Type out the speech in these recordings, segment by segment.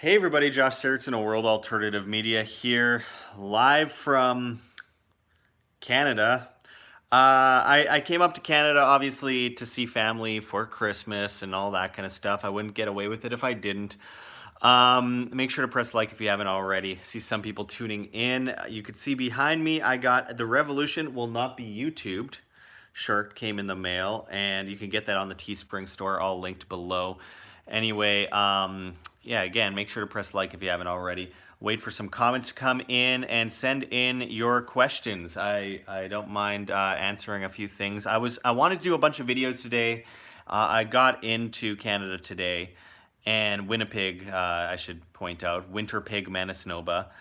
Hey everybody, Josh Sigurdson of World Alternative Media here, live from Canada. I came up to Canada obviously to see family for Christmas and all that kind of stuff. I wouldn't get away with it if I didn't. Make sure to press like if you haven't already. See some people tuning in. You could see behind me, I got The Revolution Will Not Be YouTubed. Shirt came in the mail, and you can get that on the Teespring store, all linked below. Anyway, yeah, again, make sure to press like if you haven't already. Wait for some comments to come in and send in your questions. I don't mind answering a few things. I wanted to do a bunch of videos today. I got into Canada today, and Winnipeg, I should point out, Winterpeg, Manitoba.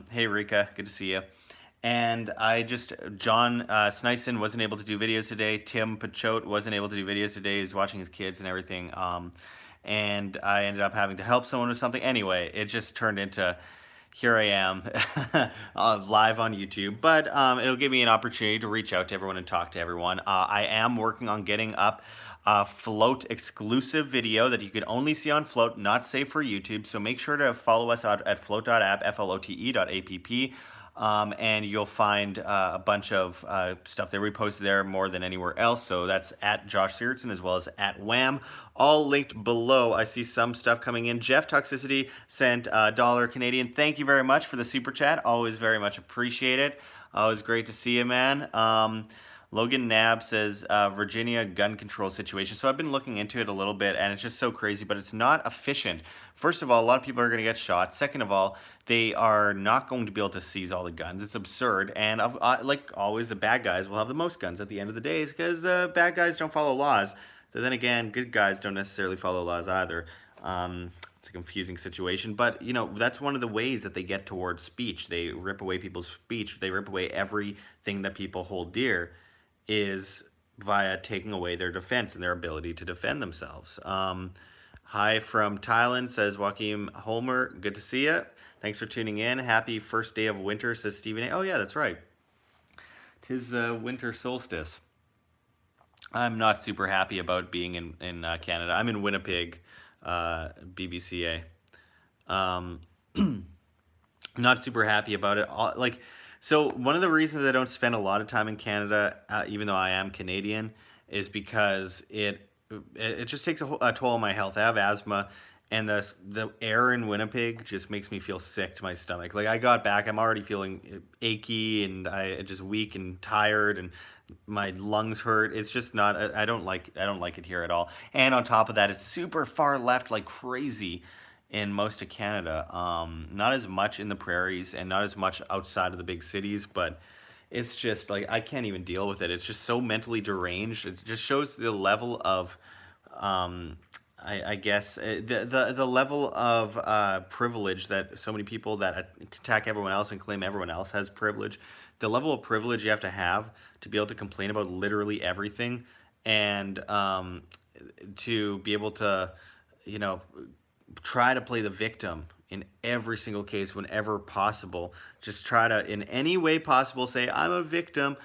Hey Rika, good to see you. And John Snyson wasn't able to do videos today. Tim Pachote wasn't able to do videos today. He's watching his kids and everything. And I ended up having to help someone with something. Anyway, it just turned into here I am live on YouTube. But it'll give me an opportunity to reach out to everyone and talk to everyone. I am working on getting up a Float exclusive video that you can only see on Float, not safe for YouTube. So make sure to follow us out at float.app, flote.app. And you'll find a bunch of stuff that we post there more than anywhere else. So that's at Josh Sigurdson as well as at Wham, all linked below. I see some stuff coming in. Jeff Toxicity sent $1 Canadian. Thank you very much for the super chat. Always very much appreciated. Always great to see you, man. Logan Nab says Virginia gun control situation. So I've been looking into it a little bit, and it's just so crazy, but it's not efficient. First of all, a lot of people are going to get shot. Second of all, they are not going to be able to seize all the guns. It's absurd. And like always, the bad guys will have the most guns at the end of the day because bad guys don't follow laws. So then again, good guys don't necessarily follow laws either. It's a confusing situation, but you know, that's one of the ways that they get towards speech. They rip away people's speech. They rip away everything that people hold dear is via taking away their defense and their ability to defend themselves. Hi from Thailand, says Joaquim Holmer. Good to see you. Thanks for tuning in. Happy first day of winter, says Stephen A. Oh yeah, that's right. 'Tis the winter solstice. I'm not super happy about being in Canada. I'm in Winnipeg, BBCA. Not super happy about it. So one of the reasons I don't spend a lot of time in Canada, even though I am Canadian, is because it just takes a toll on my health. I have asthma, and the air in Winnipeg just makes me feel sick to my stomach. Like I got back, I'm already feeling achy and I just weak and tired, and my lungs hurt. It's just not. I don't like it here at all. And on top of that, it's super far left, like crazy in most of Canada. Not as much in the prairies and not as much outside of the big cities, but it's just like I can't even deal with it. It's just so mentally deranged. It just shows the level of, I guess, the level of privilege that so many people that attack everyone else and claim everyone else has privilege. The level of privilege you have to be able to complain about literally everything, and to be able to, you know, try to play the victim in every single case whenever possible. Just try to, in any way possible, say, I'm a victim.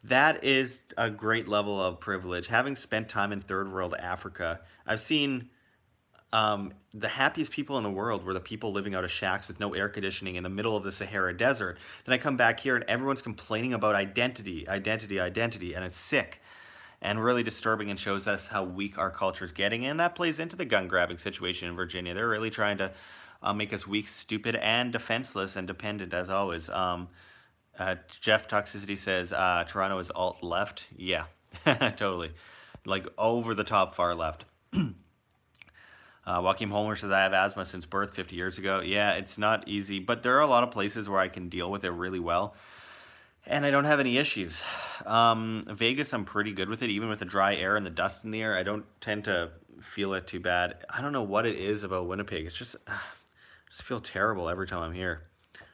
That is a great level of privilege. Having spent time in third world Africa, I've seen the happiest people in the world were the people living out of shacks with no air conditioning in the middle of the Sahara Desert. Then I come back here and everyone's complaining about identity, and it's sick and really disturbing, and shows us how weak our culture is getting. And that plays into the gun grabbing situation in Virginia. They're really trying to make us weak, stupid, and defenseless and dependent as always. Jeff Toxicity says Toronto is alt left. Yeah, totally. Like over the top far left. Joaquim Holmer says, I have asthma since birth 50 years ago. Yeah, it's not easy, but there are a lot of places where I can deal with it really well, and I don't have any issues. Vegas, I'm pretty good with it, even with the dry air and the dust in the air. I don't tend to feel it too bad. I don't know what it is about Winnipeg. It's just, I just feel terrible every time I'm here.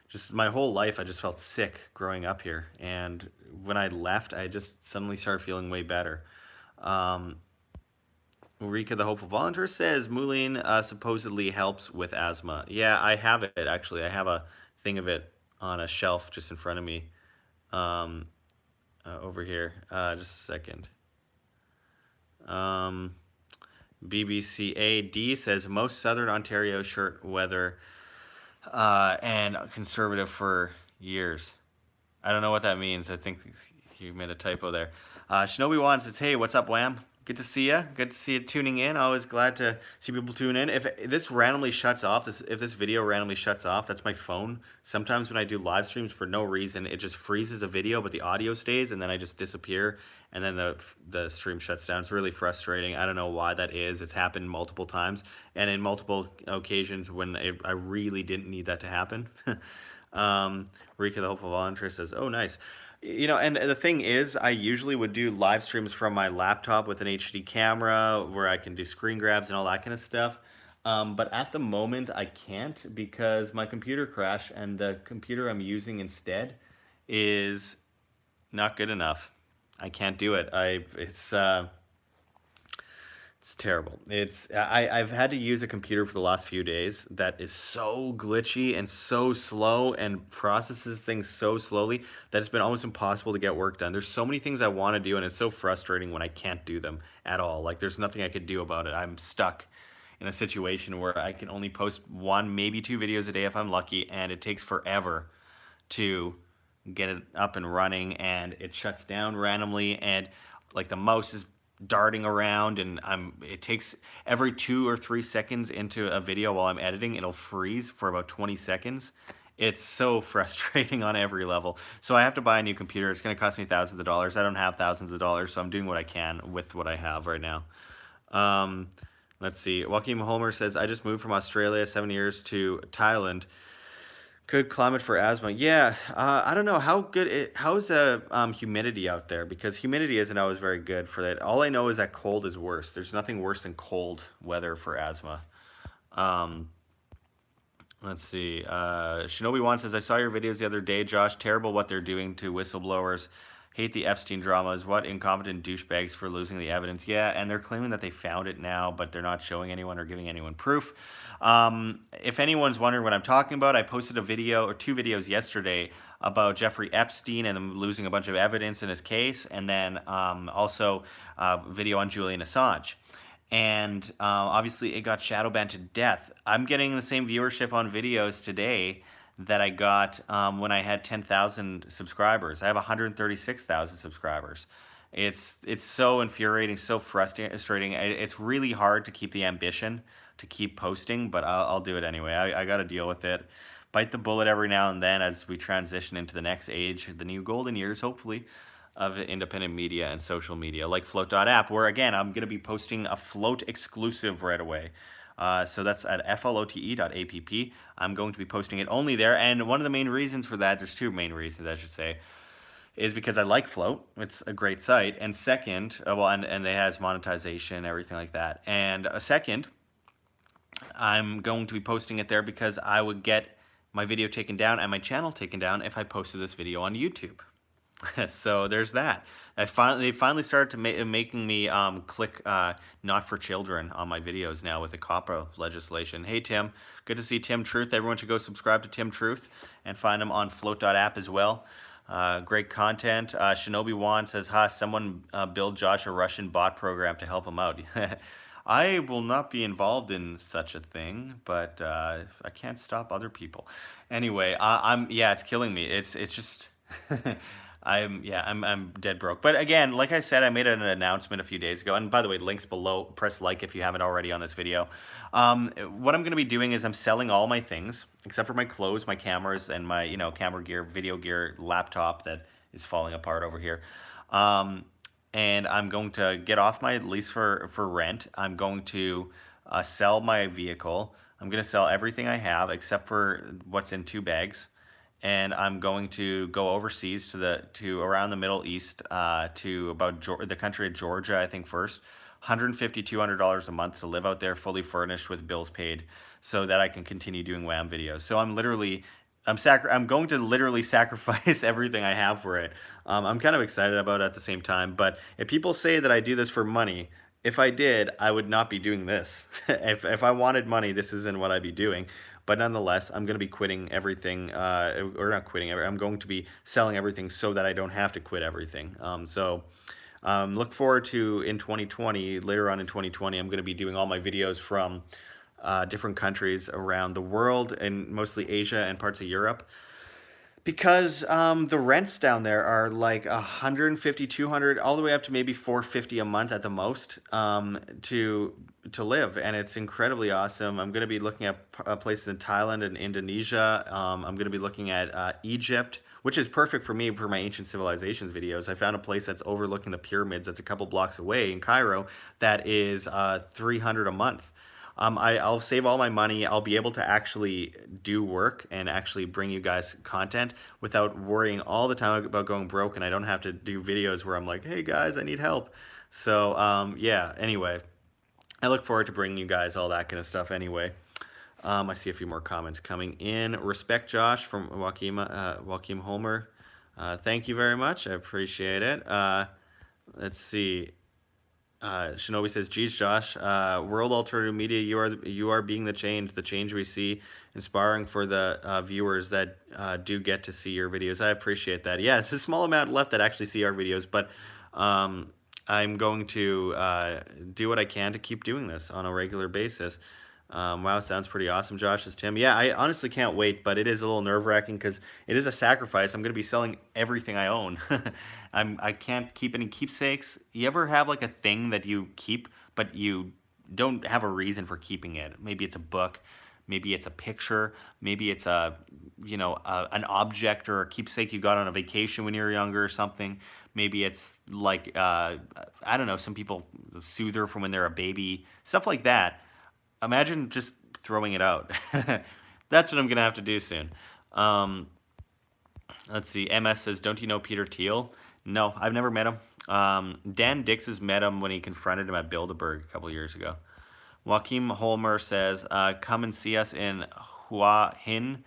Just my whole life, I just felt sick growing up here, and when I left, I just suddenly started feeling way better. Rika, the hopeful volunteer, says Moulin supposedly helps with asthma. Yeah, I have it, actually. I have a thing of it on a shelf just in front of me over here. Just a second. BBCAD says most Southern Ontario shirt weather and conservative for years. I don't know what that means. I think you made a typo there. Shinobi Wan says, hey, what's up, Wham? Good to see you. Good to see you tuning in. Always glad to see people tune in. If this randomly shuts off, if this video randomly shuts off, that's my phone. Sometimes when I do live streams for no reason, it just freezes the video, but the audio stays, and then I just disappear, and then the stream shuts down. It's really frustrating. I don't know why that is. It's happened multiple times, and in multiple occasions when I really didn't need that to happen. Rika, the hopeful volunteer, says, oh, nice. You know, and the thing is, I usually would do live streams from my laptop with an HD camera where I can do screen grabs and all that kind of stuff. But at the moment, I can't because my computer crashed and the computer I'm using instead is not good enough. I can't do it. It's terrible. I've had to use a computer for the last few days that is so glitchy and so slow and processes things so slowly that it's been almost impossible to get work done. There's so many things I want to do, and it's so frustrating when I can't do them at all. Like, there's nothing I could do about it. I'm stuck in a situation where I can only post 1, maybe 2 videos a day if I'm lucky, and it takes forever to get it up and running, and it shuts down randomly, and like the mouse is darting around, and it takes every 2 or 3 seconds into a video while I'm editing, it'll freeze for about 20 seconds. It's so frustrating on every level. So I have to buy a new computer. It's going to cost me thousands of dollars. I don't have thousands of dollars, so I'm doing what I can with what I have right now. Let's see. Joaquin Homer says, I just moved from Australia 7 years to Thailand. Good climate for asthma. Yeah, I don't know how's the humidity out there, because humidity isn't always very good for that. All I know is that cold is worse. There's nothing worse than cold weather for asthma. Let's see. Shinobi One says, I saw your videos the other day, Josh. Terrible what they're doing to whistleblowers. Hate the Epstein dramas. What incompetent douchebags for losing the evidence. Yeah, and they're claiming that they found it now, but they're not showing anyone or giving anyone proof. If anyone's wondering what I'm talking about, I posted a video or 2 videos yesterday about Jeffrey Epstein and them losing a bunch of evidence in his case, and then also a video on Julian Assange. And obviously it got shadow banned to death. I'm getting the same viewership on videos today that I got when I had 10,000 subscribers. I have 136,000 subscribers. It's so infuriating, so frustrating. It's really hard to keep the ambition to keep posting, but I'll do it anyway. I got to deal with it. Bite the bullet every now and then as we transition into the next age, the new golden years, hopefully, of independent media and social media, like Float.app, where, again, I'm going to be posting a Float exclusive right away. So that's at flote.app. I'm going to be posting it only there, and one of the main reasons for that, there's 2 main reasons, I should say, is because I like Float. It's a great site, and second, and it has monetization, everything like that. And second, I'm going to be posting it there because I would get my video taken down and my channel taken down if I posted this video on YouTube. So there's that. They finally started to making me click not for children on my videos now with the COPPA legislation. Hey Tim, good to see Tim Truth. Everyone should go subscribe to Tim Truth and find him on float.app as well. Great content. Shinobi Wan says, someone build Josh a Russian bot program to help him out. I will not be involved in such a thing, but I can't stop other people. Anyway, it's killing me. It's just I'm dead broke. But again, like I said, I made an announcement a few days ago, and by the way, links below. Press like if you haven't already on this video. What I'm going to be doing is I'm selling all my things except for my clothes, my cameras, and my camera gear, video gear, laptop that is falling apart over here. And I'm going to get off my lease for rent. I'm going to sell my vehicle. I'm going to sell everything I have except for what's in 2 bags. And I'm going to go overseas to around the Middle East, to about the country of Georgia, I think first. $150, $200 a month to live out there, fully furnished with bills paid, so that I can continue doing Wham videos. So I'm going to literally sacrifice everything I have for it. I'm kind of excited about it at the same time. But if people say that I do this for money, if I did, I would not be doing this. If I wanted money, this isn't what I'd be doing. But nonetheless, I'm going to be quitting everything, or not quitting, I'm going to be selling everything so that I don't have to quit everything. So Look forward to in 2020, later on in 2020, I'm going to be doing all my videos from different countries around the world, and mostly Asia and parts of Europe. Because the rents down there are like 150, 200, all the way up to maybe 450 a month at the most, to live, and it's incredibly awesome. I'm going to be looking at places in Thailand and Indonesia. I'm going to be looking at Egypt, which is perfect for me for my ancient civilizations videos. I found a place that's overlooking the pyramids that's a couple blocks away in Cairo that is 300 a month. I'll save all my money. I'll be able to actually do work and actually bring you guys content without worrying all the time about going broke, and I don't have to do videos where I'm like, hey guys, I need help. So yeah, anyway, I look forward to bringing you guys all that kind of stuff anyway. I see a few more comments coming in. Respect Josh from Joachim Homer. Thank you very much. I appreciate it. Let's see. Shinobi says, "Geez, Josh, World Alternative Media, you are being the change we see, inspiring for the viewers that do get to see your videos." I appreciate that. Yeah, it's a small amount left that actually see our videos, but I'm going to do what I can to keep doing this on a regular basis. Wow, sounds pretty awesome, Josh, says Tim. Yeah, I honestly can't wait, but it is a little nerve-wracking because it is a sacrifice. I'm going to be selling everything I own. I can't keep any keepsakes. You ever have like a thing that you keep, but you don't have a reason for keeping it? Maybe it's a book, maybe it's a picture, maybe it's an object or a keepsake you got on a vacation when you were younger or something. Maybe it's like I don't know, some people soother from when they're a baby, stuff like that. Imagine just throwing it out. That's what I'm gonna have to do soon. Let's see. MS says, "Don't you know Peter Thiel?" No, I've never met him. Dan Dix has met him when he confronted him at Bilderberg a couple years ago. Joachim Holmer says, "Come and see us in Hua Hin."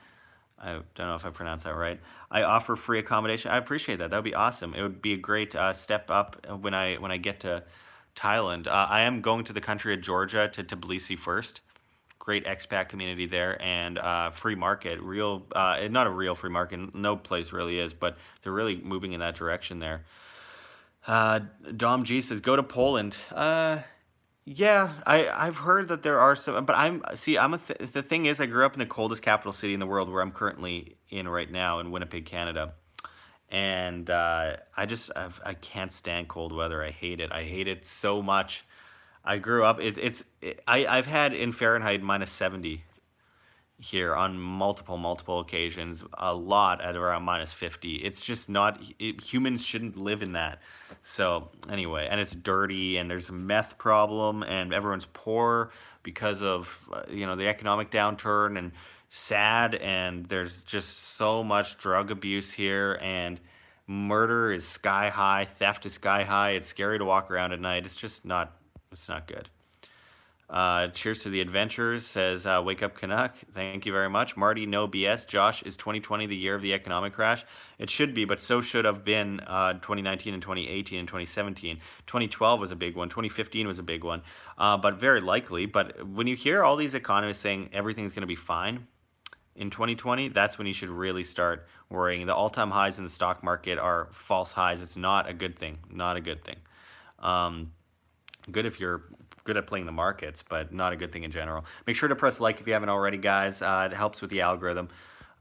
I don't know if I pronounced that right. "I offer free accommodation." I appreciate that. That would be awesome. It would be a great step up when I get to Thailand. I am going to the country of Georgia, to Tbilisi first. Great expat community there, and free market. Not a real free market. No place really is, but they're really moving in that direction there. Dom G says, "Go to Poland." Yeah, I've heard that there are some, but the thing is, I grew up in the coldest capital city in the world, where I'm currently in right now, in Winnipeg, Canada. And I can't stand cold weather. I hate it. I hate it so much. I grew up. I've had in Fahrenheit -70 here on multiple occasions. A lot at around -50. It's just not. Humans shouldn't live in that. So anyway, and it's dirty, and there's a meth problem, and everyone's poor because of the economic downturn, and sad, and there's just so much drug abuse here, and murder is sky high, theft is sky high. It's scary to walk around at night. It's not good. Cheers to the adventures, says Wake Up Canuck. Thank you very much. Marty, no BS. Josh, is 2020 the year of the economic crash? It should be, but so should have been 2019 and 2018 and 2017. 2012 was a big one. 2015 was a big one, but very likely. But when you hear all these economists saying everything's going to be fine in 2020, that's when you should really start worrying. The all-time highs in the stock market are false highs. It's not a good thing. Not a good thing. Good if you're good at playing the markets, but not a good thing in general. Make sure to press like if you haven't already, guys. It helps with the algorithm.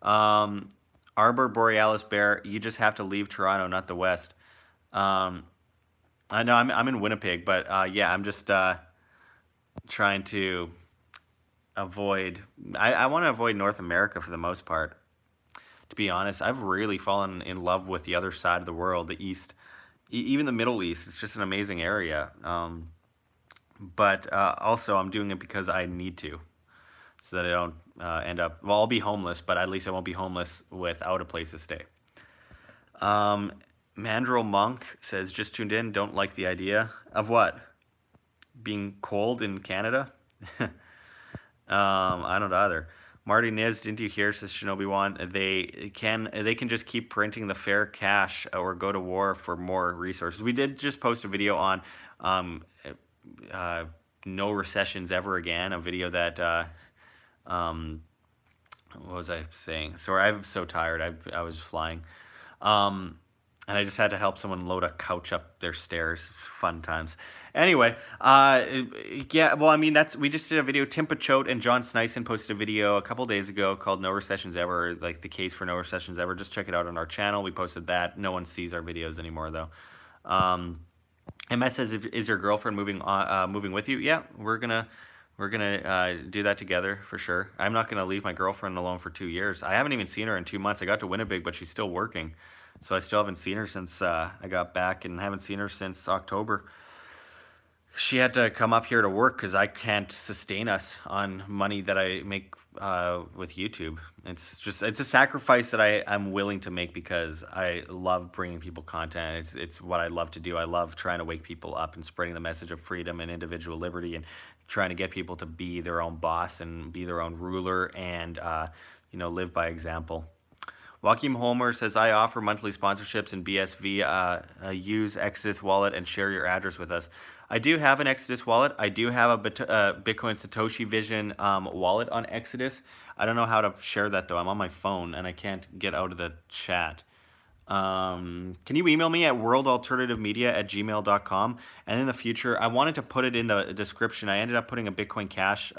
Arbor Borealis Bear, you just have to leave Toronto, not the West. I know I'm in Winnipeg, but yeah, I'm just trying to avoid. I want to avoid North America for the most part. To be honest, I've really fallen in love with the other side of the world, the East, even the Middle East. It's just an amazing area. But also, I'm doing it because I need to, so that I don't end up. Well, I'll be homeless, but at least I won't be homeless without a place to stay. Mandrill Monk says, "Just tuned in. Don't like the idea of what? Being cold in Canada." I don't either. Marty Niz, didn't you hear, says Shinobi One? They can just keep printing the fair cash or go to war for more resources. We did just post a video on no recessions ever again, a video that what was I saying? Sorry, I'm so tired. I was flying. and I just had to help someone load a couch up their stairs. It's fun times. Anyway, yeah, well, I mean, we just did a video. Tim Pachote and John Snyson posted a video a couple days ago called "No Recessions Ever," like the case for no recessions ever. Just check it out on our channel. We posted that. No one sees our videos anymore though. MS says, "Is your girlfriend moving with you?" Yeah, we're gonna do that together for sure. I'm not gonna leave my girlfriend alone for 2 years. I haven't even seen her in 2 months. I got to Winnipeg, but she's still working, so I still haven't seen her since I got back, and haven't seen her since October. She had to come up here to work because I can't sustain us on money that I make with YouTube. It's a sacrifice that I'm willing to make because I love bringing people content. It's what I love to do. I love trying to wake people up and spreading the message of freedom and individual liberty, and trying to get people to be their own boss and be their own ruler, and live by example. Joaquim Holmer says, I offer monthly sponsorships in BSV. Use Exodus Wallet and share your address with us. I do have an Exodus wallet. I do have a Bitcoin Satoshi Vision wallet on Exodus. I don't know how to share that, though. I'm on my phone, and I can't get out of the chat. Can you email me at worldalternativemedia@gmail.com? And in the future, I wanted to put it in the description. I ended up putting a Bitcoin Cash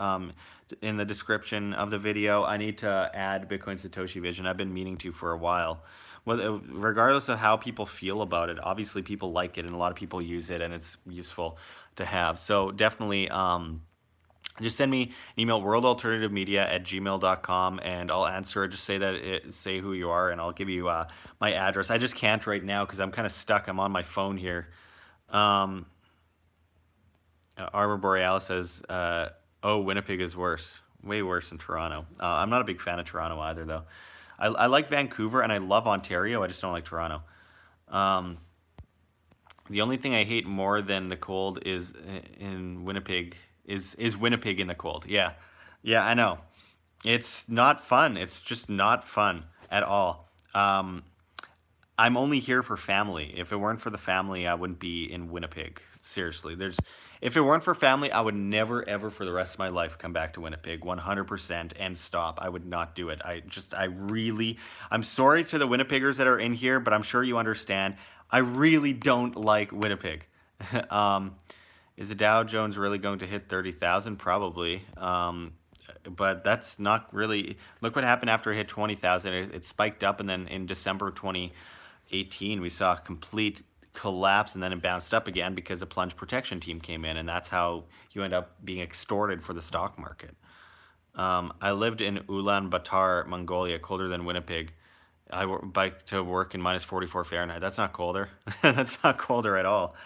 in the description of the video. I need to add Bitcoin Satoshi Vision. I've been meaning to for a while. Well, regardless of how people feel about it, obviously people like it, and a lot of people use it, and it's useful to have. So definitely just send me an email, worldalternativemedia@gmail.com, and I'll answer it. Just say who you are, and I'll give you my address. I just can't right now because I'm kind of stuck. I'm on my phone here. Arbor Borealis says, oh, Winnipeg is worse. Way worse than Toronto. I'm not a big fan of Toronto either, though. I like Vancouver, and I love Ontario. I just don't like Toronto. The only thing I hate more than the cold is in Winnipeg is Winnipeg in the cold. Yeah, I know. It's not fun. It's just not fun at all. I'm only here for family. If it weren't for the family, I wouldn't be in Winnipeg. Seriously, if it weren't for family, I would never, ever for the rest of my life come back to Winnipeg 100% and stop. I would not do it. I'm sorry to the Winnipeggers that are in here, but I'm sure you understand. I really don't like Winnipeg. Is the Dow Jones really going to hit 30,000? Probably. But that's not really. Look what happened after it hit 20,000. It spiked up, and then in December 2018, we saw a complete collapse, and then it bounced up again because the plunge protection team came in, and that's how you end up being extorted for the stock market. I lived in Ulaanbaatar, Mongolia, colder than Winnipeg. I bike to work in minus 44 Fahrenheit. That's not colder. That's not colder at all.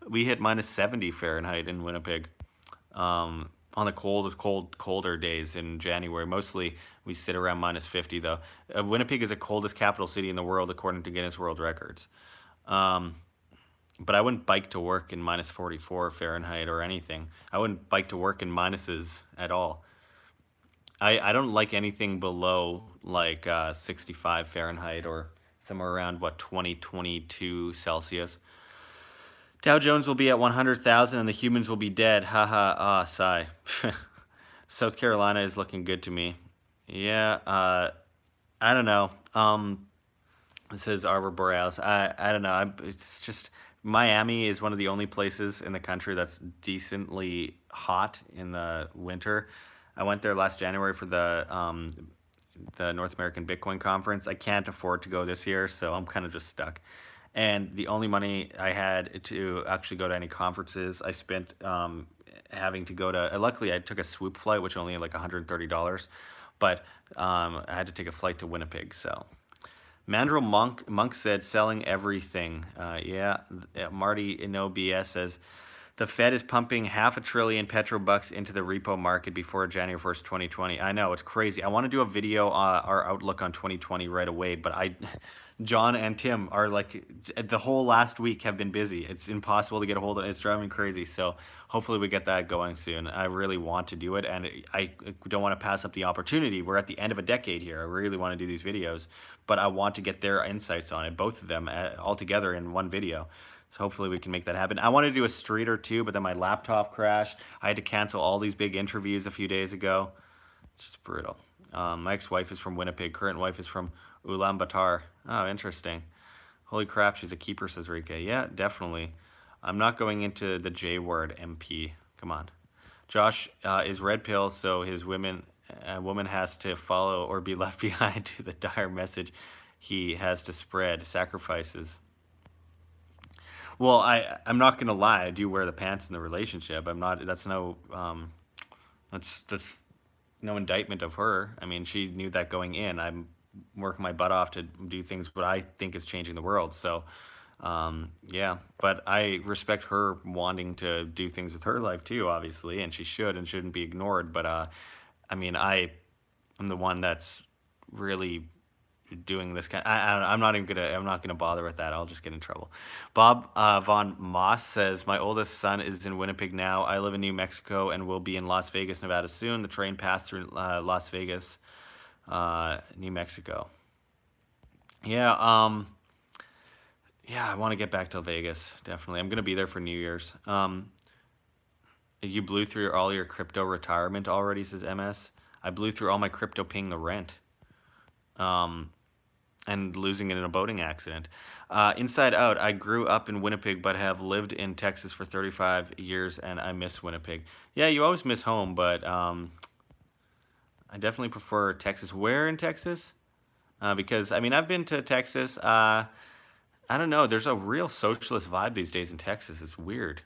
We hit minus 70 Fahrenheit in Winnipeg on the colder days in January. Mostly we sit around minus 50, though. Winnipeg is the coldest capital city in the world, according to Guinness World Records. But I wouldn't bike to work in minus 44 Fahrenheit or anything. I wouldn't bike to work in minuses at all. I don't like anything below like 65 Fahrenheit or somewhere around, 22 Celsius. Dow Jones will be at 100,000 and the humans will be dead. Ha sigh. South Carolina is looking good to me. Yeah, I don't know. It says Arbor Borealis. I don't know. It's just Miami is one of the only places in the country that's decently hot in the winter. I went there last January for the North American Bitcoin conference. I can't afford to go this year, so I'm kind of just stuck. And the only money I had to actually go to any conferences, I spent having to go to. Luckily, I took a swoop flight, which only had like $130, but I had to take a flight to Winnipeg. So, Mandrill Monk said, selling everything. Marty No BS says, the Fed is pumping $500 billion petrobucks into the repo market before January 1st, 2020. I know, it's crazy. I want to do a video, our outlook on 2020 right away, but John and Tim are like, the whole last week have been busy. It's impossible to get a hold of it. It's driving me crazy. So hopefully we get that going soon. I really want to do it, and I don't want to pass up the opportunity. We're at the end of a decade here. I really want to do these videos, but I want to get their insights on it, both of them all together in one video. So hopefully we can make that happen. I wanted to do a street or two, but then my laptop crashed. I had to cancel all these big interviews a few days ago. It's just brutal. My ex-wife is from Winnipeg. Current wife is from Ulaanbaatar. Oh, interesting. Holy crap, she's a keeper, says Rika. Yeah, definitely. I'm not going into the J word, MP. Come on. Josh is red pill, so his woman has to follow or be left behind to the dire message he has to spread. Sacrifices. Well, I'm not gonna lie. I do wear the pants in the relationship. I'm not. That's no. That's no indictment of her. I mean, she knew that going in. I'm working my butt off to do things what I think is changing the world. So, yeah. But I respect her wanting to do things with her life too, obviously, and she should and shouldn't be ignored. But I mean, I'm the one that's really doing this kind. I'm not even gonna. I'm not gonna bother with that. I'll just get in trouble. Bob Von Moss says my oldest son is in Winnipeg now. I live in New Mexico and will be in Las Vegas, Nevada soon. The train passed through Las Vegas, New Mexico. Yeah. Yeah. I want to get back to Vegas. Definitely. I'm gonna be there for New Year's. You blew through all your crypto retirement already, says MS. I blew through all my crypto paying the rent. And losing it in a boating accident. Inside Out, I grew up in Winnipeg but have lived in Texas for 35 years and I miss Winnipeg. Yeah, you always miss home, but I definitely prefer Texas. Where in Texas? Because, I mean, I've been to Texas. I don't know. There's a real socialist vibe these days in Texas. It's weird.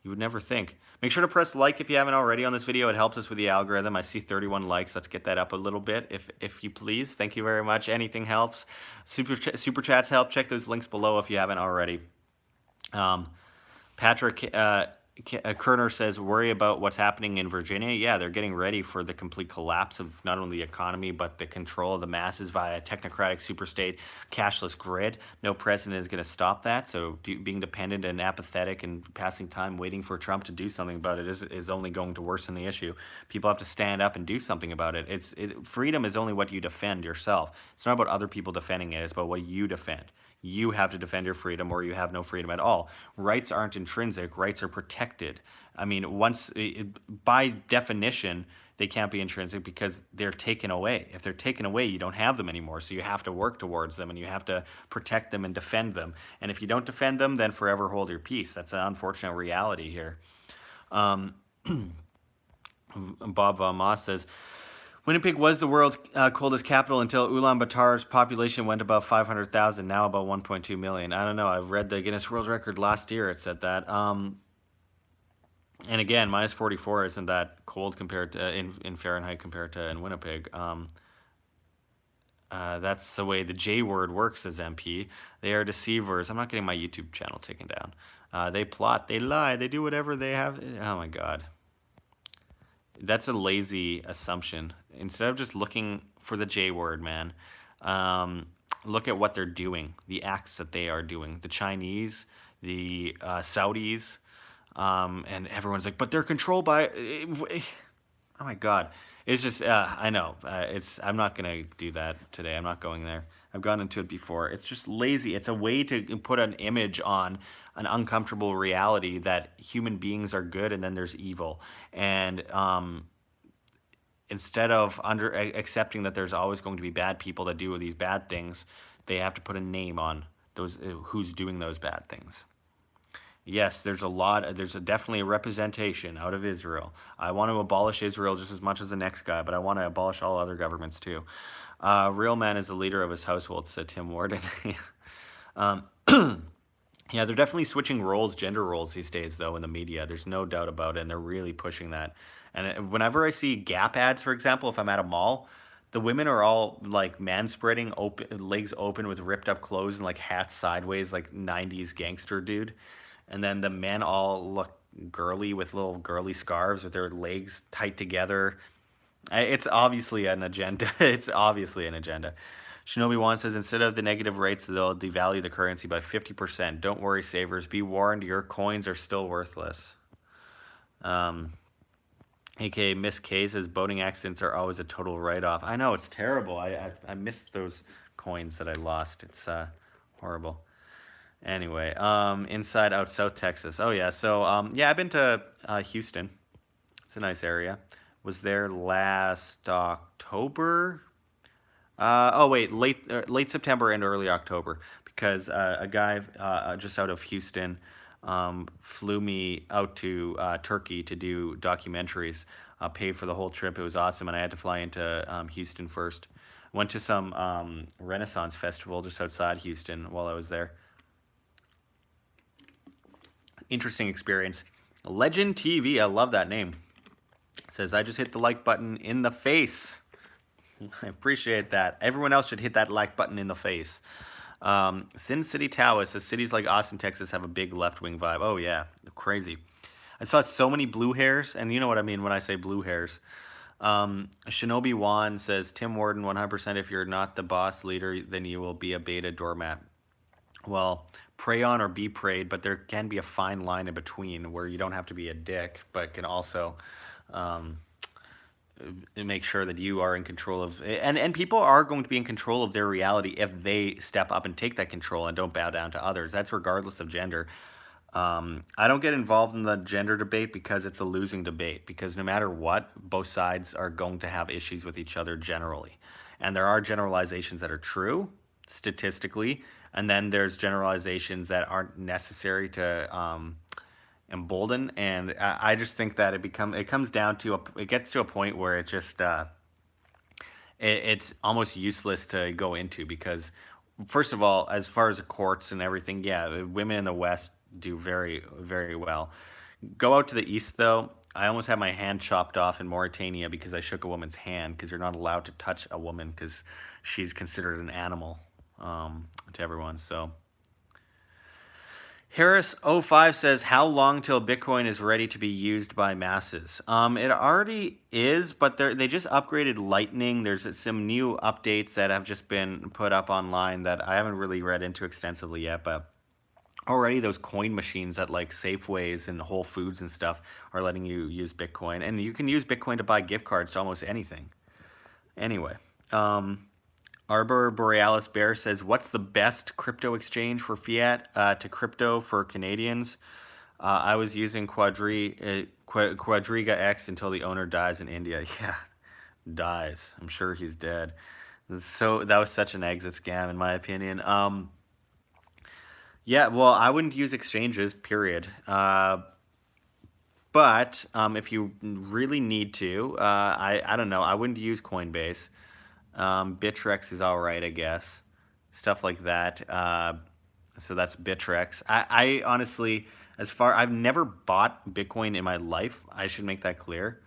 You would never think. Make sure to press like if you haven't already on this video. It helps us with the algorithm. I see 31 likes. Let's get that up a little bit, if you please. Thank you very much. Anything helps. Super chats help. Check those links below if you haven't already. Patrick Kerner says, worry about what's happening in Virginia. Yeah, they're getting ready for the complete collapse of not only the economy, but the control of the masses via a technocratic superstate cashless grid. No president is going to stop that. So being dependent and apathetic and passing time waiting for Trump to do something about it is only going to worsen the issue. People have to stand up and do something about it. Freedom is only what you defend yourself. It's not about other people defending it. It's about what you defend. You have to defend your freedom or you have no freedom at all. Rights aren't intrinsic. Rights are protected. I mean, by definition, they can't be intrinsic because they're taken away. If they're taken away, you don't have them anymore. So you have to work towards them and you have to protect them and defend them. And if you don't defend them, then forever hold your peace. That's an unfortunate reality here. Bob Moss says, Winnipeg was the world's coldest capital until Ulaanbaatar's population went above 500,000, now about 1.2 million. I don't know. I've read the Guinness World Record last year. It said that. And again, minus 44 isn't that cold compared to in Fahrenheit compared to in Winnipeg. That's the way the J word works as MP. They are deceivers. I'm not getting my YouTube channel taken down. They plot. They lie. They do whatever they have. Oh, my God. That's a lazy assumption. Instead of just looking for the J word, man, look at what they're doing, the acts that they are doing. The Chinese, the Saudis, and everyone's like, but they're controlled by... Oh, my God. It's just, I know. I'm not going to do that today. I'm not going there. I've gone into it before. It's just lazy. It's a way to put an image on an uncomfortable reality that human beings are good and then there's evil. And instead of accepting that there's always going to be bad people that do these bad things, they have to put a name on those who's doing those bad things. Yes, there's definitely a representation out of Israel. I want to abolish Israel just as much as the next guy, but I want to abolish all other governments too. Real man is the leader of his household, said Tim Warden. Yeah, they're definitely switching roles, gender roles these days, though, in the media. There's no doubt about it, and they're really pushing that. And whenever I see Gap ads, for example, if I'm at a mall, the women are all like man-spreading, legs open with ripped up clothes and like hats sideways, like 90s gangster dude. And then the men all look girly with little girly scarves with their legs tight together. It's obviously an agenda. It's obviously an agenda. Shinobi One says, instead of the negative rates, they'll devalue the currency by 50%. Don't worry, savers. Be warned, your coins are still worthless. AKA Miss K says, boating accidents are always a total write-off. I know, it's terrible. I missed those coins that I lost. It's horrible. Anyway, Inside Out South Texas. Oh, yeah. So, yeah, I've been to Houston. It's a nice area. Was there last October. Oh wait, late September and early October, because a guy just out of Houston flew me out to Turkey to do documentaries. Paid for the whole trip. It was awesome, and I had to fly into Houston first. Went to some Renaissance festival just outside Houston while I was there. Interesting experience. Legend TV, I love that name. Says, I just hit the like button in the face. I appreciate that. Everyone else should hit that like button in the face. Sin City Taoist says, cities like Austin, Texas have a big left-wing vibe. Oh, yeah. Crazy. I saw so many blue hairs, and you know what I mean when I say blue hairs. Shinobi Wan says, Tim Warden, 100% if you're not the boss leader, then you will be a beta doormat. Well, prey on or be preyed, but there can be a fine line in between where you don't have to be a dick, but can also make sure that you are in control of, and people are going to be in control of their reality if they step up and take that control and don't bow down to others. That's regardless of gender. I don't get involved in the gender debate because it's a losing debate, because no matter what, both sides are going to have issues with each other generally. And there are generalizations that are true statistically, and then there's generalizations that aren't necessary to embolden. And I just think that it comes down to it gets to a point where it just it's almost useless to go into, because first of all, as far as the courts and everything, yeah, women in the West do very, very well. Go out to the East, though. I almost had my hand chopped off in Mauritania because I shook a woman's hand, because you're not allowed to touch a woman because she's considered an animal to everyone. So Harris05 says, how long till Bitcoin is ready to be used by masses? It already is, but they just upgraded Lightning. There's some new updates that have just been put up online that I haven't really read into extensively yet, but already those coin machines at like Safeways and Whole Foods and stuff are letting you use Bitcoin. And you can use Bitcoin to buy gift cards to almost anything. Anyway, Arbor Borealis Bear says, what's the best crypto exchange for fiat to crypto for Canadians? I was using Quadriga X until the owner dies in India. Yeah, dies. I'm sure he's dead. So that was such an exit scam, in my opinion. Yeah, well, I wouldn't use exchanges, period. But if you really need to, I don't know. I wouldn't use Coinbase. Bittrex is all right, I guess. Stuff like that. So that's Bittrex. I honestly, I've never bought Bitcoin in my life. I should make that clear.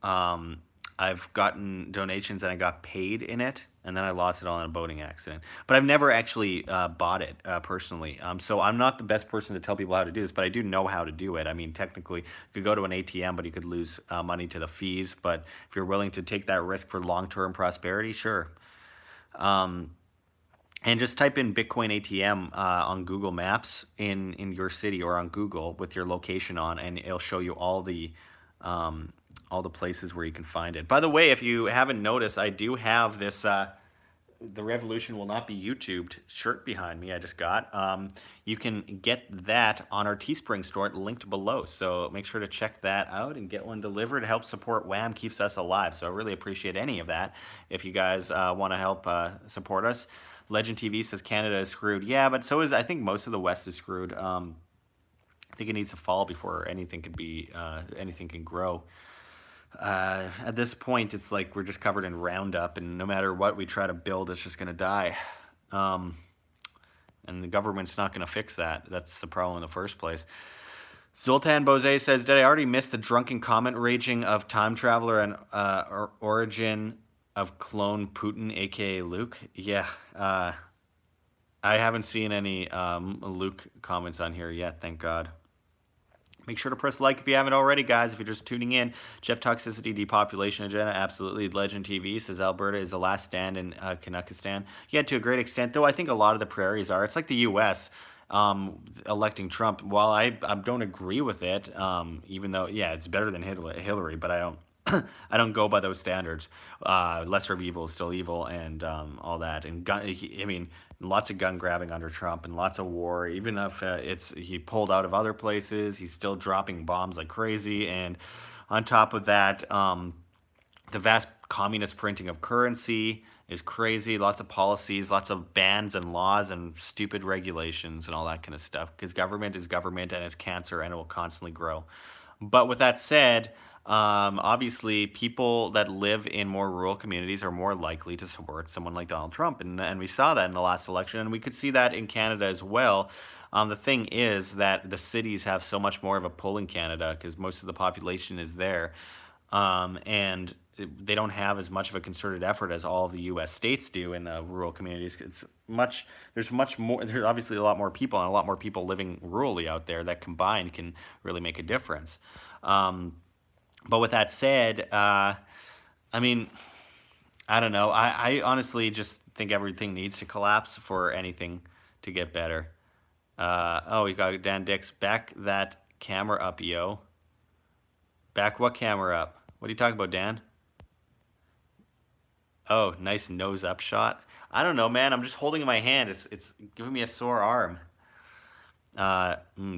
I've gotten donations and I got paid in it, and then I lost it all in a boating accident. But I've never actually bought it personally. So I'm not the best person to tell people how to do this, but I do know how to do it. I mean, technically, you could go to an ATM, but you could lose money to the fees. But if you're willing to take that risk for long-term prosperity, sure. And just type in Bitcoin ATM on Google Maps in your city or on Google with your location on, and it'll show you all the places where you can find it. By the way, if you haven't noticed, I do have this The Revolution Will Not Be YouTubed shirt behind me I just got. You can get that on our Teespring store linked below, so make sure to check that out and get one delivered. It helps support WHAM, keeps us alive, so I really appreciate any of that if you guys want to help support us. Legend TV says Canada is screwed. Yeah, but so is, I think most of the West is screwed. I think it needs to fall before anything can grow. At this point, it's like we're just covered in Roundup, and no matter what we try to build, it's just going to die. And the government's not going to fix that. That's the problem in the first place. Zoltan Bose says, did I already miss the drunken comment raging of Time Traveler and origin of clone Putin, aka Luke? Yeah. I haven't seen any Luke comments on here yet, thank God. Make sure to press like if you haven't already, guys, if you're just tuning in. Jeff Toxicity Depopulation Agenda, absolutely. Legend TV says Alberta is the last stand in Kanakistan. Yeah, to a great extent, though I think a lot of the prairies are. It's like the U.S. Electing Trump. While I don't agree with it, even though, yeah, it's better than Hillary, but I don't I don't go by those standards. Lesser of evil is still evil, and all that. And I mean, lots of gun grabbing under Trump, and lots of war. Even if he pulled out of other places, he's still dropping bombs like crazy. And on top of that, the vast communist printing of currency is crazy. Lots of policies, lots of bans and laws and stupid regulations and all that kind of stuff. Because government is government and it's cancer and it will constantly grow. But with that said, obviously people that live in more rural communities are more likely to support someone like Donald Trump. And we saw that in the last election, and we could see that in Canada as well. The thing is that the cities have so much more of a pull in Canada because most of the population is there. And they don't have as much of a concerted effort as all of the U.S. states do in rural communities. There's much more. There's obviously a lot more people and a lot more people living rurally out there that combined can really make a difference. But with that said, I mean, I don't know. I honestly just think everything needs to collapse for anything to get better. Oh, we got Dan Dix. Back that camera up, yo. Back what camera up? What are you talking about, Dan? Oh, nice nose up shot. I don't know, man. I'm just holding in my hand. It's giving me a sore arm.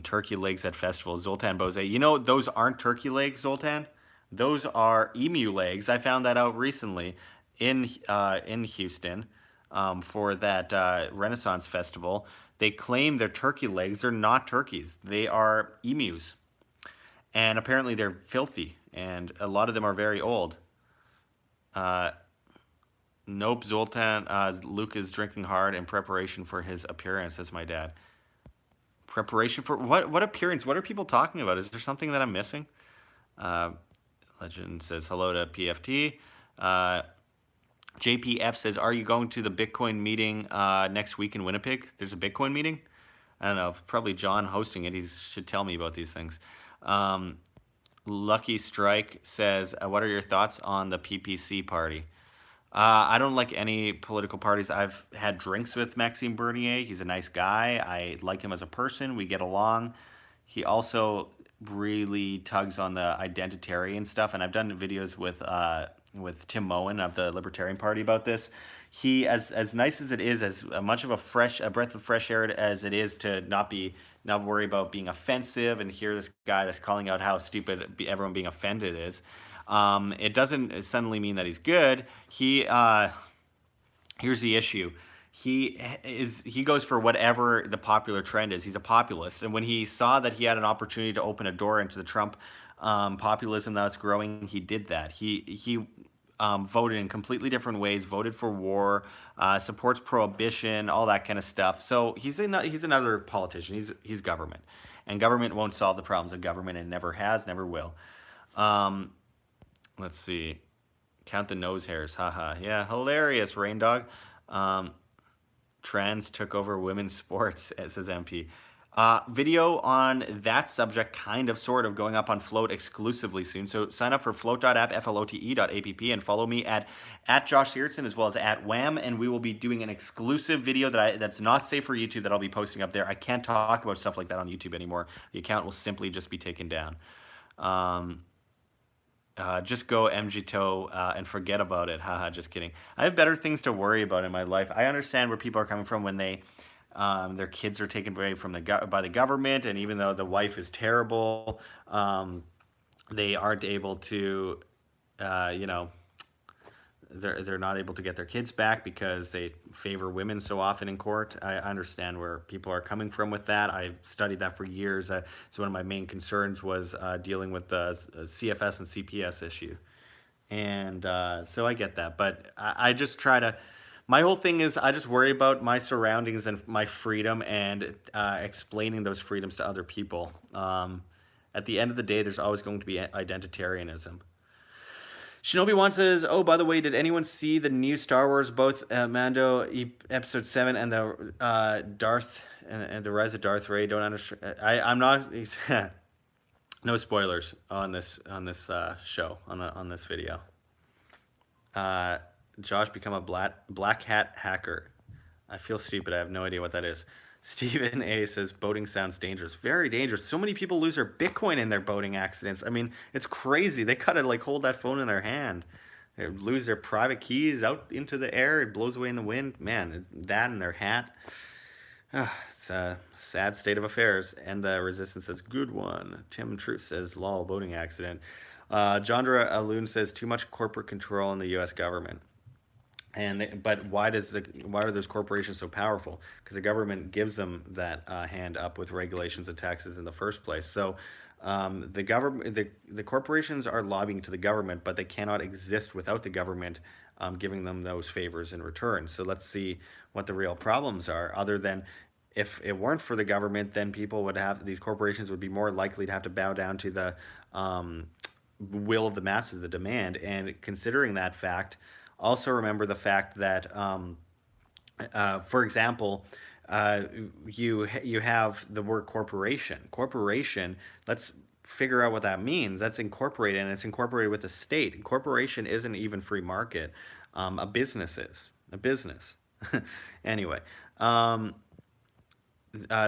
Turkey legs at festival. Zoltan Bose. You know, those aren't turkey legs, Zoltan. Those are emu legs. I found that out recently in Houston for that Renaissance Festival. They claim they're turkey legs. They're not turkeys. They are emus. And apparently they're filthy. And a lot of them are very old. Nope, Zoltan. Luke is drinking hard in preparation for his appearance as my dad. Preparation for what? What appearance? What are people talking about? Is there something that I'm missing? Legend says hello to PFT. JPF says, are you going to the Bitcoin meeting next week in Winnipeg? There's a Bitcoin meeting? I don't know. Probably John hosting it. He should tell me about these things. Lucky Strike says, what are your thoughts on the PPC party? I don't like any political parties. I've had drinks with Maxime Bernier. He's a nice guy. I like him as a person. We get along. He also really tugs on the identitarian stuff, and I've done videos with Tim Moen of the Libertarian Party about this. He, as nice as it is, as much of a breath of fresh air as it is to not worry about being offensive and hear this guy that's calling out how stupid everyone being offended is. It doesn't suddenly mean that he's good. Here's the issue. He goes for whatever the popular trend is. He's a populist, and when he saw that he had an opportunity to open a door into the Trump populism that's growing, he did that. He voted in completely different ways. Voted for war, supports prohibition, all that kind of stuff. So he's another politician. He's government, and government won't solve the problems of government, and never has, never will. Let's see. Count the nose hairs. Haha. Yeah, hilarious, Rain Dog. Trans took over women's sports, says MP. Video on that subject, kind of, sort of, going up on Float exclusively soon. So sign up for float.app, flote.app, and follow me at Josh Sigurdson as well as at Wham, and we will be doing an exclusive video that's not safe for YouTube that I'll be posting up there. I can't talk about stuff like that on YouTube anymore. The account will simply just be taken down. Just go MGTO and forget about it. Haha, just kidding. I have better things to worry about in my life. I understand where people are coming from when their kids are taken away from by the government, and even though the wife is terrible, they aren't able to, they're not able to get their kids back because they favor women so often in court. I understand where people are coming from with that. I've studied that for years. So one of my main concerns was dealing with the CFS and CPS issue. And so I get that. But I just try to... My whole thing is I just worry about my surroundings and my freedom and explaining those freedoms to other people. At the end of the day, there's always going to be identitarianism. Shinobi1 says, oh, by the way, did anyone see the new Star Wars, both Mando Episode 7 and the Darth and the Rise of Darth Ray? Don't understand. I'm not... No spoilers on this show, on this video. Josh, become a black hat hacker. I feel stupid. I have no idea what that is. Stephen A says, boating sounds dangerous. Very dangerous. So many people lose their Bitcoin in their boating accidents. I mean, it's crazy. They gotta hold that phone in their hand. They lose their private keys out into the air. It blows away in the wind. Man, that and their hat. It's a sad state of affairs. And the Resistance says, good one. Tim Truth says, lol, boating accident. Jandra Alun says too much corporate control in the U.S. government. But why are those corporations so powerful? Because the government gives them that hand up with regulations and taxes in the first place. So the corporations are lobbying to the government, but they cannot exist without the government giving them those favors in return. So let's see what the real problems are. Other than if it weren't for the government, then these corporations would be more likely to have to bow down to the will of the masses, the demand. And considering that fact, also remember the fact that, for example, you have the word corporation. Corporation. Let's figure out what that means. That's incorporated, and it's incorporated with the state. Corporation isn't even free market. A business is a business. Anyway.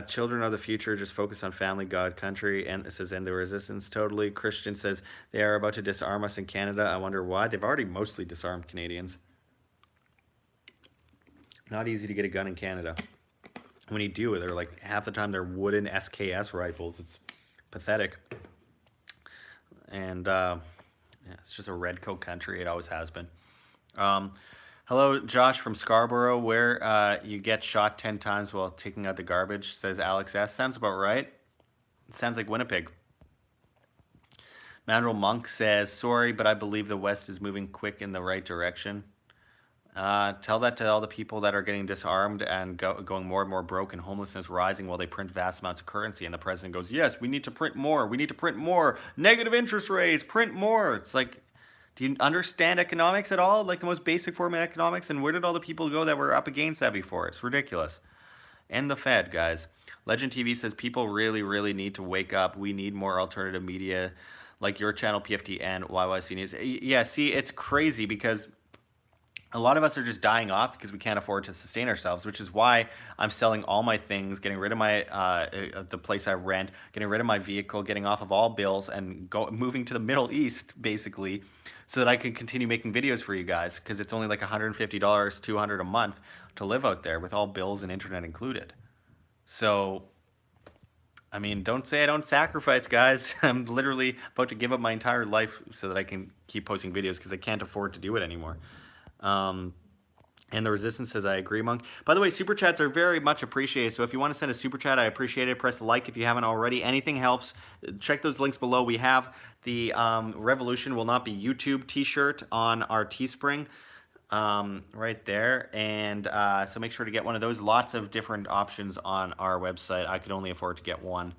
Children are the future. Just focus on family, God, country, and it says end the resistance. Totally. Christian says they are about to disarm us in Canada. I wonder why. They've already mostly disarmed Canadians. Not easy to get a gun in Canada. When you do, they're like half the time they're wooden SKS rifles. It's pathetic. And yeah, it's just a red coat country. It always has been. Hello, Josh from Scarborough, where you get shot 10 times while taking out the garbage, says Alex S. Sounds about right. It sounds like Winnipeg. Mandrel Monk says, sorry, but I believe the West is moving quick in the right direction. Tell that to all the people that are getting disarmed and going more and more broke and homelessness rising while they print vast amounts of currency. And the president goes, yes, we need to print more. We need to print more. Negative interest rates, print more. It's like, do you understand economics at all? Like the most basic form of economics? And where did all the people go that were up against that before? It's ridiculous. And the Fed, guys. Legend TV says people really, really need to wake up. We need more alternative media like your channel, PFT, and YYC News. Yeah, see, it's crazy because a lot of us are just dying off because we can't afford to sustain ourselves, which is why I'm selling all my things, getting rid of my the place I rent, getting rid of my vehicle, getting off of all bills, and moving to the Middle East, basically, so that I can continue making videos for you guys, because it's only like $150, $200 a month to live out there with all bills and internet included. So, I mean, don't say I don't sacrifice, guys. I'm literally about to give up my entire life so that I can keep posting videos because I can't afford to do it anymore. And the Resistance says, I agree, Monk. By the way, super chats are very much appreciated. So if you want to send a super chat, I appreciate it. Press like if you haven't already. Anything helps. Check those links below. We have the Revolution Will Not Be YouTube t-shirt on our Teespring right there. And so make sure to get one of those. Lots of different options on our website. I could only afford to get one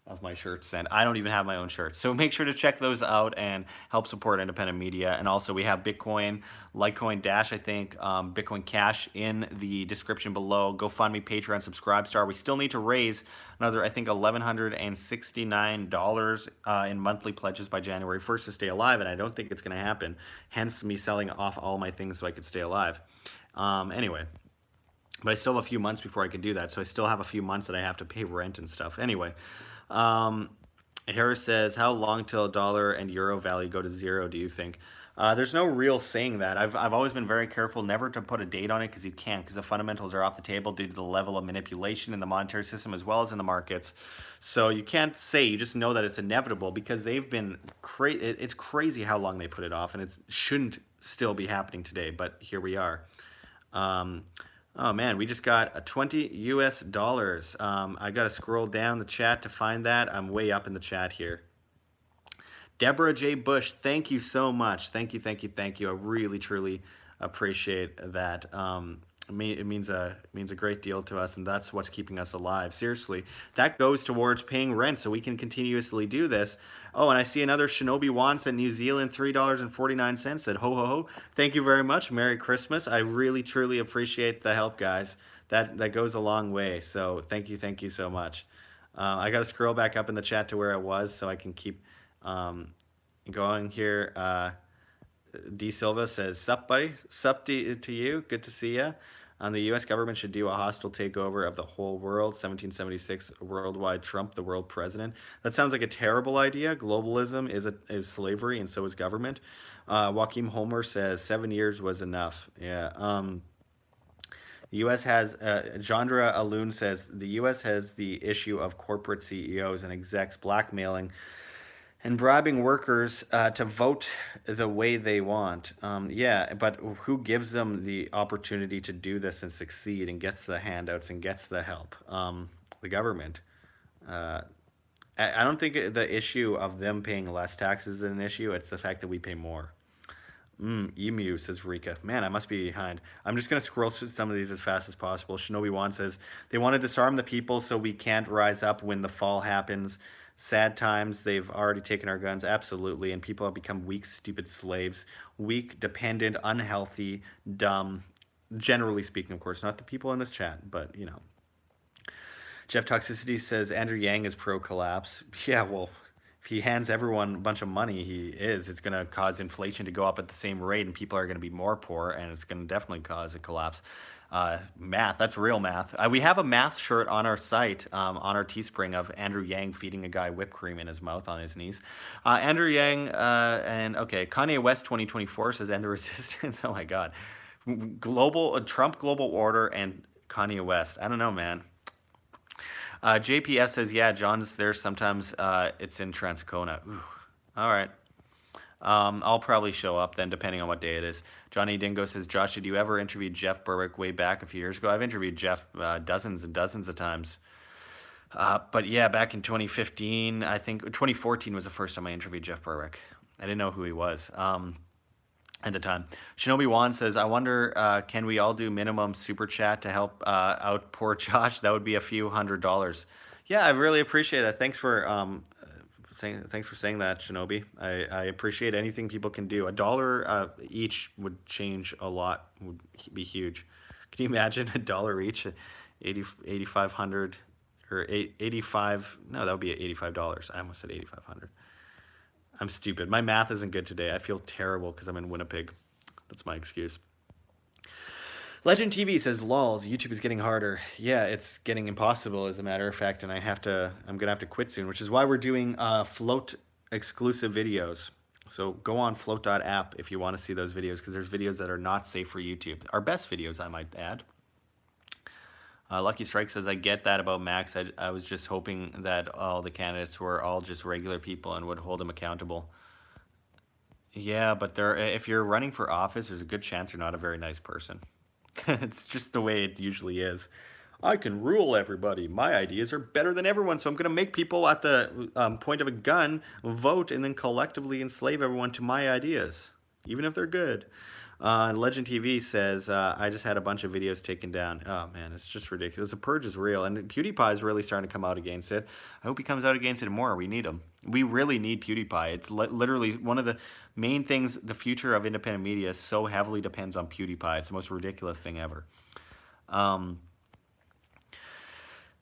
of my shirts, and I don't even have my own shirts. So make sure to check those out and help support independent media. And also we have Bitcoin, Litecoin Dash, I think, Bitcoin Cash in the description below. GoFundMe, Patreon, Subscribestar. We still need to raise another, I think, $1,169 in monthly pledges by January 1st to stay alive, and I don't think it's going to happen. Hence me selling off all my things so I could stay alive. Anyway. But I still have a few months before I can do that, so I still have a few months that I have to pay rent and stuff. Anyway. Harris says, how long till dollar and euro value go to zero, do you think? There's no real saying that. I've always been very careful never to put a date on it because you can't, because the fundamentals are off the table due to the level of manipulation in the monetary system as well as in the markets. So you can't say, you just know that it's inevitable because they've been it's crazy how long they put it off, and it shouldn't still be happening today, but here we are. Oh man, we just got a $20 US. I gotta scroll down the chat to find that. I'm way up in the chat here. Deborah J. Bush, thank you so much. Thank you, thank you, thank you. I really, truly appreciate that. It means a great deal to us, and that's what's keeping us alive. Seriously, that goes towards paying rent so we can continuously do this. Oh, and I see another Shinobi Wants in New Zealand, $3.49, said ho ho ho. Thank you very much. Merry Christmas. I really truly appreciate the help, guys. That goes a long way. So thank you so much. I got to scroll back up in the chat to where I was so I can keep going here. D Silva says, sup buddy, sup to you, good to see ya. The U.S. government should do a hostile takeover of the whole world. 1776 worldwide Trump, the world president. That sounds like a terrible idea. Globalism is slavery, and so is government. Joaquim Homer says 7 years was enough. Yeah. The U.S. has, Jandra Alun says, the U.S. has the issue of corporate CEOs and execs blackmailing and bribing workers to vote the way they want. Yeah, but who gives them the opportunity to do this and succeed and gets the handouts and gets the help? The government. Uh, I don't think the issue of them paying less taxes is an issue. It's the fact that we pay more. Emu, says Rika. Man, I must be behind. I'm just going to scroll through some of these as fast as possible. Shinobi Wan says, they want to disarm the people so we can't rise up when the fall happens. Sad times, they've already taken our guns. Absolutely. And people have become weak, stupid slaves. Weak, dependent, unhealthy, dumb. Generally speaking, of course. Not the people in this chat, but, you know. Jeff Toxicity says, Andrew Yang is pro-collapse. Yeah, well, if he hands everyone a bunch of money, he is. It's going to cause inflation to go up at the same rate, and people are going to be more poor, and it's going to definitely cause a collapse. Math, that's real math. We have a math shirt on our site, on our Teespring, of Andrew Yang feeding a guy whipped cream in his mouth on his knees. Andrew Yang, and okay, Kanye West 2024 says, end the resistance. Oh my God. Trump global order and Kanye West. I don't know, man. JPF says, yeah, John's there sometimes. It's in Transcona. Ooh. All right. I'll probably show up then, depending on what day it is. Johnny Dingo says, Josh, did you ever interview Jeff Berwick way back a few years ago? I've interviewed Jeff dozens and dozens of times. But yeah, back in 2015, I think 2014 was the first time I interviewed Jeff Berwick. I didn't know who he was at the time. Shinobi Wan says, I wonder, can we all do minimum super chat to help out poor Josh? That would be a few $100s. Yeah, I really appreciate that. Thanks for saying that, Shinobi. I appreciate anything people can do. $1 each would change a lot. Would be huge. Can you imagine $1 each, 8,500 or 85? No, that would be $85. I almost said 8,500. I'm stupid. My math isn't good today. I feel terrible because I'm in Winnipeg. That's my excuse. Legend TV says, lols, YouTube is getting harder. Yeah, it's getting impossible, as a matter of fact, and I'm gonna have to quit soon, which is why we're doing Float exclusive videos. So go on float.app if you want to see those videos, because there's videos that are not safe for YouTube. Our best videos, I might add. Lucky Strike says, I get that about Max. I was just hoping that all the candidates were all just regular people and would hold him accountable. Yeah, but if you're running for office, there's a good chance you're not a very nice person. It's just the way it usually is. I can rule everybody. My ideas are better than everyone, so I'm going to make people at the point of a gun vote and then collectively enslave everyone to my ideas, even if they're good. Legend TV says, I just had a bunch of videos taken down. Oh, man, it's just ridiculous. The purge is real, and PewDiePie is really starting to come out against it. I hope he comes out against it more. We need him. We really need PewDiePie. It's literally one of the main things. The future of independent media so heavily depends on PewDiePie. It's the most ridiculous thing ever.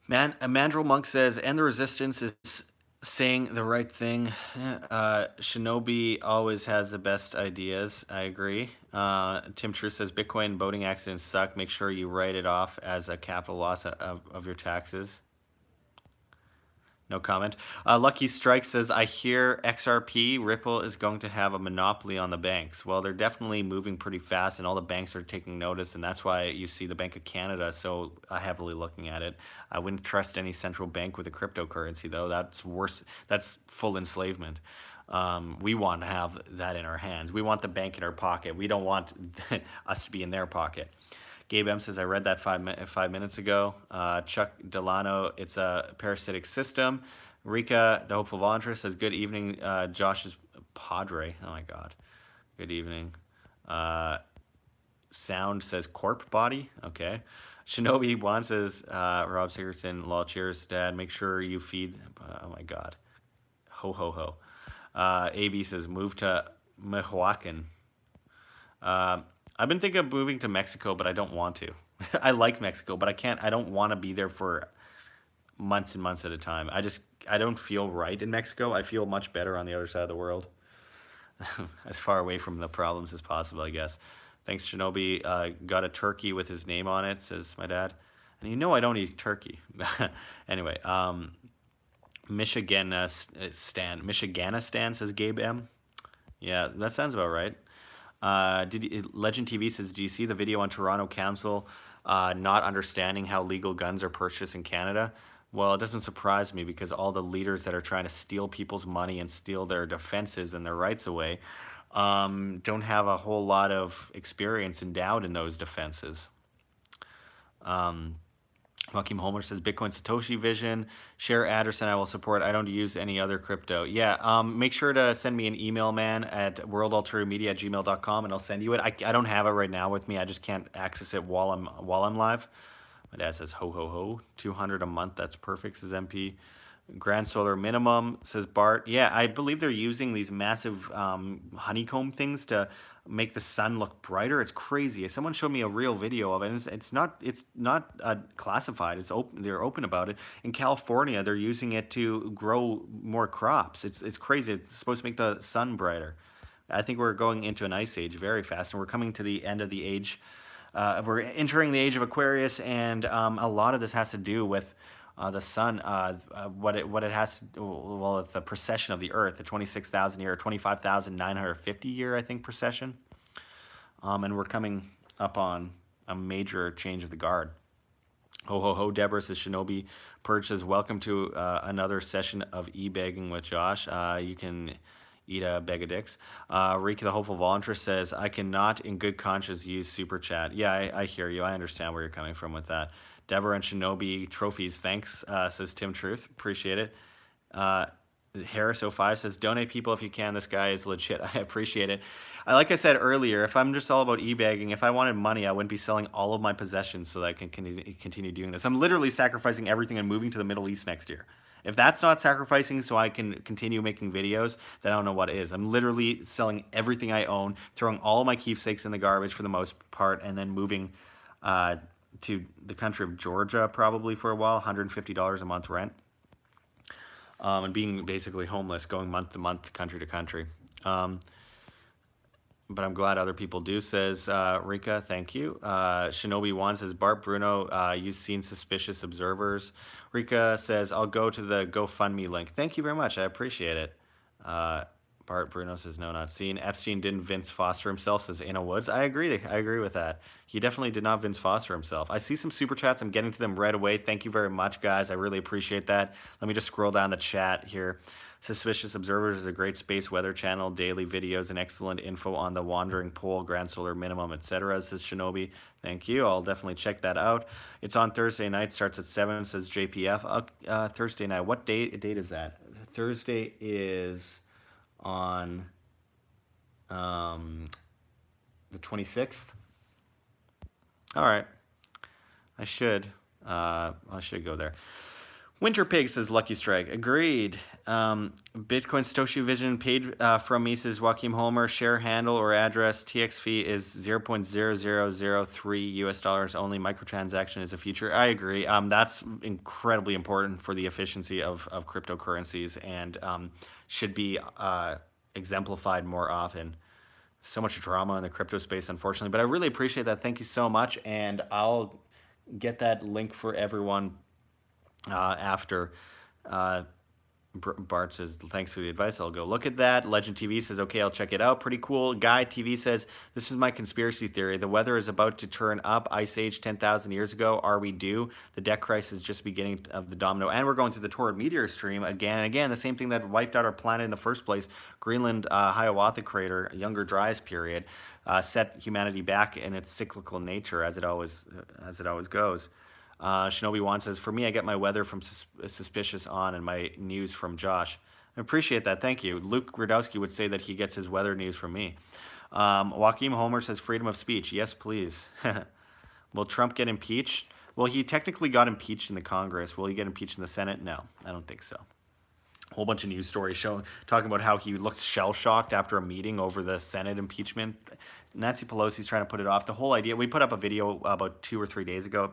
Mandrill Monk says, and the resistance is saying the right thing. Shinobi always has the best ideas. I agree. Tim Truth says, Bitcoin boating accidents suck. Make sure you write it off as a capital loss of your taxes. No comment. Lucky Strike says, I hear XRP, Ripple, is going to have a monopoly on the banks. Well, they're definitely moving pretty fast, and all the banks are taking notice, and that's why you see the Bank of Canada so heavily looking at it. I wouldn't trust any central bank with a cryptocurrency, though. That's worse. That's full enslavement. We want to have that in our hands. We want the bank in our pocket. We don't want us to be in their pocket. Gabe M says, I read that 5 minutes ago. Chuck Delano, it's a parasitic system. Rika, the hopeful volunteer, says, good evening, Josh's padre. Oh, my God. Good evening. Sound says, corp body. Okay. Shinobi One says, Rob Sigurdson, law cheers, Dad, make sure you feed. Oh, my God. Ho, ho, ho. AB says, move to Michoacan. I've been thinking of moving to Mexico, but I don't want to. I like Mexico, but I don't want to be there for months and months at a time. I don't feel right in Mexico. I feel much better on the other side of the world. As far away from the problems as possible, I guess. Thanks, Shinobi. Got a turkey with his name on it, says my dad. And you know I don't eat turkey. Anyway, Michiganistan, says Gabe M. Yeah, that sounds about right. Legend TV says, do you see the video on Toronto Council not understanding how legal guns are purchased in Canada? Well, it doesn't surprise me because all the leaders that are trying to steal people's money and steal their defenses and their rights away don't have a whole lot of experience endowed in those defenses. Um, Joaquim Homer says Bitcoin Satoshi Vision. Share address and I will support. I don't use any other crypto. Yeah, make sure to send me an email, man, at worldalternatemedia@gmail.com, and I'll send you it. I don't have it right now with me. I just can't access it while I'm live. My dad says ho ho ho. 200 a month. That's perfect, says MP. Grand solar minimum, says Bart. Yeah, I believe they're using these massive honeycomb things to make the sun look brighter. It's crazy. Someone showed me a real video of it. And it's not classified. It's open. They're open about it. In California, they're using it to grow more crops. It's crazy. It's supposed to make the sun brighter. I think we're going into an ice age very fast, and we're coming to the end of the age. We're entering the age of Aquarius, and a lot of this has to do with the sun, what it has to do, well, the precession of the Earth, the 26,000 year, 25,950 year, I think, precession. And we're coming up on a major change of the guard. Ho ho ho, Deborah says Shinobi Purge says, welcome to another session of e-begging with Josh. You can eat a bag of dicks. Rika the Hopeful Volunteer says, I cannot in good conscience use Super Chat. Yeah, I hear you. I understand where you're coming from with that. Deborah and Shinobi Trophies, thanks, says Tim Truth. Appreciate it. Harris05 says, donate people if you can. This guy is legit. I appreciate it. Like I said earlier, if I'm just all about e-bagging, if I wanted money, I wouldn't be selling all of my possessions so that I can continue doing this. I'm literally sacrificing everything and moving to the Middle East next year. If that's not sacrificing so I can continue making videos, then I don't know what is. I'm literally selling everything I own, throwing all of my keepsakes in the garbage for the most part, and then moving to the country of Georgia probably for a while, $150 a month rent, and being basically homeless, going month to month, country to country. But I'm glad other people do, says Rika. Thank you. Shinobi1 says, Bart Bruno, you've seen suspicious observers. Rika says, I'll go to the GoFundMe link. Thank you very much. I appreciate it. Bart Bruno says, no, not seen. Epstein didn't Vince Foster himself, says Anna Woods. I agree. I agree with that. He definitely did not Vince Foster himself. I see some super chats. I'm getting to them right away. Thank you very much, guys. I really appreciate that. Let me just scroll down the chat here. Suspicious Observers is a great space weather channel, daily videos, and excellent info on the wandering pole, grand solar minimum, etc., says Shinobi. Thank you. I'll definitely check that out. It's on Thursday night, starts at 7, says JPF. Thursday night. What date is that? Thursday is on the 26th. All right. I should go there. Winter Pig says Lucky Strike. Agreed. Bitcoin Satoshi Vision paid from me, says Joaquim Homer. Share handle or address. TX fee is 0.0003 US dollars only. Microtransaction is a feature. I agree. That's incredibly important for the efficiency of cryptocurrencies and should be exemplified more often. So much drama in the crypto space, unfortunately. But I really appreciate that. Thank you so much. And I'll get that link for everyone after. Bart says, thanks for the advice. I'll go look at that. Legend TV says, okay, I'll check it out. Pretty cool. Guy TV says, this is my conspiracy theory. The weather is about to turn up. Ice Age 10,000 years ago. Are we due? The debt crisis is just beginning of the domino. And we're going through the torrid meteor stream again and again. The same thing that wiped out our planet in the first place. Greenland Hiawatha crater, Younger Dryas period, set humanity back in its cyclical nature as it always goes. Shinobi Wan says, for me, I get my weather from Suspicious on and my news from Josh. I appreciate that. Thank you. Luke Gradowski would say that he gets his weather news from me. Joaquim Homer says, freedom of speech. Yes, please. Will Trump get impeached? Well, he technically got impeached in the Congress. Will he get impeached in the Senate? No, I don't think so. A whole bunch of news stories talking about how he looked shell-shocked after a meeting over the Senate impeachment. Nancy Pelosi's trying to put it off. The whole idea, we put up a video about 2 days ago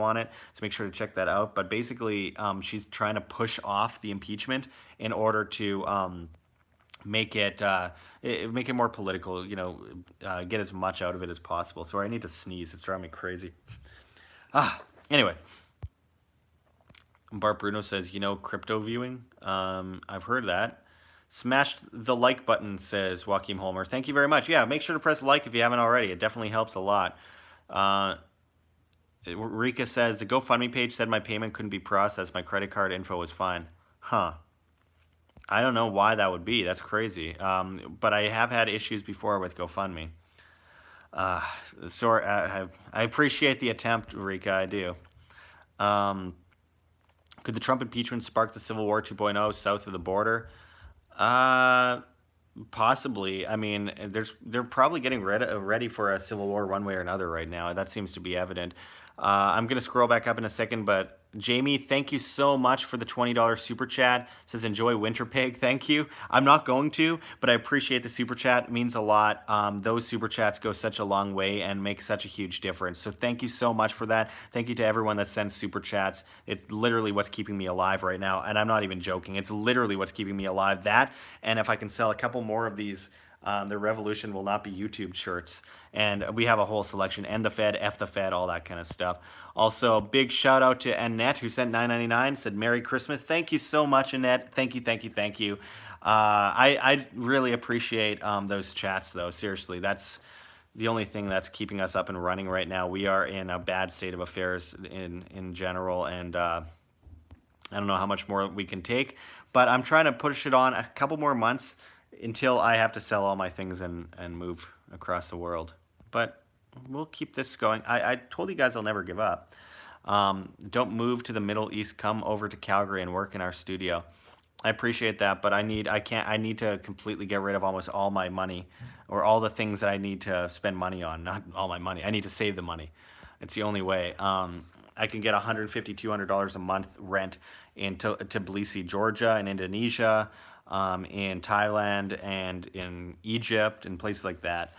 on it, so make sure to check that out. But basically, she's trying to push off the impeachment in order to make it more political, get as much out of it as possible. Sorry, I need to sneeze. It's driving me crazy. Anyway. Bart Bruno says, crypto viewing. I've heard that. Smash the like button, says Joaquim Holmer. Thank you very much. Yeah, make sure to press like if you haven't already. It definitely helps a lot. Rika says, the GoFundMe page said my payment couldn't be processed. My credit card info was fine. Huh. I don't know why that would be. That's crazy. But I have had issues before with GoFundMe. Uh, sorry, I appreciate the attempt, Rika. I do. Um, could the Trump impeachment spark the Civil War 2.0 south of the border? Uh, Possibly. I mean, they're probably getting ready for a civil war one way or another right now. That seems to be evident. I'm gonna scroll back up in a second, but Jamie, thank you so much for the $20 super chat. It says enjoy Winter Pig. Thank you. I'm not going to, but I appreciate the super chat. It means a lot. Those super chats go such a long way and make such a huge difference. So thank you so much for that. Thank you to everyone that sends super chats. It's literally what's keeping me alive right now, and I'm not even joking. It's literally what's keeping me alive. That, and if I can sell a couple more of these, the revolution will not be YouTube shirts. And we have a whole selection. End the Fed, F the Fed, all that kind of stuff. Also, big shout out to Annette, who sent $9.99, said Merry Christmas. Thank you so much, Annette. Thank you, thank you, thank you. I really appreciate those chats, though. Seriously, that's the only thing that's keeping us up and running right now. We are in a bad state of affairs in general, and I don't know how much more we can take, but I'm trying to push it on a couple more months until I have to sell all my things and move across the world. But we'll keep this going. I told you guys I'll never give up. Don't move to the Middle East. Come over to Calgary and work in our studio. I appreciate that, but I need to completely get rid of almost all my money, or all the things that I need to spend money on. Not all my money. I need to save the money. It's the only way. I can get $150, $200 a month rent in Tbilisi, Georgia, and Indonesia, in Thailand, and in Egypt, and places like that.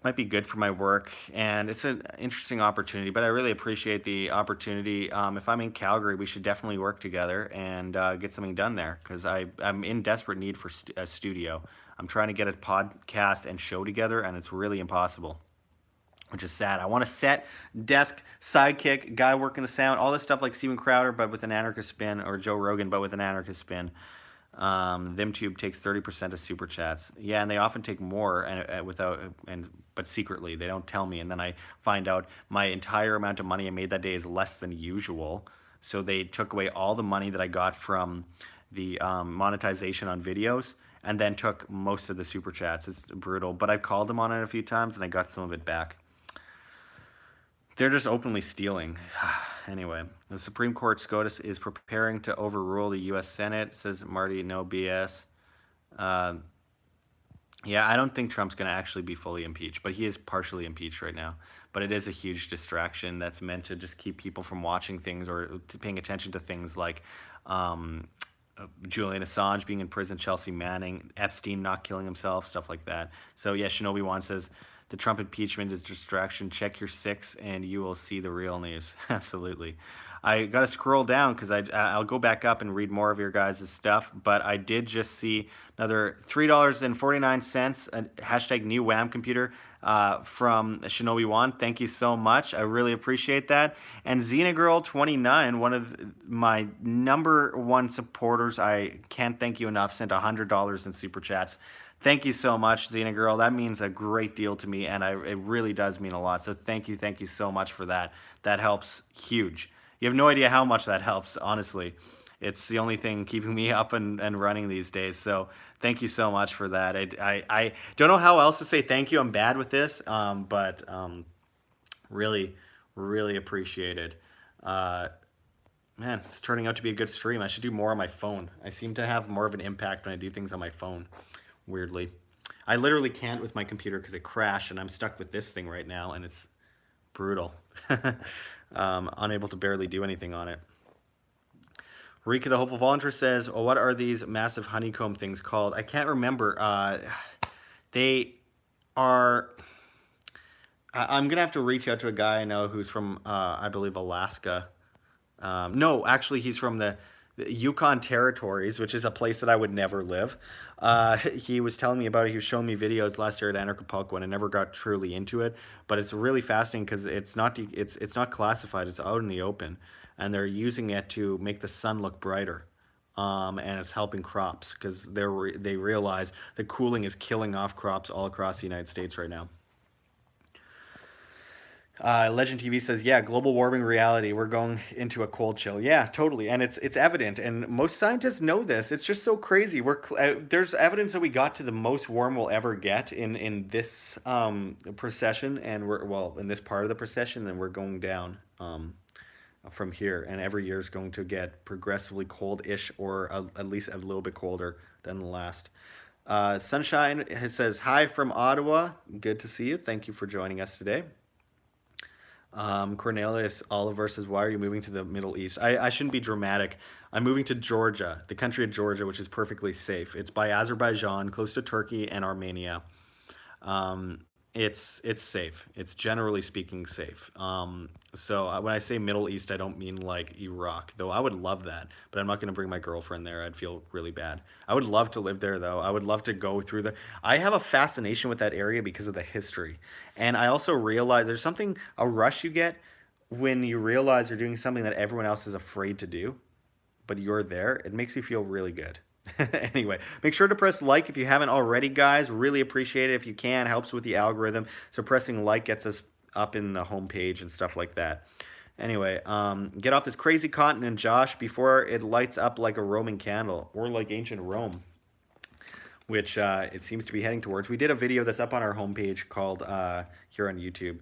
Might be good for my work, and it's an interesting opportunity, but I really appreciate the opportunity. If I'm in Calgary, we should definitely work together and get something done there, because I'm in desperate need for a studio. I'm trying to get a podcast and show together, and it's really impossible, which is sad. I want a set, desk, sidekick, guy working the sound, all this stuff like Steven Crowder, but with an anarchist spin, or Joe Rogan, but with an anarchist spin. ThemeTube takes 30% of super chats. Yeah, and they often take more, but secretly. They don't tell me, and then I find out my entire amount of money I made that day is less than usual. So they took away all the money that I got from the monetization on videos, and then took most of the super chats. It's brutal, but I called them on it a few times, and I got some of it back. They're just openly stealing. Anyway, the Supreme Court SCOTUS is preparing to overrule the U.S. Senate, says Marty, no BS. Yeah, I don't think Trump's going to actually be fully impeached, but he is partially impeached right now. But it is a huge distraction that's meant to just keep people from watching things, or paying attention to things like Julian Assange being in prison, Chelsea Manning, Epstein not killing himself, stuff like that. So yeah, Shinobi One says, the Trump impeachment is distraction. Check your 6 and you will see the real news. Absolutely. I got to scroll down because I'll go back up and read more of your guys' stuff. But I did just see another $3.49, hashtag new WAM computer from Shinobi One. Thank you so much. I really appreciate that. And XenaGirl29, one of my #1 supporters, I can't thank you enough, sent $100 in super chats. Thank you so much, Xena Girl. That means a great deal to me, and it really does mean a lot. So thank you so much for that. That helps huge. You have no idea how much that helps, honestly. It's the only thing keeping me up and running these days. So thank you so much for that. I don't know how else to say thank you. I'm bad with this, but really, really appreciate it. Man, it's turning out to be a good stream. I should do more on my phone. I seem to have more of an impact when I do things on my phone. Weirdly, I literally can't with my computer because it crashed, and I'm stuck with this thing right now, and it's brutal. Unable to barely do anything on it. Rika the Hopeful Volunteer says, oh, what are these massive honeycomb things called? I can't remember. They are... I'm going to have to reach out to a guy I know who's from, I believe, Alaska. No, actually, he's from the Yukon Territories, which is a place that I would never live. He was telling me about it. He was showing me videos last year at Anarchapulco, and I never got truly into it. But it's really fascinating because it's not classified. It's out in the open, and they're using it to make the sun look brighter. And it's helping crops because they realize the cooling is killing off crops all across the United States right now. Legend TV says, "Yeah, global warming reality. We're going into a cold chill." Yeah, totally, and it's evident, and most scientists know this. It's just so crazy. There's evidence that we got to the most warm we'll ever get in this precession, and we're well in this part of the precession, and we're going down from here, and every year is going to get progressively cold-ish, or at least a little bit colder than the last. Sunshine says, "Hi from Ottawa. Good to see you. Thank you for joining us today." Cornelius Oliver says, "Why are you moving to the Middle East?" I shouldn't be dramatic. I'm moving to Georgia, the country of Georgia, which is perfectly safe. It's by Azerbaijan, close to Turkey and Armenia. Um, it's safe. It's generally speaking safe. So when I say Middle East, I don't mean like Iraq, though I would love that. But I'm not going to bring my girlfriend there. I'd feel really bad. I would love to live there, though. I would love to go through the. I have a fascination with that area because of the history, and I also realize there's something a rush you get when you realize you're doing something that everyone else is afraid to do, but you're there. It makes you feel really good. Anyway, make sure to press like if you haven't already, guys. Really appreciate it if you can. Helps with the algorithm. So pressing like gets us up in the homepage and stuff like that. Anyway, get off this crazy continent, Josh, before it lights up like a Roman candle or like ancient Rome, which it seems to be heading towards. We did a video that's up on our homepage called here on YouTube.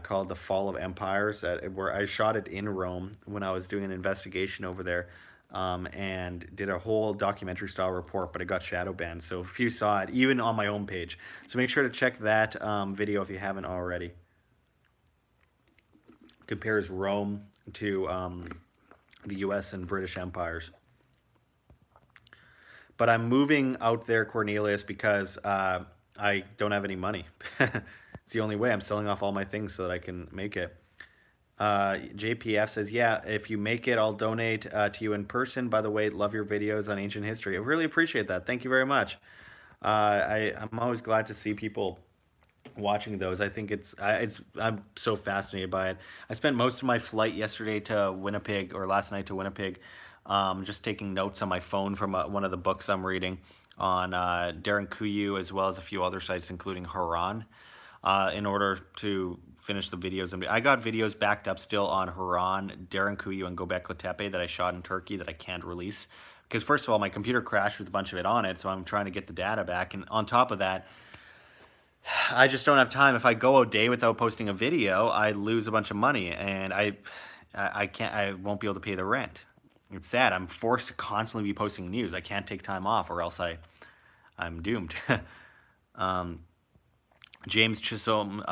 Called The Fall of Empires, where I shot it in Rome when I was doing an investigation over there, and did a whole documentary style report, but it got shadow banned. So few saw it, even on my own page. So make sure to check that video if you haven't already. Compares Rome to the US and British empires. But I'm moving out there, Cornelius, because I don't have any money. It's the only way. I'm selling off all my things so that I can make it. JPF says, "Yeah, if you make it, I'll donate to you in person. By the way, love your videos on ancient history." I really appreciate that. Thank you very much. I'm always glad to see people watching those. I think I'm so fascinated by it. I spent most of my flight yesterday to Winnipeg, or last night to Winnipeg, just taking notes on my phone from one of the books I'm reading on Darren Kuyu, as well as a few other sites, including Haran, in order to finish the videos. And I got videos backed up still on Haran, Darren Kuyu, and Göbekli Tepe that I shot in Turkey that I can't release. Because first of all, my computer crashed with a bunch of it on it, so I'm trying to get the data back. And on top of that, I just don't have time. If I go a day without posting a video, I lose a bunch of money, and I won't be able to pay the rent. It's sad. I'm forced to constantly be posting news. I can't take time off, or else I'm doomed. James Chisholm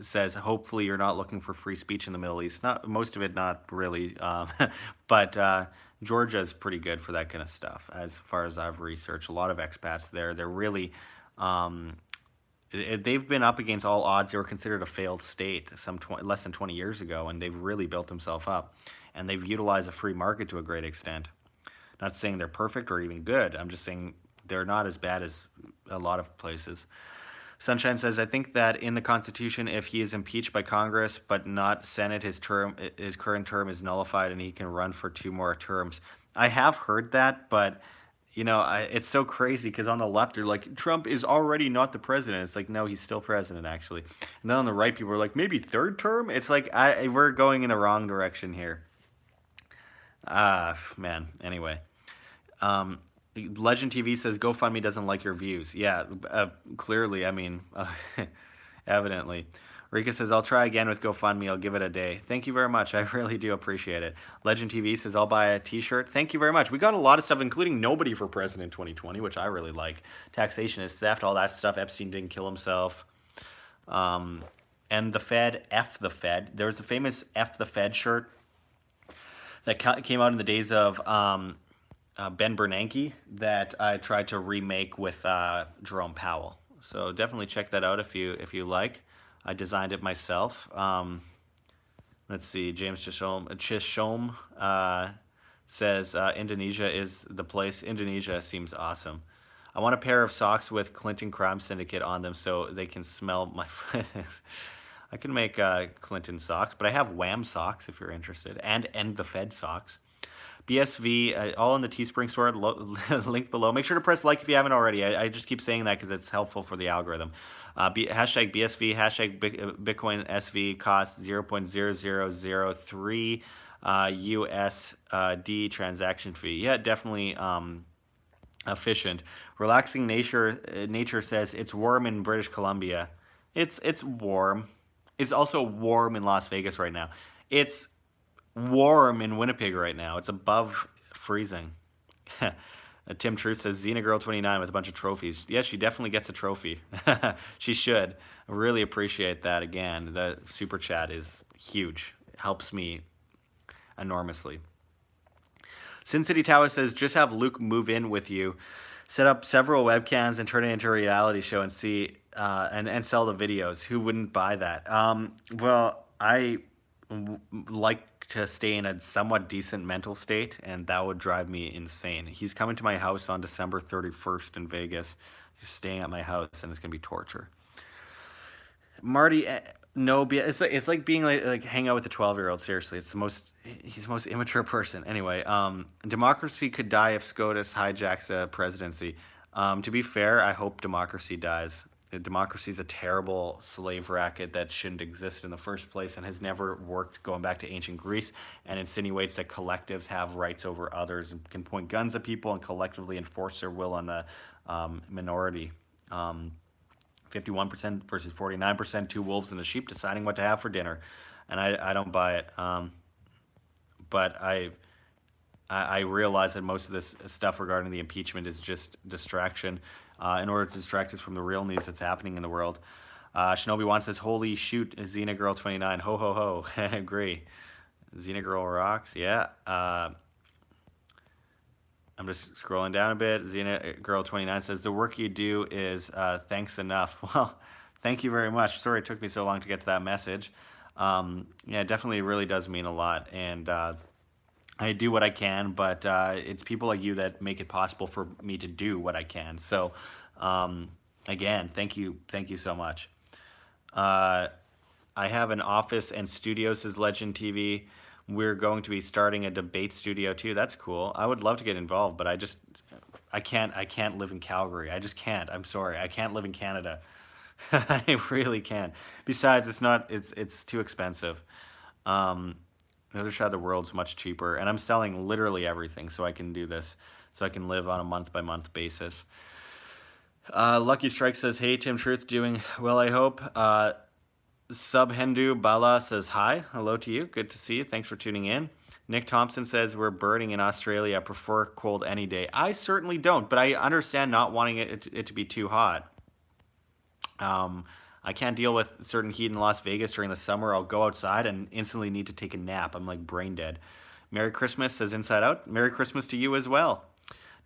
says, "Hopefully you're not looking for free speech in the Middle East." Not most of it, not really, but Georgia is pretty good for that kind of stuff. As far as I've researched, a lot of expats there. They're really they've been up against all odds. They were considered a failed state less than 20 years ago, and they've really built themselves up. And they've utilized a free market to a great extent. Not saying they're perfect or even good. I'm just saying they're not as bad as a lot of places. Sunshine says, "I think that in the Constitution, if he is impeached by Congress but not Senate, his current term is nullified and he can run for 2 more terms." I have heard that, but it's so crazy because on the left they're like, Trump is already not the president. It's like, no, he's still president actually. And then on the right, people are like, maybe 3rd term. It's like we're going in the wrong direction here. Man. Anyway. Legend TV says, "GoFundMe doesn't like your views." Yeah, clearly, I mean, evidently. Rika says, "I'll try again with GoFundMe. I'll give it a day." Thank you very much. I really do appreciate it. Legend TV says, "I'll buy a t-shirt." Thank you very much. We got a lot of stuff, including Nobody for President 2020, which I really like. Taxation is theft, all that stuff. Epstein didn't kill himself. And the Fed, F the Fed. There was a famous F the Fed shirt that came out in the days of Ben Bernanke that I tried to remake with Jerome Powell. So definitely check that out if you like. I designed it myself. Let's see, James Chisholm says, "Indonesia is the place." Indonesia seems awesome. "I want a pair of socks with Clinton Crime Syndicate on them so they can smell my foot." I can make Clinton socks, but I have Wham socks if you're interested, and End the Fed socks. BSV, all in the Teespring store, link below. Make sure to press like if you haven't already. I just keep saying that because it's helpful for the algorithm. Hashtag BSV, hashtag Bitcoin SV costs 0.0003 USD transaction fee. Yeah, definitely efficient. Relaxing nature says it's warm in British Columbia. It's warm. It's also warm in Las Vegas right now. It's warm in Winnipeg right now. It's above freezing. Tim Truth says Xena Girl 29 with a bunch of trophies. Yes, she definitely gets a trophy. She should. I really appreciate that. Again, the super chat is huge. It helps me enormously. Sin City Tower says just have Luke move in with you, set up several webcams and turn it into a reality show and see and sell the videos. Who wouldn't buy that? Well, I like to stay in a somewhat decent mental state, and that would drive me insane. He's coming to my house on December 31st in Vegas. He's staying at my house, and it's gonna be torture. Marty, no, it's like being like hang out with a 12-year-old. Seriously, he's the most immature person. Anyway, democracy could die if SCOTUS hijacks the presidency. To be fair, I hope democracy dies. Democracy is a terrible slave racket that shouldn't exist in the first place and has never worked going back to ancient Greece, and insinuates that collectives have rights over others and can point guns at people and collectively enforce their will on the minority. 51% versus 49%, two wolves and a sheep deciding what to have for dinner. And I don't buy it. But I realize that most of this stuff regarding the impeachment is just distraction in order to distract us from the real news that's happening in the world. Shinobi One says, holy shoot, Xena Girl 29. Ho, ho, ho. I agree. Xena Girl rocks. Yeah. I'm just scrolling down a bit. Xena Girl 29 says, the work you do is thanks enough. Well, thank you very much. Sorry it took me so long to get to that message. Yeah, it definitely really does mean a lot. And I do what I can, but it's people like you that make it possible for me to do what I can. So, again, thank you so much. I have an office and studio, says Legend TV. We're going to be starting a debate studio too. That's cool. I would love to get involved, but I can't live in Calgary. I just can't. I'm sorry. I can't live in Canada. I really can't. Besides, it's too expensive. The other side of the world's much cheaper, and I'm selling literally everything, so I can do this, so I can live on a month-by-month basis. Lucky Strike says, hey, Tim Truth, doing well, I hope. Subhendu Bala says, hi, hello to you, good to see you, thanks for tuning in. Nick Thompson says, we're burning in Australia, I prefer cold any day. I certainly don't, but I understand not wanting it to be too hot. I can't deal with certain heat in Las Vegas during the summer. I'll go outside and instantly need to take a nap. I'm like brain dead. Merry Christmas, says Inside Out. Merry Christmas to you as well.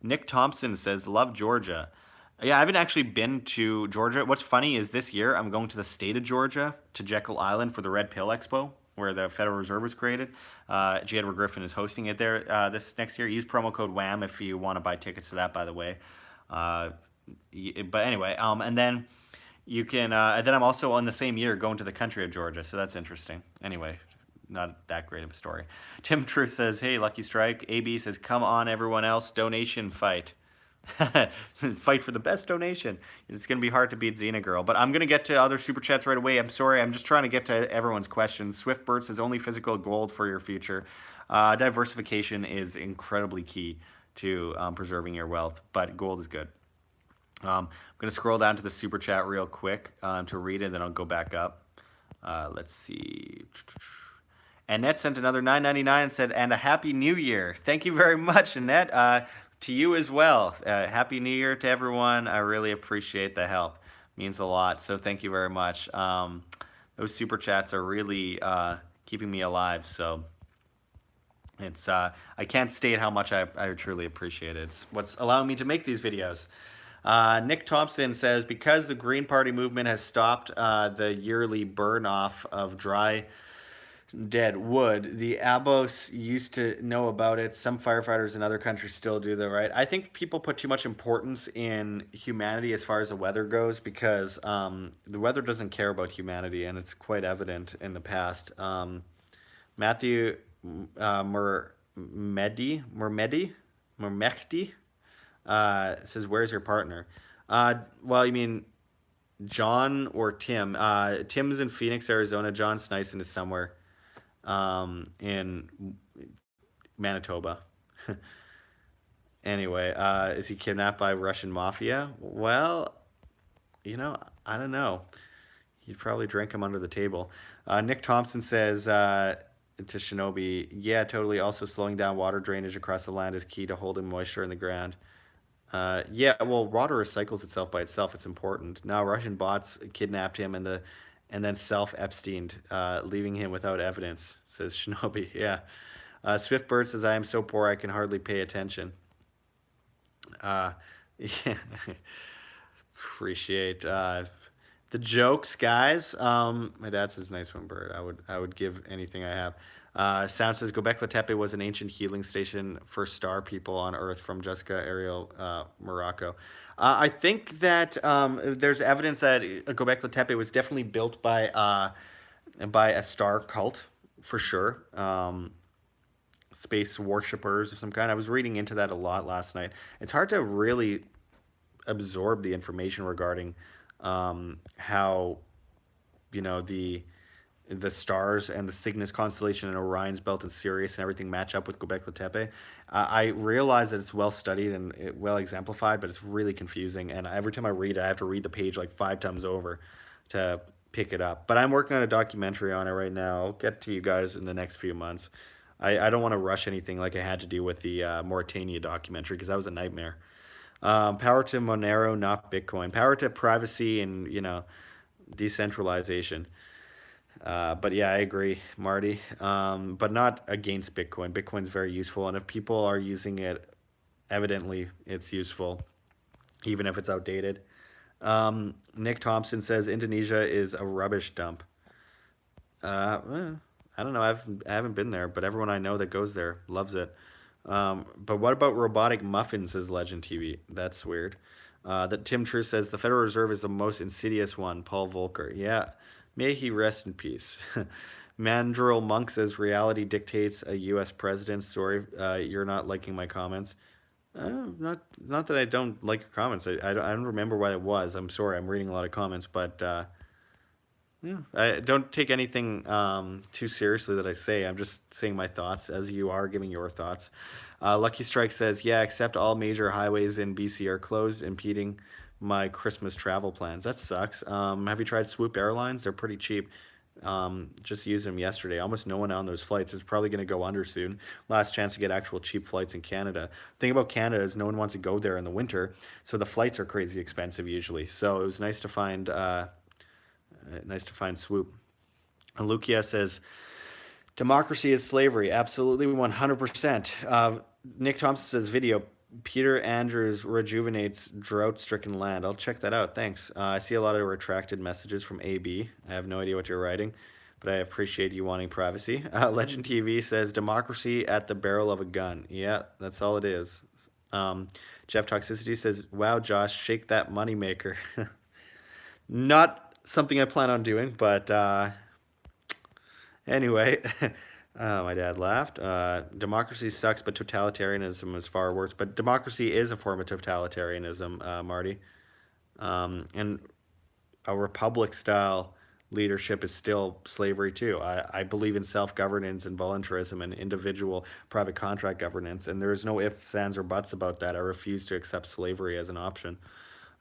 Nick Thompson says, love Georgia. Yeah, I haven't actually been to Georgia. What's funny is this year I'm going to the state of Georgia, to Jekyll Island for the Red Pill Expo, where the Federal Reserve was created. J. Edward Griffin is hosting it there this next year. Use promo code WHAM if you want to buy tickets to that, by the way. But anyway, and then you can, and then I'm also on the same year going to the country of Georgia, so that's interesting. Anyway, not that great of a story. Tim Truth says, hey, Lucky Strike. AB says, come on, everyone else, donation fight. Fight for the best donation. It's going to be hard to beat Xena Girl, but I'm going to get to other super chats right away. I'm sorry, I'm just trying to get to everyone's questions. Swiftbird says, only physical gold for your future. Diversification is incredibly key to preserving your wealth, but gold is good. I'm going to scroll down to the super chat real quick to read it, and then I'll go back up. Let's see. Annette sent another $9.99 and said, and a Happy New Year. Thank you very much, Annette. To you as well. Happy New Year to everyone. I really appreciate the help. It means a lot, so thank you very much. Those super chats are really keeping me alive, so it's I can't state how much I truly appreciate it. It's what's allowing me to make these videos. Nick Thompson says, because the Green Party movement has stopped the yearly burn-off of dry, dead wood, the ABOS used to know about it. Some firefighters in other countries still do, though, right? I think people put too much importance in humanity as far as the weather goes, because the weather doesn't care about humanity, and it's quite evident in the past. Matthew Mermehdi says, "Where's your partner?" Well, you mean John or Tim? Tim's in Phoenix, Arizona. John Snyson is somewhere in Manitoba. Anyway, is he kidnapped by Russian mafia? Well, I don't know. He'd probably drink him under the table. Nick Thompson says to Shinobi, yeah, totally. Also, slowing down water drainage across the land is key to holding moisture in the ground. Yeah, well, water recycles itself by itself. It's important. Now, Russian bots kidnapped him and then self-Epsteined, leaving him without evidence, says Shinobi. Yeah. Swiftbird says, I am so poor I can hardly pay attention. Yeah. Appreciate the jokes, guys. My dad says, "Nice one, Bird." I would give anything I have. Sound says, "Göbekli Tepe was an ancient healing station for star people on Earth." From Jessica Ariel, Morocco. I think that there's evidence that Göbekli Tepe was definitely built by a star cult for sure. Space worshippers of some kind. I was reading into that a lot last night. It's hard to really absorb the information regarding how the stars and the Cygnus constellation and Orion's belt and Sirius and everything match up with Göbekli Tepe. I realize that it's well studied and well exemplified, but it's really confusing. And every time I read it, I have to read the page like 5 times over to pick it up. But I'm working on a documentary on it right now. I'll get to you guys in the next few months. I don't want to rush anything like I had to do with the Mauritania documentary because that was a nightmare. Power to Monero, not Bitcoin. Power to privacy and decentralization. But yeah, I agree, Marty. But not against Bitcoin. Bitcoin's very useful, and if people are using it, evidently it's useful, even if it's outdated. Nick Thompson says Indonesia is a rubbish dump. I don't know. I haven't been there, but everyone I know that goes there loves it. But what about robotic muffins? Says Legend TV. That's weird. That Tim True says the Federal Reserve is the most insidious one. Paul Volcker. Yeah, may he rest in peace. Mandrill Monk says reality dictates a U.S. president story. You're not liking my comments. Not that I don't like your comments. I don't remember what it was. I'm sorry. I'm reading a lot of comments, but yeah, I don't take anything too seriously that I say. I'm just saying my thoughts as you are giving your thoughts. Lucky Strike says, yeah, except all major highways in BC are closed, impeding my Christmas travel plans. That sucks. Have you tried Swoop Airlines? They're pretty cheap. Just used them yesterday. Almost no one on those flights. Is probably going to go under soon. Last chance to get actual cheap flights in Canada. The thing about Canada is no one wants to go there in the winter, so the flights are crazy expensive usually. So it was nice to find Swoop. And Lukia says, democracy is slavery. Absolutely, 100%. Nick Thompson says, video, Peter Andrews rejuvenates drought-stricken land. I'll check that out. Thanks. I see a lot of retracted messages from AB. I have no idea what you're writing, but I appreciate you wanting privacy. Legend TV says, democracy at the barrel of a gun. Yeah, that's all it is. Jeff Toxicity says, wow, Josh, shake that moneymaker. Not something I plan on doing, but anyway, my dad laughed. Democracy sucks, but totalitarianism is far worse. But democracy is a form of totalitarianism, Marty. And a republic-style leadership is still slavery too. I believe in self-governance and voluntarism and individual private contract governance, and there is no ifs, ands, or buts about that. I refuse to accept slavery as an option.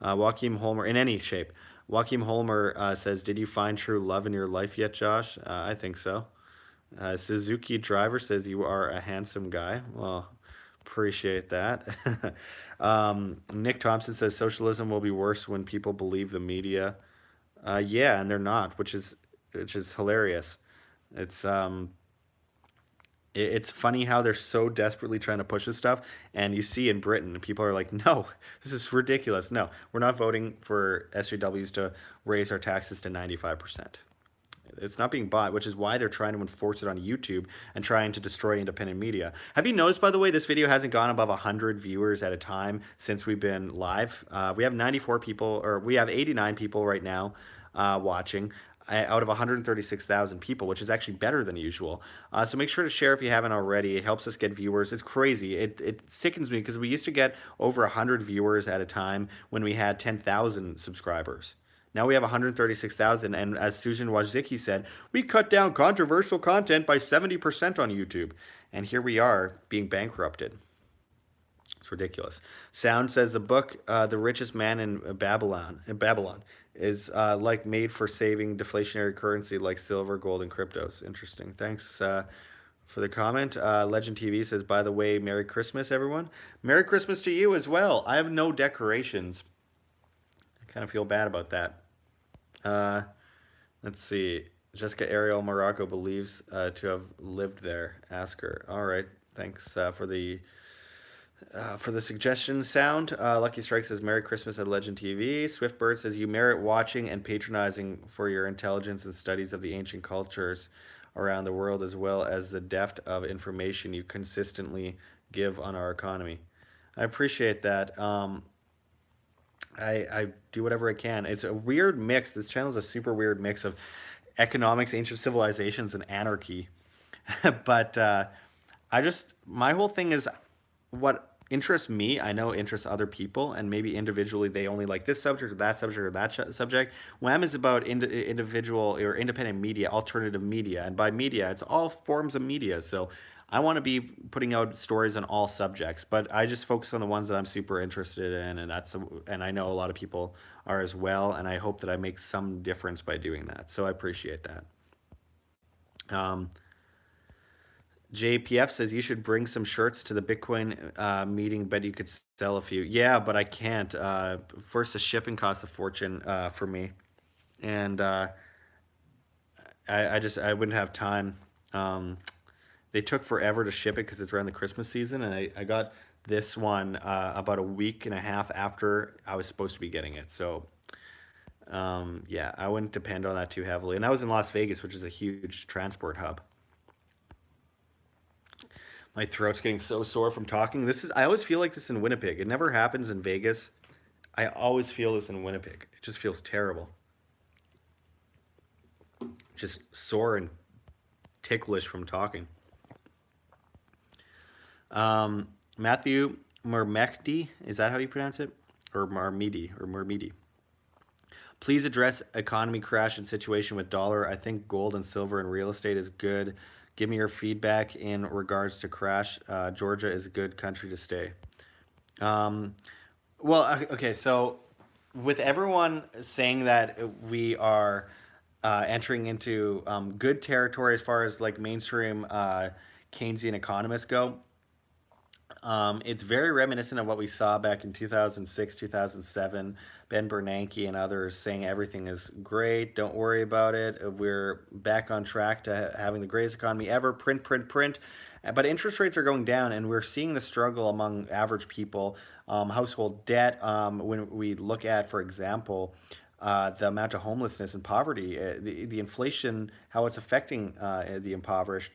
Joachim Holmer, in any shape. Joachim Holmer says, did you find true love in your life yet, Josh? I think so. Suzuki Driver says, you are a handsome guy. Well, appreciate that. Nick Thompson says, socialism will be worse when people believe the media. Yeah, and they're not, which is hilarious. It's funny how they're so desperately trying to push this stuff, and you see in Britain, people are like, no, this is ridiculous. No, we're not voting for SJWs to raise our taxes to 95%. It's not being bought, which is why they're trying to enforce it on YouTube and trying to destroy independent media. Have you noticed, by the way, this video hasn't gone above 100 viewers at a time since we've been live? We have 94 people, or we have 89 people right now watching. out of 136,000 people, which is actually better than usual. So make sure to share if you haven't already. It helps us get viewers. It's crazy. It sickens me because we used to get over 100 viewers at a time when we had 10,000 subscribers. Now we have 136,000, and as Susan Wojcicki said, we cut down controversial content by 70% on YouTube. And here we are being bankrupted. It's ridiculous. Sound says the book, "The Richest Man in Babylon, is like made for saving deflationary currency like silver, gold, and cryptos." Interesting. Thanks for the comment. Legend TV says, "By the way, Merry Christmas, everyone." Merry Christmas to you as well. I have no decorations. I kind of feel bad about that. Uh, let's see. Jessica Ariel Morocco believes to have lived there. Ask her. All right. Thanks for the suggestion. Sound. Lucky Strike says, "Merry Christmas at Legend TV." Swiftbird says, "You merit watching and patronizing for your intelligence and studies of the ancient cultures around the world, as well as the depth of information you consistently give on our economy." I appreciate that. I do whatever I can. It's a weird mix. This channel is a super weird mix of economics, ancient civilizations, and anarchy. But my whole thing is what interests me, I know interests other people, and maybe individually they only like this subject or that subject or that subject. WHAM is about individual or independent media, alternative media, and by media, it's all forms of media. So I want to be putting out stories on all subjects, but I just focus on the ones that I'm super interested in, and I know a lot of people are as well, and I hope that I make some difference by doing that. So I appreciate that. Um, JPF says you should bring some shirts to the Bitcoin meeting. Bet you could sell a few. Yeah, but I can't. First, the shipping costs a fortune for me, and I wouldn't have time. They took forever to ship it because it's around the Christmas season, and I got this one about a week and a half after I was supposed to be getting it. So yeah, I wouldn't depend on that too heavily. And that was in Las Vegas, which is a huge transport hub. My throat's getting so sore from talking. I always feel like this in Winnipeg. It never happens in Vegas. I always feel this in Winnipeg. It just feels terrible. Just sore and ticklish from talking. Matthew Mermekdi, is that how you pronounce it? Or Mermidi? Please address economy crash and situation with dollar. I think gold and silver and real estate is good. Give me your feedback in regards to crash. Georgia is a good country to stay. Well, okay, so with everyone saying that we are entering into good territory as far as like mainstream Keynesian economists go, it's very reminiscent of what we saw back in 2006, 2007. Ben Bernanke and others saying everything is great, don't worry about it. We're back on track to having the greatest economy ever. Print, print, print. But interest rates are going down, and we're seeing the struggle among average people. Household debt. When we look at, for example, the amount of homelessness and poverty, the inflation, how it's affecting the impoverished.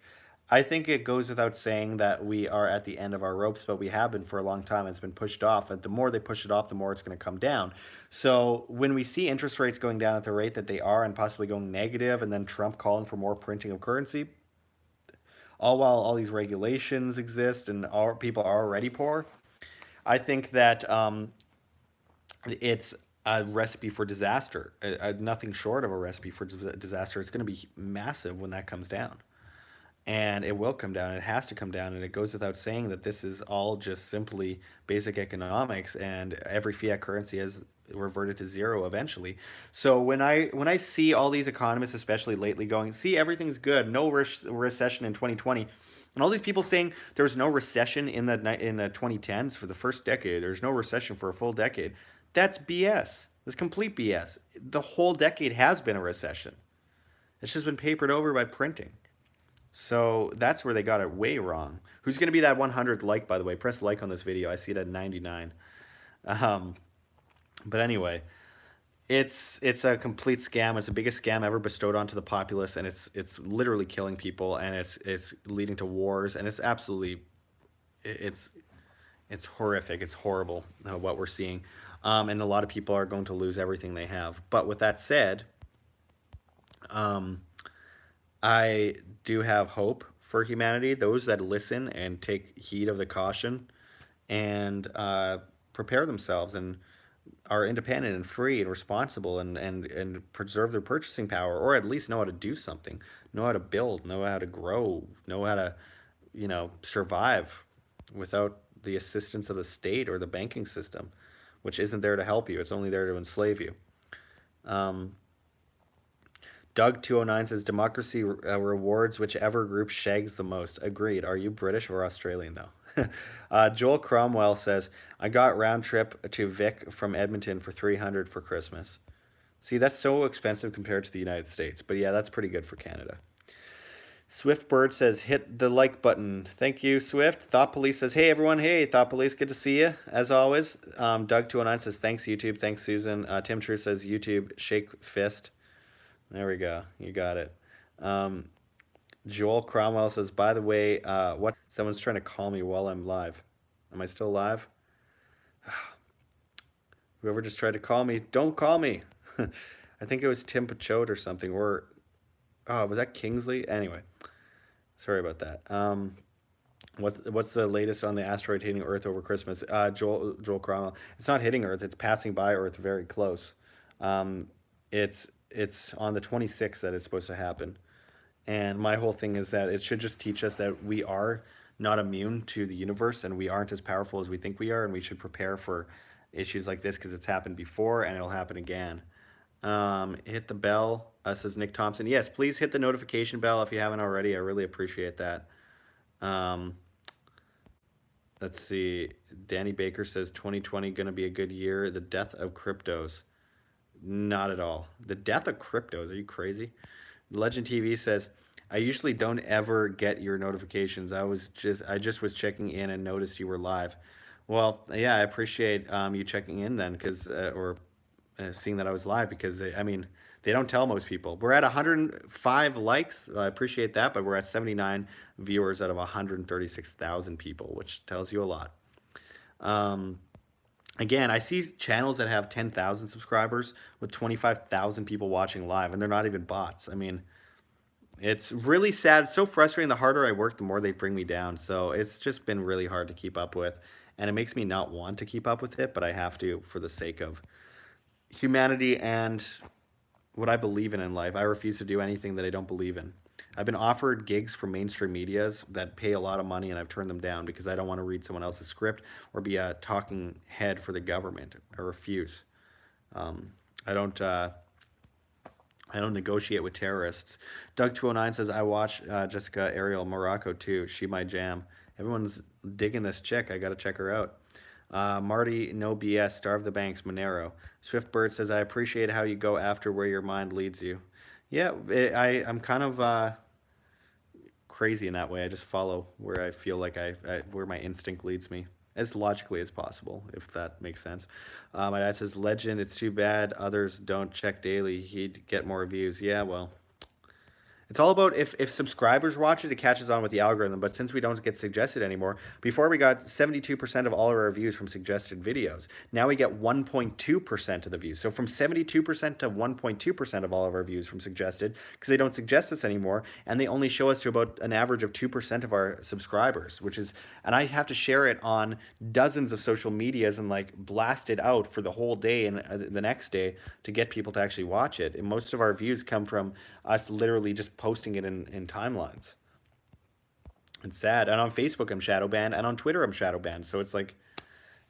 I think it goes without saying that we are at the end of our ropes, but we have been for a long time. It's been pushed off. And the more they push it off, the more it's going to come down. So when we see interest rates going down at the rate that they are and possibly going negative, and then Trump calling for more printing of currency, all while all these regulations exist and all people are already poor, I think that it's a recipe for disaster. Nothing short of a recipe for disaster. It's going to be massive when that comes down. And it will come down. It has to come down. And it goes without saying that this is all just simply basic economics, and every fiat currency has reverted to zero eventually. So when I see all these economists, especially lately, going, see, everything's good, no recession in 2020, and all these people saying there was no recession in the 2010s for the first decade, there's no recession for a full decade, that's BS. That's complete BS. The whole decade has been a recession. It's just been papered over by printing. So that's where they got it way wrong. Who's going to be that 100th like, by the way? Press like on this video. I see it at 99. But anyway, it's a complete scam. It's the biggest scam ever bestowed onto the populace, and it's literally killing people, and it's leading to wars, and it's absolutely it's horrific. It's horrible what we're seeing, and a lot of people are going to lose everything they have. But with that said, Um, I do have hope for humanity. Those that listen and take heed of the caution and prepare themselves and are independent and free and responsible and preserve their purchasing power, or at least know how to do something, know how to build, know how to grow, know how to, survive without the assistance of the state or the banking system, which isn't there to help you. It's only there to enslave you. Um, Doug 209 says democracy rewards whichever group shags the most. Agreed. Are you British or Australian though? Joel Cromwell says I got round trip to Vic from Edmonton for 300 for Christmas. See, that's so expensive compared to the United States, but yeah, that's pretty good for Canada. Swiftbird says hit the like button. Thank you, Swift. Thought Police says hey everyone. Hey Thought Police, good to see you as always. Doug 209 says thanks YouTube. Thanks Susan. Tim True says YouTube shake fist. There we go. You got it. Um, Joel Cromwell says, by the way, what? Someone's trying to call me while I'm live. Am I still live? Whoever just tried to call me, don't call me. I think it was Tim Pachote or something. Or, oh, was that Kingsley? Anyway, sorry about that. What's the latest on the asteroid hitting Earth over Christmas? Joel Cromwell. It's not hitting Earth. It's passing by Earth very close. Um, it's on the 26th that it's supposed to happen. And my whole thing is that it should just teach us that we are not immune to the universe and we aren't as powerful as we think we are, and we should prepare for issues like this because it's happened before and it'll happen again. Hit the bell, says Nick Thompson. Yes, please hit the notification bell if you haven't already. I really appreciate that. Um, let's see. Danny Baker says 2020 going to be a good year. The death of cryptos. Not at all. The death of cryptos. Are you crazy? Legend TV says, I usually don't ever get your notifications. I just was checking in and noticed you were live. Well, yeah, I appreciate you checking in then, because or seeing that I was live, because I mean they don't tell most people. We're at 105 likes. I appreciate that, but we're at 79 viewers out of 136,000 people, which tells you a lot. Um, Again, I see channels that have 10,000 subscribers with 25,000 people watching live, and they're not even bots. I mean, it's really sad. It's so frustrating. The harder I work, the more they bring me down. So it's just been really hard to keep up with. And it makes me not want to keep up with it, but I have to for the sake of humanity and what I believe in life. I refuse to do anything that I don't believe in. I've been offered gigs from mainstream medias that pay a lot of money, and I've turned them down because I don't want to read someone else's script or be a talking head for the government. I refuse. Um, I don't. I don't negotiate with terrorists. Doug 209 says I watch Jessica Ariel Morocco too. She my jam. Everyone's digging this chick. I got to check her out. Marty, no BS, Starve the Banks, Monero. Swiftbird says, I appreciate how you go after where your mind leads you. Yeah, I'm kind of crazy in that way. I just follow where I feel like where my instinct leads me, as logically as possible, if that makes sense. My dad says, Legend, it's too bad others don't check daily. He'd get more views. Yeah, well, it's all about if subscribers watch it, it catches on with the algorithm. But since we don't get suggested anymore, before we got 72% of all of our views from suggested videos. Now we get 1.2% of the views. So from 72% to 1.2% of all of our views from suggested, because they don't suggest us anymore, and they only show us to about an average of 2% of our subscribers, which is, and I have to share it on dozens of social medias and like blast it out for the whole day and the next day to get people to actually watch it. And most of our views come from us literally just posting it in timelines. It's sad. And on Facebook, I'm shadow banned. And on Twitter, I'm shadow banned. So it's like,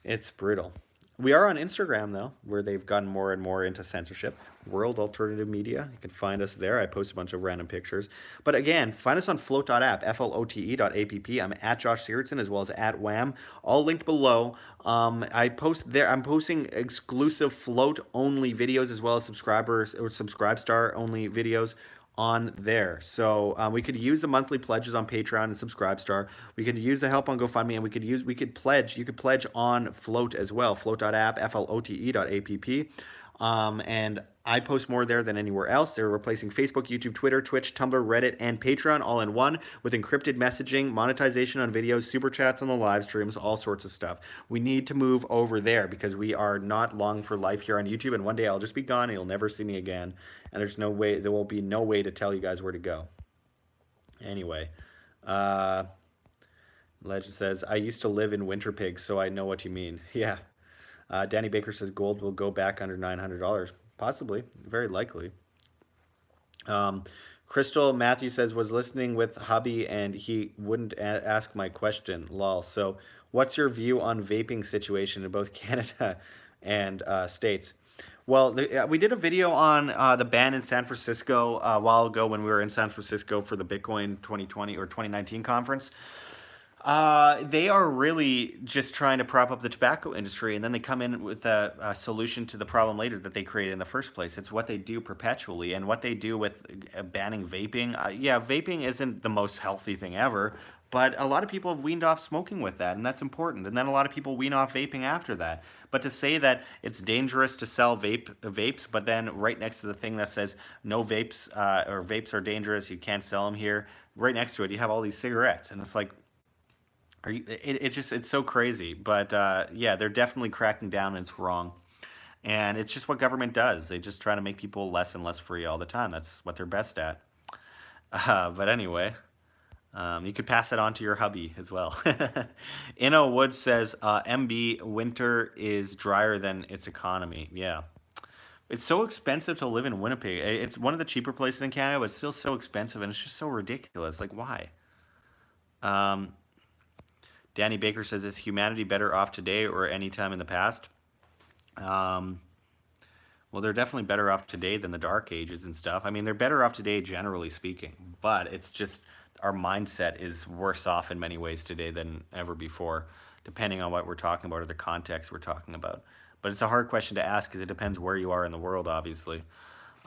it's brutal. We are on Instagram, though, where they've gotten more and more into censorship. World Alternative Media. You can find us there. I post a bunch of random pictures. But again, find us on float.app, flote.app. I'm at Josh Sigurdson as well as at Wham. All linked below. I post there. I'm posting exclusive float-only videos as well as subscribers or Subscribestar-only videos on there. So we could use the monthly pledges on Patreon and Subscribestar. We could use the help on GoFundMe, and you could pledge on Float as well. Float.app, flote.app. And I post more there than anywhere else. They're replacing Facebook, YouTube, Twitter, Twitch, Tumblr, Reddit, and Patreon all in one with encrypted messaging, monetization on videos, super chats on the live streams, all sorts of stuff. We need to move over there because we are not long for life here on YouTube, and one day I'll just be gone and you'll never see me again. And there will be no way to tell you guys where to go. Anyway, Legend says, I used to live in Winter Pigs, so I know what you mean. Yeah. Danny Baker says gold will go back under $900. Possibly. Very likely. Crystal Matthew says, was listening with hubby and he wouldn't ask my question. Lol. So what's your view on vaping situation in both Canada and States? Well, we did a video on the ban in San Francisco a while ago when we were in San Francisco for the Bitcoin 2020 or 2019 conference. They are really just trying to prop up the tobacco industry, and then they come in with a solution to the problem later that they created in the first place. It's what they do perpetually, and what they do with banning vaping. Yeah, vaping isn't the most healthy thing ever, but a lot of people have weaned off smoking with that, and that's important. And then a lot of people wean off vaping after that. But to say that it's dangerous to sell vapes, but then right next to the thing that says no vapes or vapes are dangerous, you can't sell them here, right next to it, you have all these cigarettes, and it's like, it's so crazy. But yeah, they're definitely cracking down, and it's wrong. And it's just what government does. They just try to make people less and less free all the time. That's what they're best at. But anyway, you could pass that on to your hubby as well. Inno Woods says, MB, winter is drier than its economy. Yeah. It's so expensive to live in Winnipeg. It's one of the cheaper places in Canada, but it's still so expensive, and it's just so ridiculous. Like, why? Danny Baker says, is humanity better off today or any time in the past? Well, they're definitely better off today than the Dark Ages and stuff. I mean, they're better off today, generally speaking. But it's just our mindset is worse off in many ways today than ever before, depending on what we're talking about or the context we're talking about. But it's a hard question to ask because it depends where you are in the world, obviously.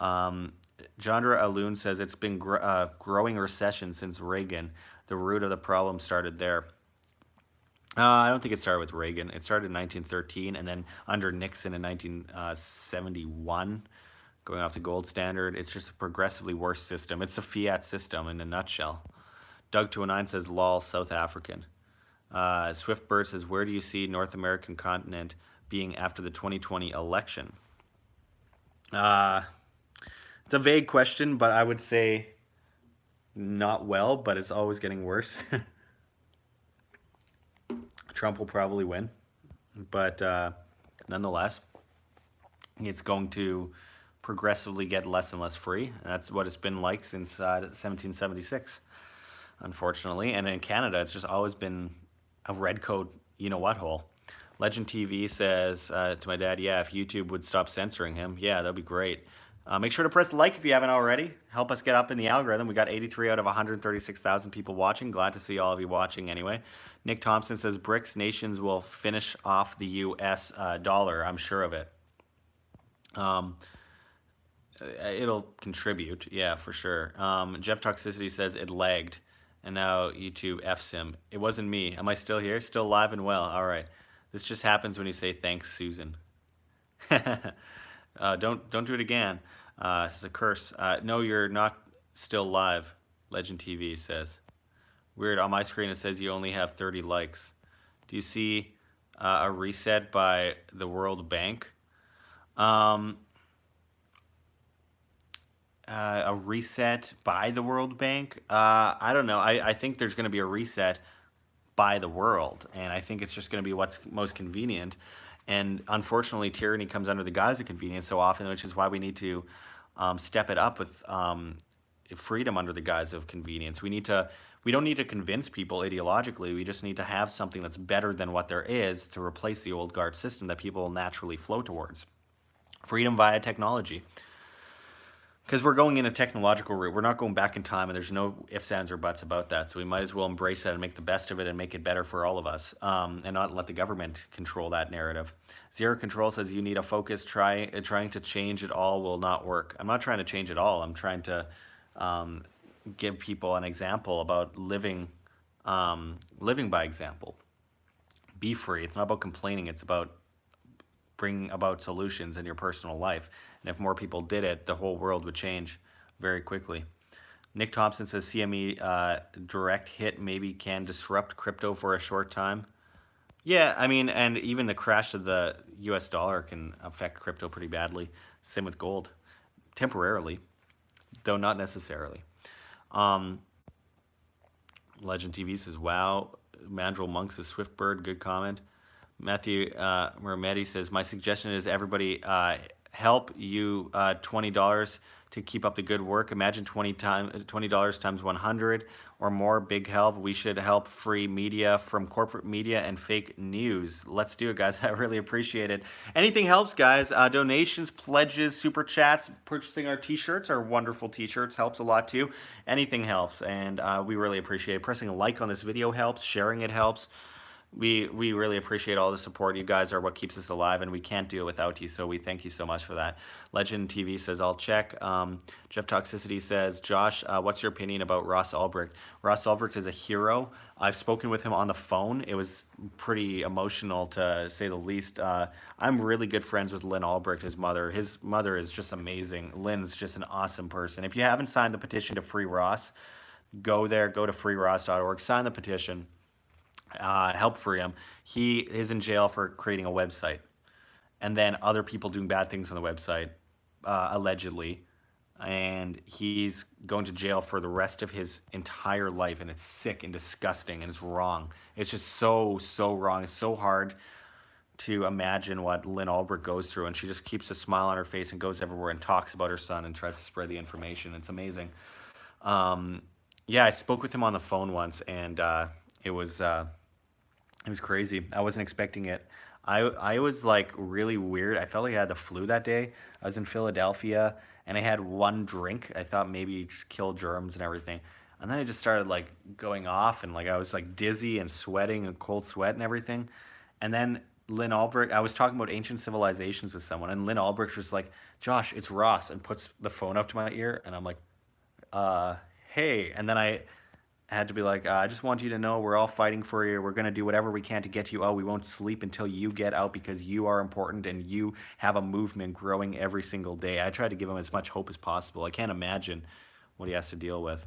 Jandra Aloon says, it's been growing recession since Reagan. The root of the problem started there. I don't think it started with Reagan. It started in 1913, and then under Nixon in 1971, going off the gold standard. It's just a progressively worse system. It's a fiat system in a nutshell. Doug209 says, lol, South African. Swiftbird says, where do you see North American continent being after the 2020 election? It's a vague question, but I would say not well, but it's always getting worse. Trump will probably win, but nonetheless, it's going to progressively get less and less free. And that's what it's been like since 1776, unfortunately. And in Canada, it's just always been a red coat, you-know-what hole. Legend TV says to my dad, yeah, if YouTube would stop censoring him, yeah, that'd be great. Make sure to press like if you haven't already. Help us get up in the algorithm. We got 83 out of 136,000 people watching. Glad to see all of you watching anyway. Nick Thompson says, BRICS nations will finish off the U.S. Dollar. I'm sure of it. It'll contribute. Yeah, for sure. Jeff Toxicity says, it lagged. And now YouTube F's him. It wasn't me. Am I still here? Still alive and well. All right. This just happens when you say, thanks, Susan. Don't do it again. It's a curse. No, you're not still live, Legend TV says. Weird, on my screen it says you only have 30 likes. Do you see a reset by the World Bank? A reset by the World Bank? I don't know. I think there's going to be a reset by the world, and I think it's just going to be what's most convenient. And unfortunately, tyranny comes under the guise of convenience so often, which is why we need to step it up with freedom under the guise of convenience. We don't need to convince people ideologically. We just need to have something that's better than what there is to replace the old guard system that people will naturally flow towards. Freedom via technology. Because we're going in a technological route. We're not going back in time, and there's no ifs, ands, or buts about that. So we might as well embrace that and make the best of it and make it better for all of us, and not let the government control that narrative. Zero Control says you need a focus. Trying to change it all will not work. I'm not trying to change it all. I'm trying to give people an example about living by example. Be free. It's not about complaining. It's about bring about solutions in your personal life. And if more people did it, the whole world would change very quickly. Nick Thompson says CME direct hit maybe can disrupt crypto for a short time. Yeah, I mean, and even the crash of the US dollar can affect crypto pretty badly. Same with gold, temporarily, though not necessarily. Um, Legend TV says, wow. Mandrill Monk says, Swiftbird, good comment. Matthew Murametti says, my suggestion is everybody help you $20 to keep up the good work. Imagine $20 times 100 or more. Big help. We should help free media from corporate media and fake news. Let's do it, guys. I really appreciate it. Anything helps, guys. Donations, pledges, super chats, purchasing our t-shirts. Our wonderful t-shirts helps a lot too. Anything helps, and we really appreciate it. Pressing a like on this video helps. Sharing it helps. We really appreciate all the support. You guys are what keeps us alive, and we can't do it without you, so we thank you so much for that. Legend TV says, I'll check. Jeff Toxicity says, Josh, what's your opinion about Ross Ulbricht? Ross Ulbricht is a hero. I've spoken with him on the phone. It was pretty emotional, to say the least. I'm really good friends with Lynn Ulbricht, his mother. His mother is just amazing. Lynn's just an awesome person. If you haven't signed the petition to free Ross, go there, go to freeross.org, sign the petition. Help free him. He is in jail for creating a website, and then other people doing bad things on the website, allegedly, and he's going to jail for the rest of his entire life, and it's sick and disgusting and it's wrong. It's just so wrong. It's so hard to imagine what Lynn Ulbricht goes through, and she just keeps a smile on her face and goes everywhere and talks about her son and tries to spread the information. It's amazing. Yeah, I spoke with him on the phone once, and it was crazy. I wasn't expecting it. I was like really weird. I felt like I had the flu that day. I was in Philadelphia and I had one drink. I thought maybe just kill germs and everything. And then I just started like going off, and like I was like dizzy and sweating and cold sweat and everything. And then Lynn Ulbricht, I was talking about ancient civilizations with someone, and Lynn Ulbricht was like, Josh, it's Ross, and puts the phone up to my ear, and I'm like, hey. And then I had to be like, I just want you to know we're all fighting for you. We're going to do whatever we can to get you out. We won't sleep until you get out, because you are important and you have a movement growing every single day. I tried to give him as much hope as possible. I can't imagine what he has to deal with.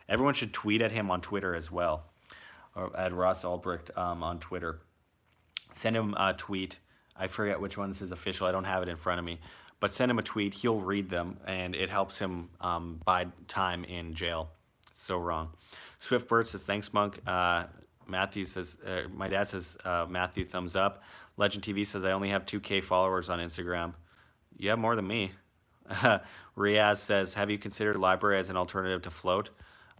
Everyone should tweet at him on Twitter as well, or at Ross Ulbricht on Twitter. Send him a tweet. I forget which one's his official. I don't have it in front of me. But send him a tweet. He'll read them, and it helps him buy time in jail. It's so wrong. Swiftbird says, thanks, Monk. Matthew says, my dad says, Matthew, thumbs up. Legend TV says, I only have 2K followers on Instagram. You have more than me. Riaz says, have you considered Library as an alternative to Float?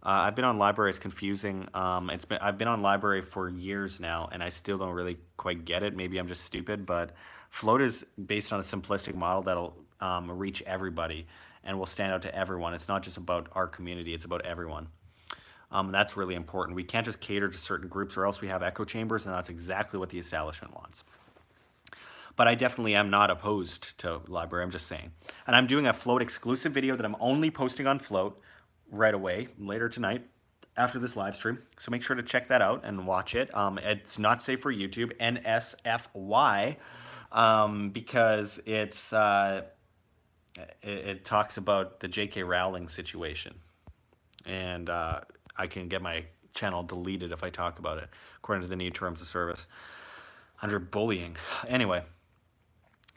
I've been on Library. It's confusing. I've been on Library for years now, and I still don't really quite get it. Maybe I'm just stupid, but Float is based on a simplistic model that'll reach everybody and will stand out to everyone. It's not just about our community. It's about everyone. That's really important. We can't just cater to certain groups, or else we have echo chambers, and that's exactly what the establishment wants. But I definitely am not opposed to Library. I'm just saying. And I'm doing a Float exclusive video that I'm only posting on Float right away, later tonight, after this live stream. So make sure to check that out and watch it. It's not safe for YouTube, NSFY, because it talks about the J.K. Rowling situation. And I can get my channel deleted if I talk about it, according to the new terms of service, under bullying. Anyway,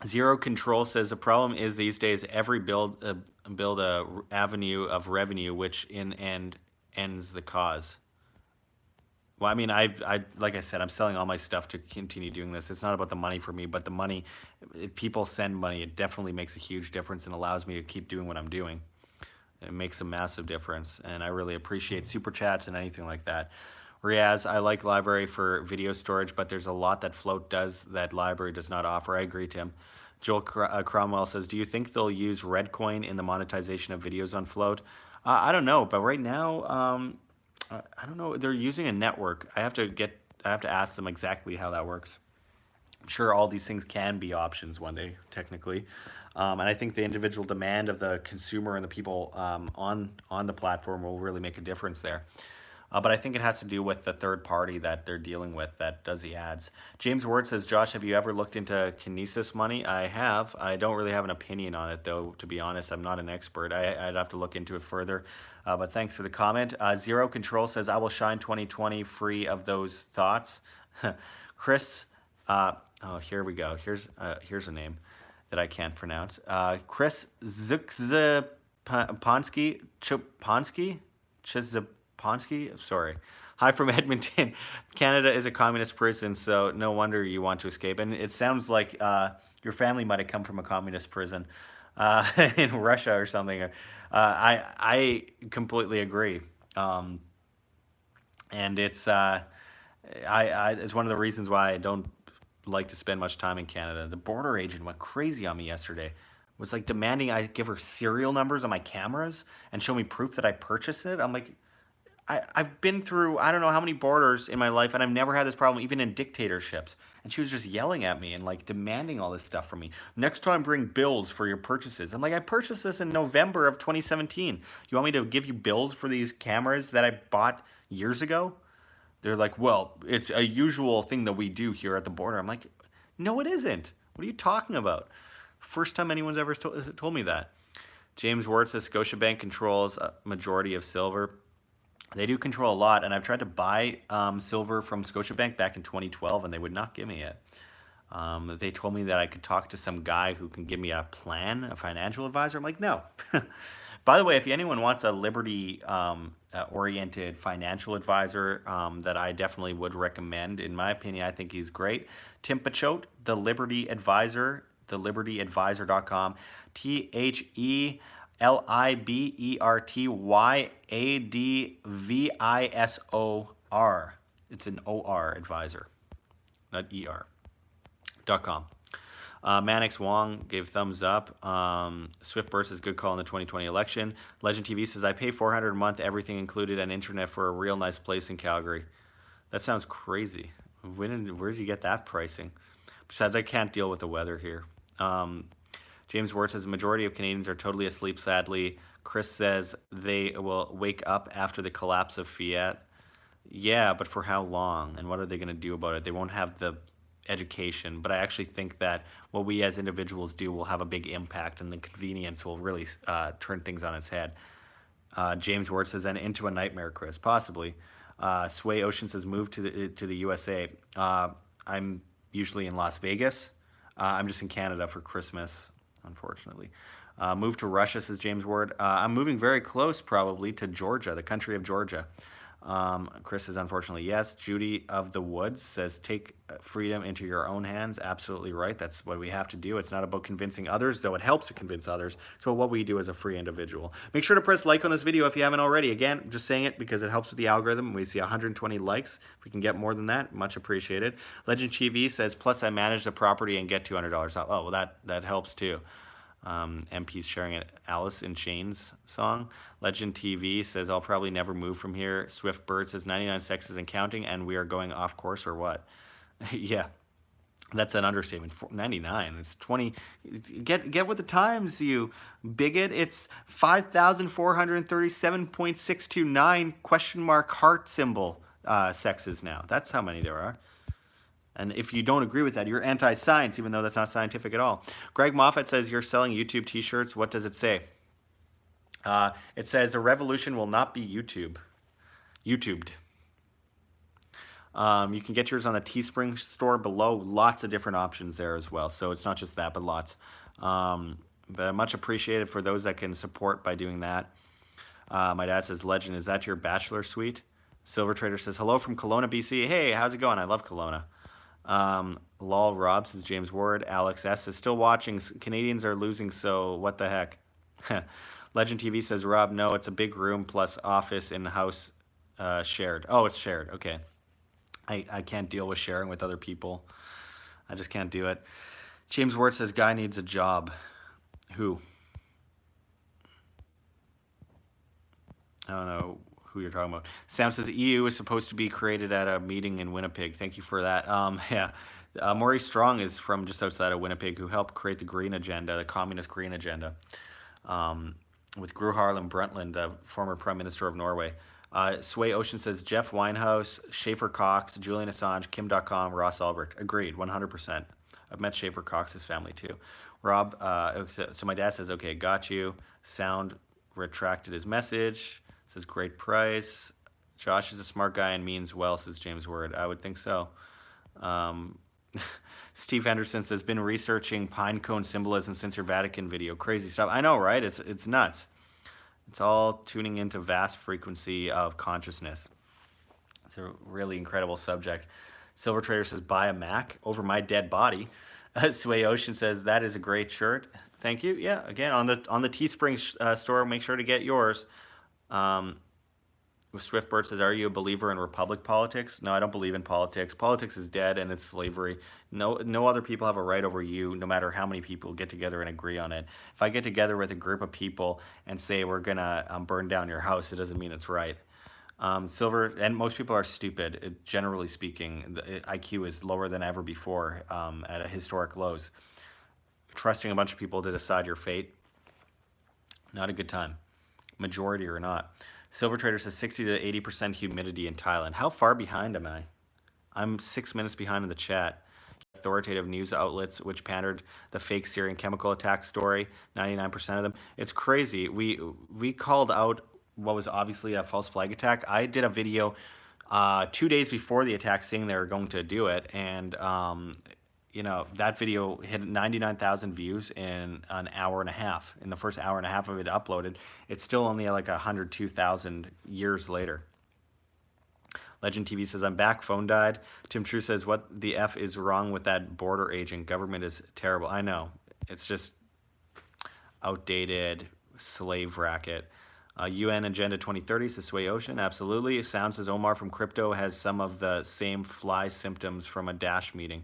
Zero Control says the problem is these days every build a avenue of revenue, which in end ends the cause. Well, I mean, I like I said, I'm selling all my stuff to continue doing this. It's not about the money for me, but the money, if people send money, it definitely makes a huge difference and allows me to keep doing what I'm doing. It makes a massive difference, and I really appreciate super chats and anything like that. Riaz, I like Library for video storage, but there's a lot that Float does that Library does not offer. I agree, Tim. Joel Cromwell says, do you think they'll use Redcoin in the monetization of videos on Float? I don't know, but right now, I don't know. They're using a network. I have to ask them exactly how that works. I'm sure all these things can be options one day, technically. And I think the individual demand of the consumer and the people on the platform will really make a difference there. But I think it has to do with the third party that they're dealing with that does the ads. James Ward says, Josh, have you ever looked into Kinesis money? I have. I don't really have an opinion on it, though, to be honest. I'm not an expert. I'd have to look into it further. But thanks for the comment. Zero Control says, I will shine 2020 free of those thoughts. Chris, oh, here we go. Here's a name that I can't pronounce. Chris Zukzaponsky, Chizaponsky, sorry. Hi from Edmonton. Canada is a communist prison, so no wonder you want to escape. And it sounds like your family might have come from a communist prison in Russia or something. I completely agree. And it's it's one of the reasons why I don't like to spend much time in Canada. The border agent went crazy on me yesterday. Was like demanding I give her serial numbers on my cameras and show me proof that I purchased it. I'm like, I've been through I don't know how many borders in my life, and I've never had this problem, even in dictatorships. And she was just yelling at me and like demanding all this stuff from me. Next time, bring bills for your purchases. I'm like, I purchased this in November of 2017. You want me to give you bills for these cameras that I bought years ago? They're like, well, it's a usual thing that we do here at the border. I'm like, no, it isn't. What are you talking about? First time anyone's ever told me that. James Ward says Scotiabank controls a majority of silver. They do control a lot, and I've tried to buy silver from Scotiabank back in 2012, and they would not give me it. They told me that I could talk to some guy who can give me a plan, a financial advisor. I'm like, no. By the way, if anyone wants a Liberty-oriented financial advisor that I definitely would recommend, in my opinion, I think he's great. Tim BitChute, the Liberty Advisor, thelibertyadvisor.com. TheLibertyadvisor. It's an OR advisor, not ER.com. Mannix Wong gave thumbs up. Swift Burst is good call in the 2020 election. Legend TV says, I pay $400 a month, everything included, and internet for a real nice place in Calgary. That sounds crazy. Where did you get that pricing? Besides, I can't deal with the weather here. James Ward says, the majority of Canadians are totally asleep, sadly. Chris says they will wake up after the collapse of fiat. Yeah, but for how long? And what are they going to do about it? They won't have the education, but I actually think that what we as individuals do will have a big impact, and the convenience will really turn things on its head. James Ward says, and into a nightmare, Chris, possibly. Sway Ocean says, move to the USA. I'm usually in Las Vegas. I'm just in Canada for Christmas, unfortunately. Move to Russia, says James Ward. I'm moving very close, probably, to Georgia, the country of Georgia. Chris says, unfortunately, yes. Judy of the Woods says, take freedom into your own hands. Absolutely right. That's what we have to do. It's not about convincing others, though it helps to convince others. So what we do as a free individual. Make sure to press like on this video if you haven't already. Again, I'm just saying it because it helps with the algorithm. We see 120 likes. If we can get more than that, much appreciated. Legend TV says, plus I manage the property and get $200 off. Oh, well, that helps too. MP's sharing an Alice in Chains song. Legend TV says, I'll probably never move from here. Swift Bird says, 99 sexes and counting, and we are going off course or what? Yeah, that's an understatement. 99, it's 20. Get with the times, you bigot. It's 5,437.629 question mark heart symbol sexes now. That's how many there are. And if you don't agree with that, you're anti-science, even though that's not scientific at all. Greg Moffat says, you're selling YouTube t-shirts. What does it say? It says, a revolution will not be YouTubed. You can get yours on the Teespring store below. Lots of different options there as well. So it's not just that, but lots. But much appreciated for those that can support by doing that. My dad says, Legend, is that your bachelor suite? Silver Trader says, hello from Kelowna, BC. Hey, how's it going? I love Kelowna. Lol Rob says, James Ward. Alex S is still watching. Canadians are losing, so what the heck? Legend TV says, Rob, no, it's a big room plus office and house shared. Oh, it's shared. Okay. I can't deal with sharing with other people. I just can't do it. James Ward says, guy needs a job. Who? I don't know who you're talking about. Sam says, EU is supposed to be created at a meeting in Winnipeg. Thank you for that. Yeah. Maurice Strong is from just outside of Winnipeg, who helped create the green agenda, the communist green agenda, with Gro Harlem Brundtland, the former prime minister of Norway. Sway Ocean says Jeff Winehouse, Schaefer Cox, Julian Assange, Kim.com, Ross Albert. Agreed, 100%. I've met Schaefer Cox's family too. Rob, so my dad says, okay, got you. Sound retracted his message. Says great price. Josh is a smart guy and means well, says James Word. I would think so. Steve Henderson says, been researching pine cone symbolism since your Vatican video. Crazy stuff. I know, right? It's nuts. It's all tuning into vast frequency of consciousness. It's a really incredible subject. Silver Trader says, buy a Mac over my dead body. Sway Ocean says, that is a great shirt. Thank you. Yeah, again, on the Teespring store, make sure to get yours. Swiftbird says, are you a believer in republic politics? No, I don't believe in politics. Politics is dead and it's slavery. No other people have a right over you, no matter how many people get together and agree on it. If I get together with a group of people and say we're going to burn down your house, it doesn't mean it's right. Silver, and most people are stupid, generally speaking. The IQ is lower than ever before at a historic lows. Trusting a bunch of people to decide your fate, not a good time, majority or not. Silver Trader says 60 to 80% humidity in Thailand. How far behind am I? I'm 6 minutes behind in the chat. Authoritative news outlets which pandered the fake Syrian chemical attack story, 99% of them. It's crazy. We called out what was obviously a false flag attack. I did a video 2 days before the attack saying they were going to do it, and you know, that video hit 99,000 views in an hour and a half. In the first hour and a half of it uploaded, it's still only like 102,000 years later. Legend TV says, I'm back, phone died. Tim True says, what the F is wrong with that border agent? Government is terrible. I know. It's just outdated slave racket. UN Agenda 2030 says Sway Ocean. Absolutely. Sound says Omar from Crypto has some of the same fly symptoms from a Dash meeting.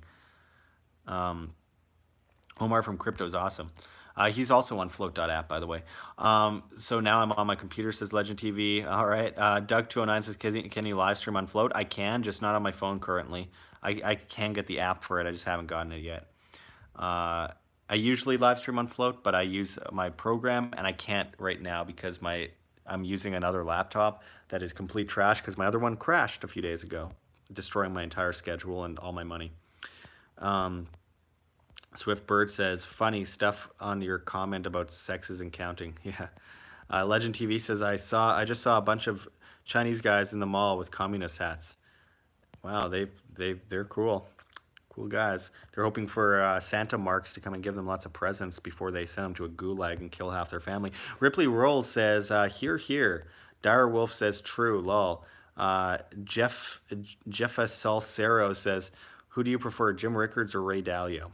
Omar from Crypto is awesome. He's also on float.app, by the way. So now I'm on my computer, says Legend TV. All right. Doug209 says, can you live stream on Float? I can, just not on my phone currently. I can get the app for it. I just haven't gotten it yet. I usually live stream on Float, but I use my program, and I can't right now because I'm using another laptop that is complete trash because my other one crashed a few days ago, destroying my entire schedule and all my money. Swiftbird says, funny stuff on your comment about sexes and counting. Yeah. Legend TV says, I just saw a bunch of Chinese guys in the mall with communist hats. Wow, they're cool. Cool guys. They're hoping for Santa Marks to come and give them lots of presents before they send them to a gulag and kill half their family. Ripley Rolls says, here, here. Dire Wolf says, true, lol. Jeff Salcero says, who do you prefer, Jim Rickards or Ray Dalio?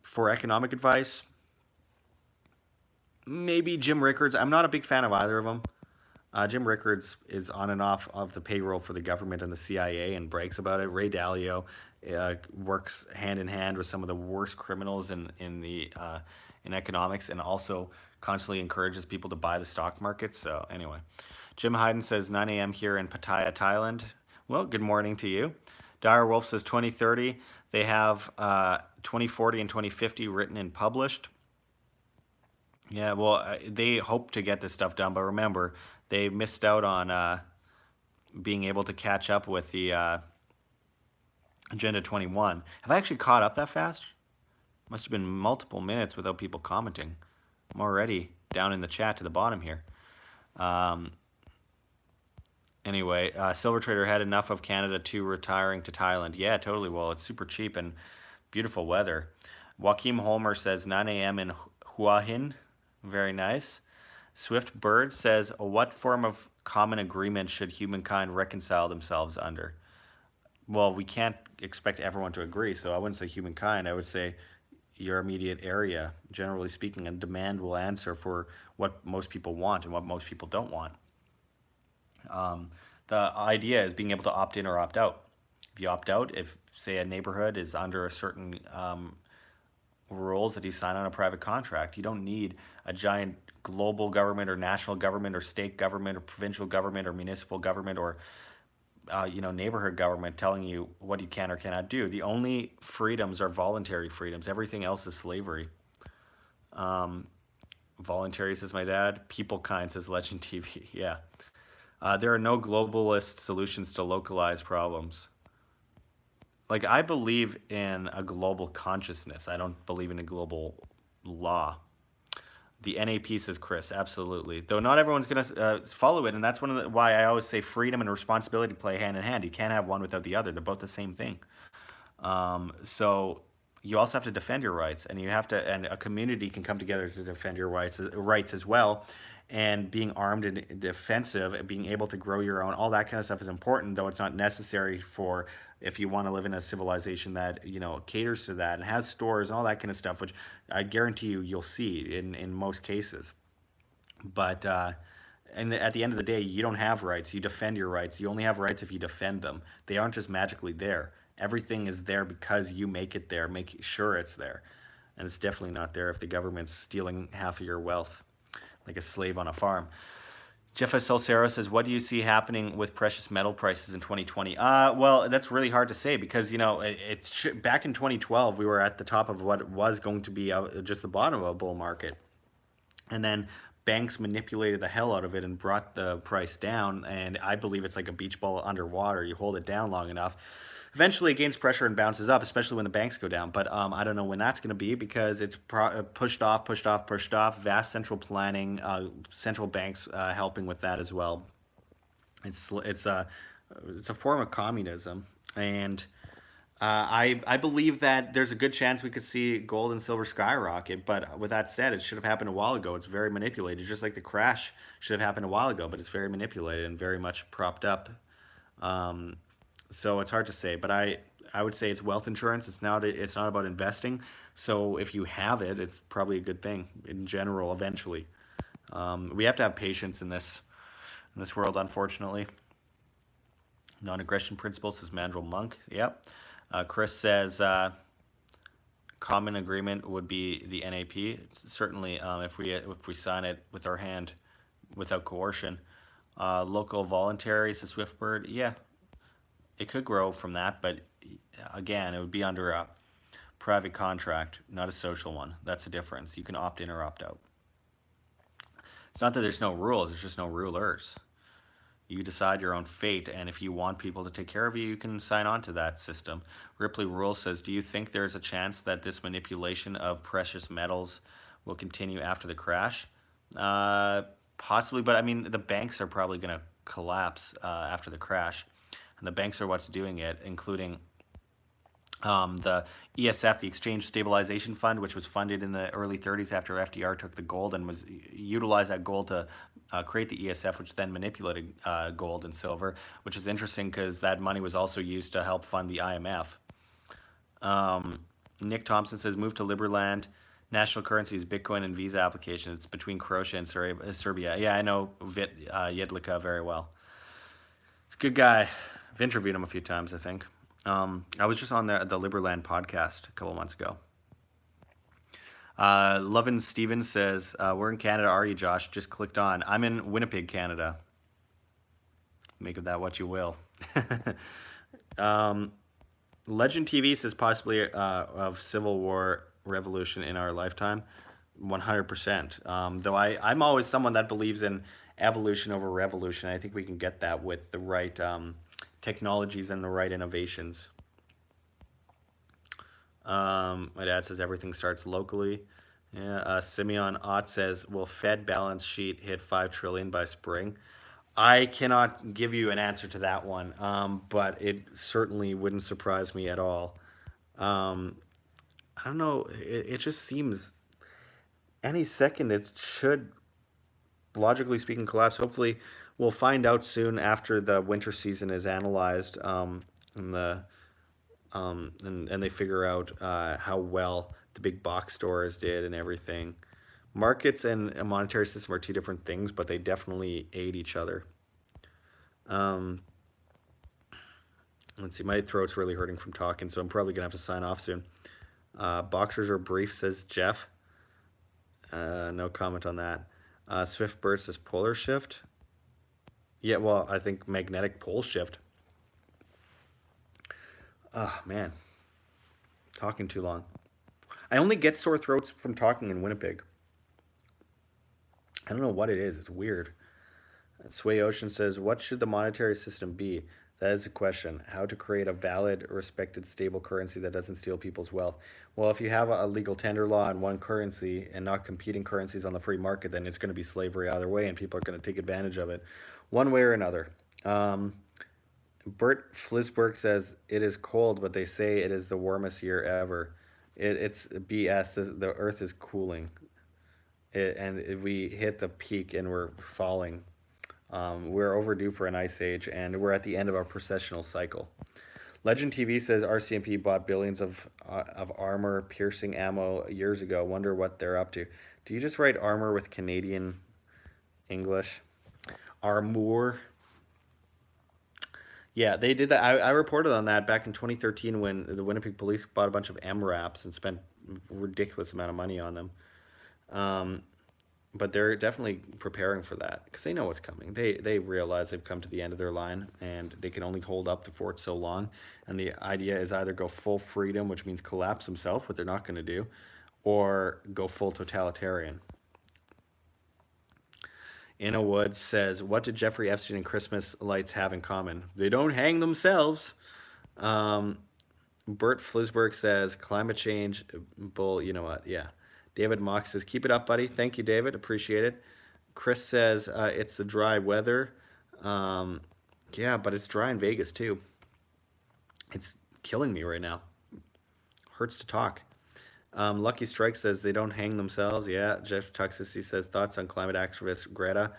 For economic advice, maybe Jim Rickards. I'm not a big fan of either of them. Jim Rickards is on and off of the payroll for the government and the CIA and brags about it. Ray Dalio works hand in hand with some of the worst criminals in economics, and also constantly encourages people to buy the stock market. So anyway, Jim Hayden says 9 a.m. here in Pattaya, Thailand. Well, good morning to you. Dire Wolf says 2030. They have 2040 and 2050 written and published. Yeah, well, they hope to get this stuff done, but remember, they missed out on being able to catch up with the Agenda 21. Have I actually caught up that fast? Must have been multiple minutes without people commenting. I'm already down in the chat to the bottom here. Anyway, Silver Trader had enough of Canada to retiring to Thailand. Yeah, totally. Well, it's super cheap and beautiful weather. Joaquim Holmer says 9 a.m. in Hua Hin. Very nice. Swift Bird says, what form of common agreement should humankind reconcile themselves under? Well, we can't expect everyone to agree, so I wouldn't say humankind. I would say your immediate area, generally speaking, and demand will answer for what most people want and what most people don't want. The idea is being able to opt in or opt out. If you opt out, if, say, a neighborhood is under a certain rules that you sign on a private contract, you don't need a giant global government or national government or state government or provincial government or municipal government or neighborhood government telling you what you can or cannot do. The only freedoms are voluntary freedoms. Everything else is slavery. Voluntary, says my dad. People kind, says Legend TV. Yeah. There are no globalist solutions to localized problems. Like, I believe in a global consciousness. I don't believe in a global law. The NAP, says Chris, absolutely. Though not everyone's going to follow it, and that's one of why I always say freedom and responsibility play hand in hand. You can't have one without the other. They're both the same thing. So you also have to defend your rights, and you have to, and a community can come together to defend your rights as well. And being armed and defensive, and being able to grow your own, all that kind of stuff is important. Though it's not necessary for if you want to live in a civilization that caters to that and has stores and all that kind of stuff, which I guarantee you'll see in most cases. But and at the end of the day, you don't have rights. You defend your rights. You only have rights if you defend them. They aren't just magically there. Everything is there because you make it there, make sure it's there. And it's definitely not there if the government's stealing half of your wealth, like a slave on a farm. Jeff Solcero says, what do you see happening with precious metal prices in 2020? Well, that's really hard to say because, back in 2012, we were at the top of what was going to be just the bottom of a bull market. And then banks manipulated the hell out of it and brought the price down. And I believe it's like a beach ball underwater. You hold it down long enough. Eventually, it gains pressure and bounces up, especially when the banks go down. But I don't know when that's going to be because it's pushed off. Vast central planning, central banks helping with that as well. It's a form of communism, and I believe that there's a good chance we could see gold and silver skyrocket. But with that said, it should have happened a while ago. It's very manipulated, just like the crash should have happened a while ago. But it's very manipulated and very much propped up. So it's hard to say, but I would say it's wealth insurance. It's not about investing. So if you have it, it's probably a good thing in general. Eventually, we have to have patience in this world. Unfortunately, non-aggression principle, says Mandrel Monk. Yep. Chris says common agreement would be the NAP. Certainly, if we sign it with our hand, without coercion. Local voluntary, says Swiftbird. Yeah. It could grow from that, but again, it would be under a private contract, not a social one. That's the difference. You can opt in or opt out. It's not that there's no rules, there's just no rulers. You decide your own fate, and if you want people to take care of you, you can sign on to that system. Ripley Rule says, do you think there's a chance that this manipulation of precious metals will continue after the crash? Possibly, but I mean, the banks are probably going to collapse after the crash. And the banks are what's doing it, including the ESF, the Exchange Stabilization Fund, which was funded in the early 30s after FDR took the gold and was utilized that gold to create the ESF, which then manipulated gold and silver, which is interesting because that money was also used to help fund the IMF. Nick Thompson says, move to Liberland. National currency is Bitcoin and Visa application. It's between Croatia and Serbia. Yeah, I know Vit Jedlica very well. He's a good guy. I've interviewed him a few times, I think. I was just on the Liberland podcast a couple months ago. Lovin Stevens says, where in Canada are you, Josh? Just clicked on. I'm in Winnipeg, Canada. Make of that what you will. Legend TV says possibly of Civil War revolution in our lifetime. 100%. Though I'm always someone that believes in evolution over revolution. I think we can get that with the right technologies and the right innovations. My dad says everything starts locally. Yeah. Simeon Ott says, will Fed balance sheet hit 5 trillion by spring? I cannot give you an answer to that one, but it certainly wouldn't surprise me at all. I don't know. It just seems any second it should, logically speaking, collapse. Hopefully, we'll find out soon after the winter season is analyzed, and they figure out how well the big box stores did and everything. Markets and a monetary system are two different things, but they definitely aid each other. Let's see, my throat's really hurting from talking, so I'm probably gonna have to sign off soon. Boxers are brief, says Jeff. No comment on that. Swift Bird says polar shift. Yeah, well, I think magnetic pole shift. Oh, man. Talking too long. I only get sore throats from talking in Winnipeg. I don't know what it is. It's weird. Sway Ocean says, what should the monetary system be? That is the question. How to create a valid, respected, stable currency that doesn't steal people's wealth. Well, if you have a legal tender law in one currency and not competing currencies on the free market, then it's going to be slavery either way, and people are going to take advantage of it one way or another. Um, Bert Flisberg says, it is cold, but they say it is the warmest year ever. It's BS. The earth is cooling. And we hit the peak and we're falling. We're overdue for an ice age, and we're at the end of our processional cycle. Legend TV says RCMP bought billions of armor piercing ammo years ago. Wonder what they're up to. Do you just write armor with Canadian English? Armour. Yeah, they did that. I reported on that back in 2013 when the Winnipeg police bought a bunch of MRAPs and spent a ridiculous amount of money on them. Um, but they're definitely preparing for that because they know what's coming. They realize they've come to the end of their line and they can only hold up the fort so long. And the idea is either go full freedom, which means collapse themselves, what they're not going to do, or go full totalitarian. Anna Woods says, "What did Jeffrey Epstein and Christmas lights have in common? They don't hang themselves." Um, Bert Flisberg says, "Climate change, bull." You know what? Yeah. David Mock says, "Keep it up, buddy." Thank you, David. Appreciate it. Chris says, "It's the dry weather." Um, yeah, but it's dry in Vegas too. It's killing me right now. Hurts to talk. Lucky Strike says they don't hang themselves. Yeah. Jeff Tuxis says thoughts on climate activist Greta.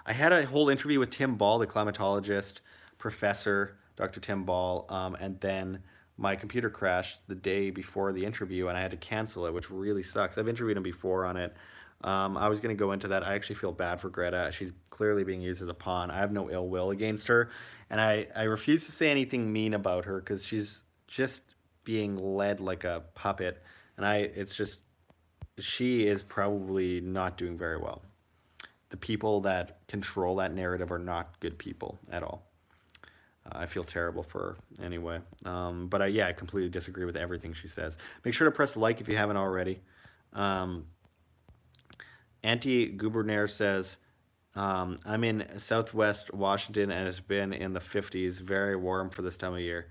I had a whole interview with Tim Ball, the climatologist professor, Dr. Tim Ball, and then my computer crashed the day before the interview, and I had to cancel it, which really sucks. I've interviewed him before on it. I was going to go into that. I actually feel bad for Greta. She's clearly being used as a pawn. I have no ill will against her, and I refuse to say anything mean about her because she's just being led like a puppet, and it's just she is probably not doing very well. The people that control that narrative are not good people at all. I feel terrible for her anyway. But yeah, I completely disagree with everything she says. Make sure to press like if you haven't already. Um, Anti Gubernator says, I'm in Southwest Washington and it's been in the 50s, very warm for this time of year.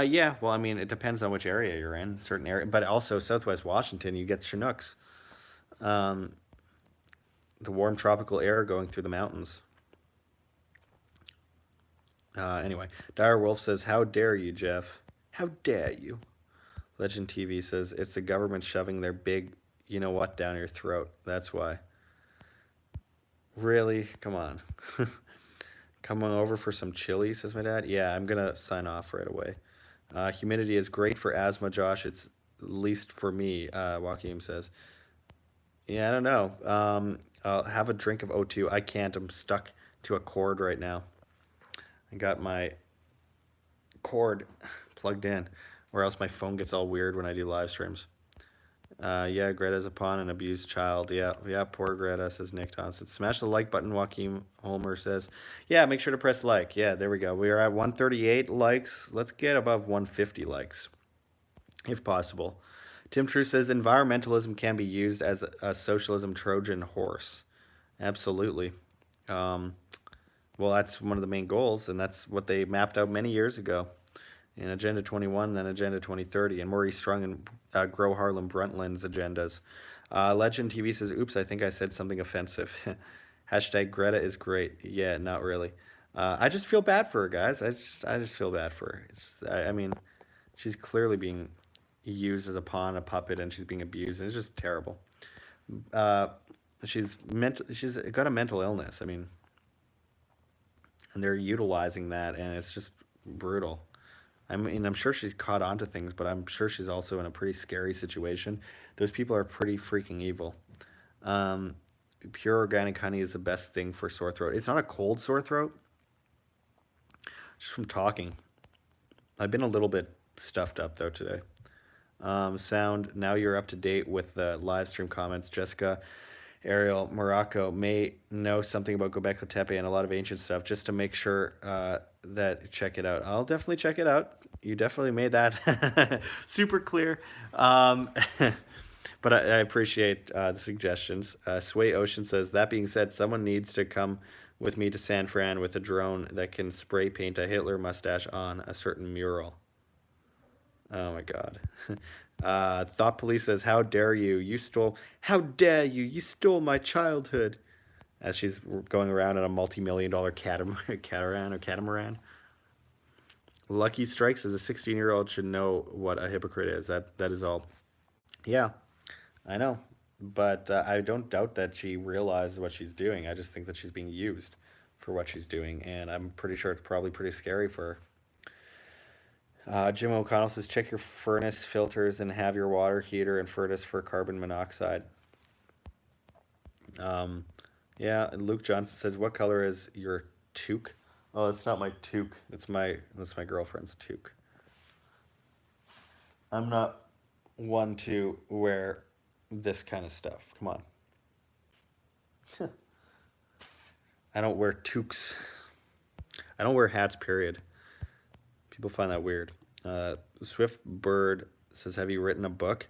Yeah, well, I mean, it depends on which area you're in, certain area, but also Southwest Washington, you get Chinooks, um, the warm tropical air going through the mountains. Anyway, Dire Wolf says, "How dare you, Jeff? How dare you?" Legend TV says, "It's the government shoving their big, you know what, down your throat. That's why." Really? Come on. Come on over for some chili, says my dad. Yeah, I'm gonna sign off right away. Humidity is great for asthma, Josh. It's least for me, Joaquin says. Yeah, I don't know. I'll have a drink of O2. I can't. I'm stuck to a cord right now. I got my cord plugged in, or else my phone gets all weird when I do live streams. Yeah, Greta's a pawn and abused child. Yeah, yeah, poor Greta, says Nick Thompson. Smash the like button, Joaquin Homer says. Yeah, make sure to press like. Yeah, there we go. We are at 138 likes. Let's get above 150 likes, if possible. Tim True says environmentalism can be used as a socialism Trojan horse. Absolutely. Um, well, that's one of the main goals, and that's what they mapped out many years ago in Agenda 21 and then Agenda 2030, and Maurice Strung and Grow Harlem Brundtland's agendas. Legend TV says, "Oops, I think I said something offensive." Hashtag Greta is great. Yeah, not really. I just feel bad for her, guys. I just feel bad for her. I mean, she's clearly being used as a pawn, a puppet, and she's being abused, and it's just terrible. Uh, she's got a mental illness. I mean, and they're utilizing that, and it's just brutal. I mean, I'm sure she's caught on to things, but I'm sure she's also in a pretty scary situation. Those people are pretty freaking evil. Um, Pure organic honey is the best thing for sore throat. It's not a cold sore throat, just from talking. I've been a little bit stuffed up though today. Sound, now you're up to date with the live stream comments. Jessica, Ariel, Morocco may know something about Göbekli Tepe and a lot of ancient stuff. Just to make sure that check it out. I'll definitely check it out. You definitely made that super clear. But I appreciate the suggestions. Sway Ocean says, that being said, someone needs to come with me to San Fran with a drone that can spray paint a Hitler mustache on a certain mural. Oh my God. Thought Police says, how dare you? How dare you? You stole my childhood. As she's going around in a multi-million-dollar catamaran. Lucky Strike says a 16-year-old should know what a hypocrite is. That is all. Yeah, I know. But I don't doubt that she realizes what she's doing. I just think that she's being used for what she's doing. And I'm pretty sure it's probably pretty scary for her. Jim O'Connell says, check your furnace filters and have your water heater and furnace for carbon monoxide. Yeah, Luke Johnson says, what color is your toque? Oh, it's not my toque. That's my girlfriend's toque. I'm not one to wear this kind of stuff. Come on. I don't wear toques. I don't wear hats, period. People find that weird. Swift Bird says, have you written a book?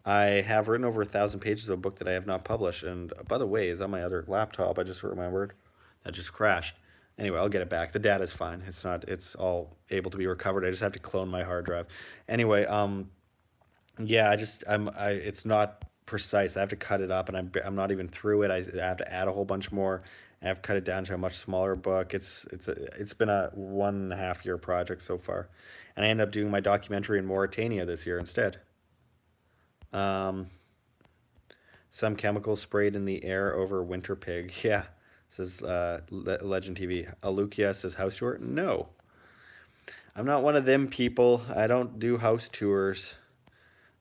I have written over 1,000 pages of a book that I have not published. And by the way, is on my other laptop. I just remembered. That just crashed. Anyway, I'll get it back. The data's fine. It's all able to be recovered. I just have to clone my hard drive. Anyway, yeah, it's not precise. I have to cut it up, and I'm not even through it. I have to add a whole bunch more. I have cut it down to a much smaller book. It's been a 1.5 year project so far, and I ended up doing my documentary in Mauritania this year instead. Um, some chemicals sprayed in the air over winter pig. Yeah, says Legend TV. Alukia says house tour. No, I'm not one of them people. I don't do house tours.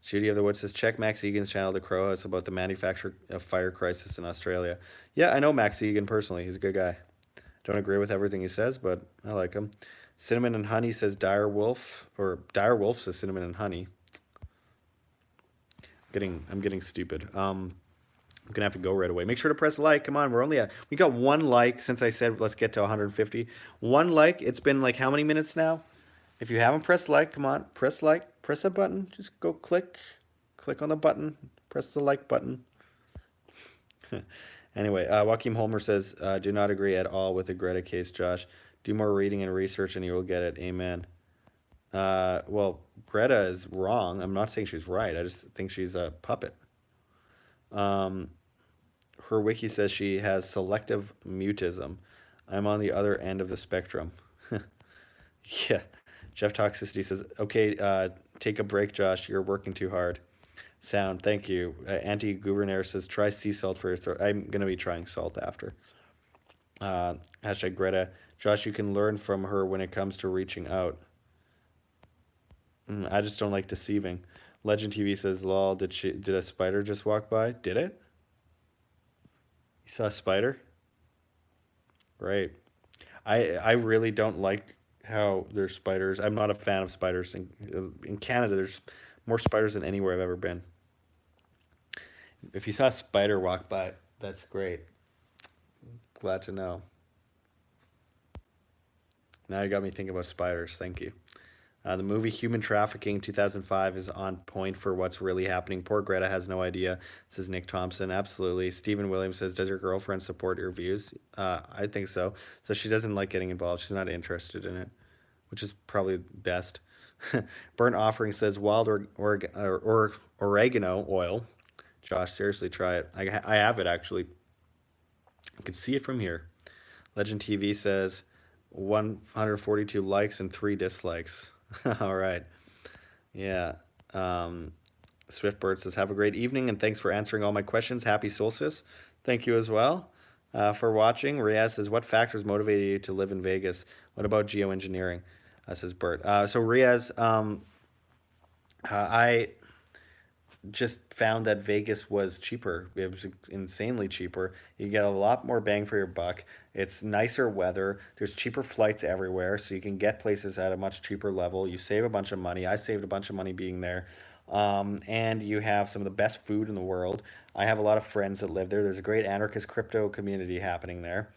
Judy of the Woods says, check Max Egan's channel, The Crow House, about the manufacture of fire crisis in Australia. Yeah, I know Max Egan personally. He's a good guy. Don't agree with everything he says, but I like him. Cinnamon and Honey says Dire Wolf, or Dire Wolf says Cinnamon and Honey. I'm getting stupid. I'm gonna have to go right away. Make sure to press like. Come on, we got 1 like since I said let's get to 150. 1 like. It's been like how many minutes now? If you haven't pressed like, come on, press like, press a button. Just go click on the button, press the like button. Anyway, Joaquim Holmer says, do not agree at all with the Greta case, Josh. Do more reading and research and you will get it. Amen. Well, Greta is wrong. I'm not saying she's right. I just think she's a puppet. Her wiki says she has selective mutism. I'm on the other end of the spectrum. Yeah. Jeff Toxicity says, okay, take a break, Josh. You're working too hard. Sound, thank you. Anti-Gouvernaire says, try sea salt for your throat. I'm going to be trying salt after. Hashtag Greta. Josh, you can learn from her when it comes to reaching out. I just don't like deceiving. Legend TV says, lol, did a spider just walk by? Did it? You saw a spider? Right. I really don't like how there's spiders. I'm not a fan of spiders. In Canada, there's more spiders than anywhere I've ever been. If you saw a spider walk by, that's great. Glad to know. Now you got me thinking about spiders. Thank you. The movie Human Trafficking 2005 is on point for what's really happening. Poor Greta has no idea, says Nick Thompson. Absolutely. Stephen Williams says, does your girlfriend support your views? I think so. So she doesn't like getting involved. She's not interested in it, which is probably best. Burnt Offering says, wild oregano oil. Josh, seriously, try it. I have it, actually. You can see it from here. Legend TV says, 142 likes and 3 dislikes. All right. Yeah. Swiftbird says, have a great evening and thanks for answering all my questions. Happy solstice. Thank you as well for watching. Riaz says, what factors motivated you to live in Vegas? What about geoengineering? Says Bert. So Riaz, I just found that Vegas was cheaper. It was insanely cheaper. You get a lot more bang for your buck. It's nicer weather. There's cheaper flights everywhere, so you can get places at a much cheaper level. You save a bunch of money. I saved a bunch of money being there. And you have some of the best food in the world. I have a lot of friends that live there. There's a great anarchist crypto community happening there.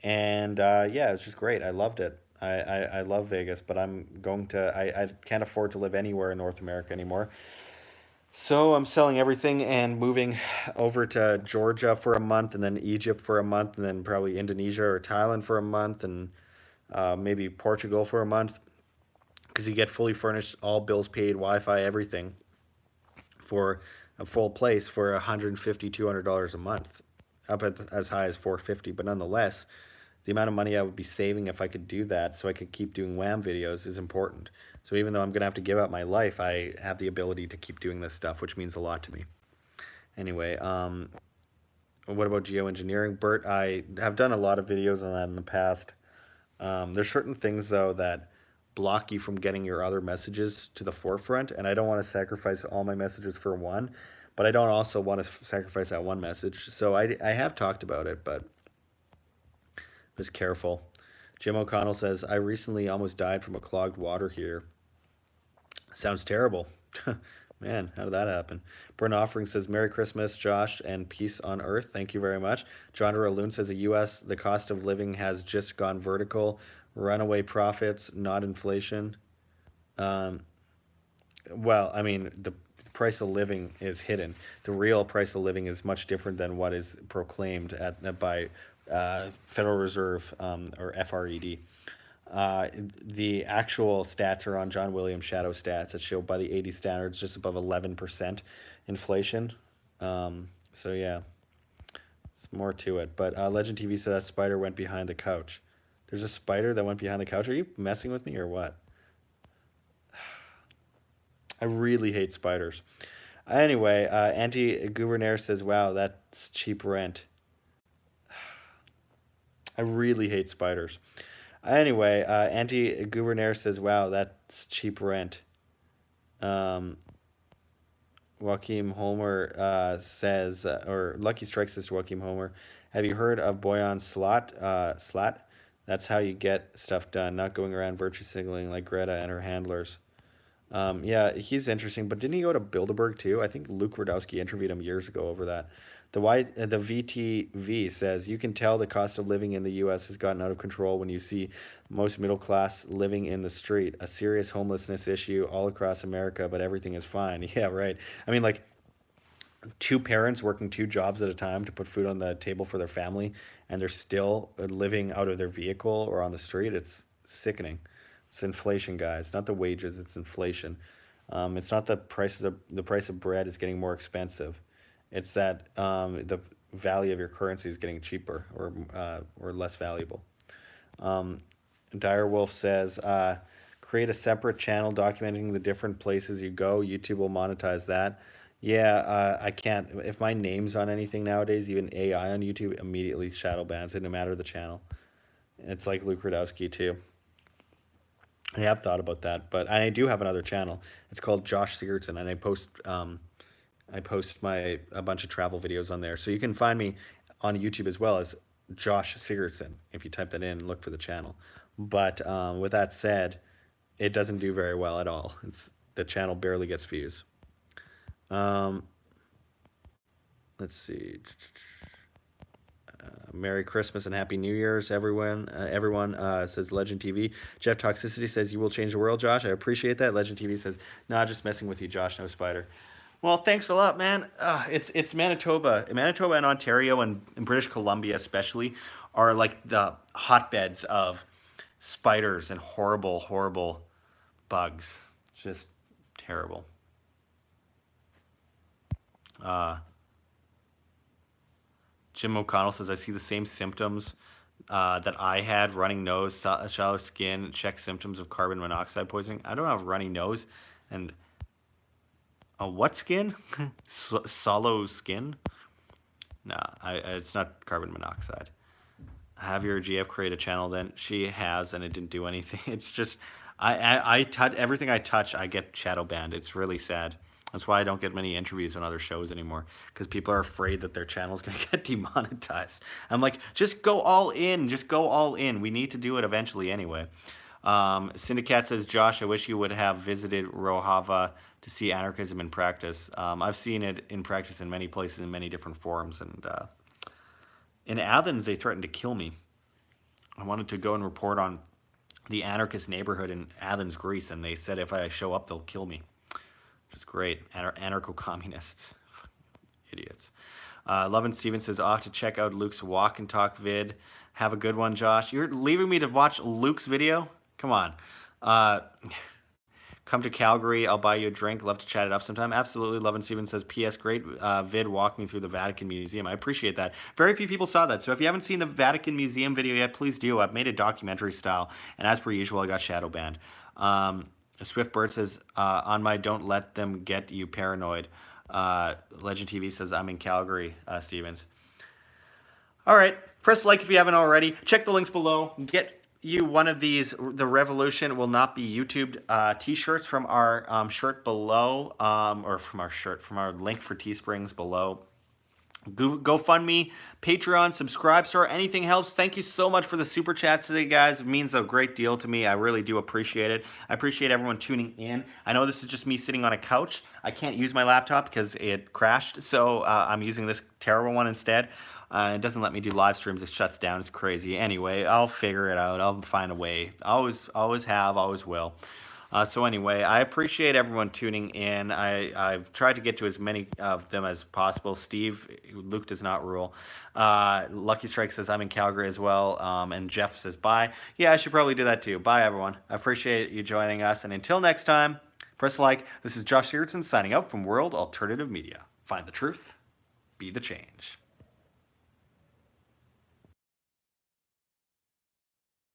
And yeah, it's just great. I loved it. I love Vegas, but I can't afford to live anywhere in North America anymore. So I'm selling everything and moving over to Georgia for a month, and then Egypt for a month, and then probably Indonesia or Thailand for a month, and maybe Portugal for a month, because you get fully furnished, all bills paid, Wi-Fi, everything for a full place for 150, $200 a month, up at as high as 450. But nonetheless, the amount of money I would be saving if I could do that, so I could keep doing wham videos, is important. So even though I'm gonna have to give up my life, I have the ability to keep doing this stuff, which means a lot to me. Anyway, what about geoengineering, Bert? I have done a lot of videos on that in the past. There's certain things though that block you from getting your other messages to the forefront, and I don't want to sacrifice all my messages for one, but I don't also want to sacrifice that one message. So I have talked about it, but just careful. Jim O'Connell says, I recently almost died from a clogged water heater. Sounds terrible. Man, how did that happen? Burn Offering says, Merry Christmas, Josh, and peace on earth. Thank you very much. John Loon says, the U.S., the cost of living has just gone vertical. Runaway profits, not inflation. Um, well, I mean, the price of living is hidden. The real price of living is much different than what is proclaimed by Federal Reserve or FRED. Uh, the actual stats are on John Williams' shadow stats that show by the 80 standards just above 11% inflation. So yeah, it's more to it. But Legend TV said that spider went behind the couch. There's a spider that went behind the couch. Are you messing with me or what? I really hate spiders. Anyway, Anti-Gouvernaire says, wow, that's cheap rent. I really hate spiders. Anyway, Anti-Gouvernaire says, wow, that's cheap rent. Um, Joachim Homer says, or Lucky Strike says to Joachim Homer, have you heard of Boyan Slat? That's how you get stuff done, not going around virtue signaling like Greta and her handlers. Yeah, he's interesting, but didn't he go to Bilderberg too? I think Luke Rudowski interviewed him years ago over that. The VTV says you can tell the cost of living in the U.S. has gotten out of control when you see most middle class living in the street, a serious homelessness issue all across America, but everything is fine. Yeah, right. I mean, like two parents working two jobs at a time to put food on the table for their family, and they're still living out of their vehicle or on the street. It's sickening. It's inflation, guys. Not the wages. It's inflation. It's not the price of bread is getting more expensive. It's that the value of your currency is getting cheaper or less valuable. Um, Direwolf says, create a separate channel documenting the different places you go. YouTube will monetize that. Yeah, I can't. If my name's on anything nowadays, even AI on YouTube immediately shadow bans it, no matter the channel. It's like Luke Rudowski too. I have thought about that, but I do have another channel. It's called Josh Sigurdson, and I post my a bunch of travel videos on there. So you can find me on YouTube as well as Josh Sigurdson if you type that in and look for the channel. But with that said, it doesn't do very well at all. The channel barely gets views. Um, let's see. Merry Christmas and Happy New Year's, everyone. Everyone says Legend TV. Jeff Toxicity says you will change the world, Josh. I appreciate that. Legend TV says, nah, just messing with you, Josh. No spider. Well, thanks a lot, man. It's Manitoba. Manitoba and Ontario and British Columbia especially are like the hotbeds of spiders and horrible, horrible bugs. Just terrible. Uh, Jim O'Connell says, I see the same symptoms that I had, running nose, shallow skin, check symptoms of carbon monoxide poisoning. I don't have runny nose and a what skin? Sallow skin? Nah, it's not carbon monoxide. Have your GF create a channel then? She has, and it didn't do anything. It's just, I touch everything I touch, I get shadow banned. It's really sad. That's why I don't get many interviews on other shows anymore, because people are afraid that their channel's going to get demonetized. I'm like, just go all in. Just go all in. We need to do it eventually anyway. Syndicat says, Josh, I wish you would have visited Rojava to see anarchism in practice. I've seen it in practice in many places, in many different forums. And in Athens, they threatened to kill me. I wanted to go and report on the anarchist neighborhood in Athens, Greece, and they said if I show up, they'll kill me. which is great. Anarcho-communists. Idiots. Lovin Steven says, I'll have to check out Luke's walk and talk vid. Have a good one, Josh. You're leaving me to watch Luke's video? Come on. Come to Calgary. I'll buy you a drink. Love to chat it up sometime. Absolutely. Lovin Steven says, P.S. Great vid walking through the Vatican Museum. I appreciate that. Very few people saw that. So if you haven't seen the Vatican Museum video yet, please do. I've made it documentary style. And as per usual, I got shadow banned. Swift Bird says, on my don't let them get you paranoid. Legend TV says, I'm in Calgary, Stevens. All right. Press like if you haven't already. Check the links below. Get you one of these. The Revolution will not be YouTubed t-shirts from our shirt below, or from our link for Teesprings below. GoFundMe, Patreon, subscribe store, anything helps. Thank you so much for the super chats today, guys. It means a great deal to me. I really do appreciate it. I appreciate everyone tuning in. I know this is just me sitting on a couch. I can't use my laptop because it crashed, so I'm using this terrible one instead. It doesn't let me do live streams. It shuts down. It's crazy. Anyway, I'll figure it out. I'll find a way. Always have, always will. So anyway, I appreciate everyone tuning in. I've tried to get to as many of them as possible. Steve, Luke does not rule. Lucky Strike says, I'm in Calgary as well. And Jeff says, bye. Yeah, I should probably do that too. Bye, everyone. I appreciate you joining us. And until next time, press like. This is Josh Sigurdson signing out from World Alternative Media. Find the truth. Be the change.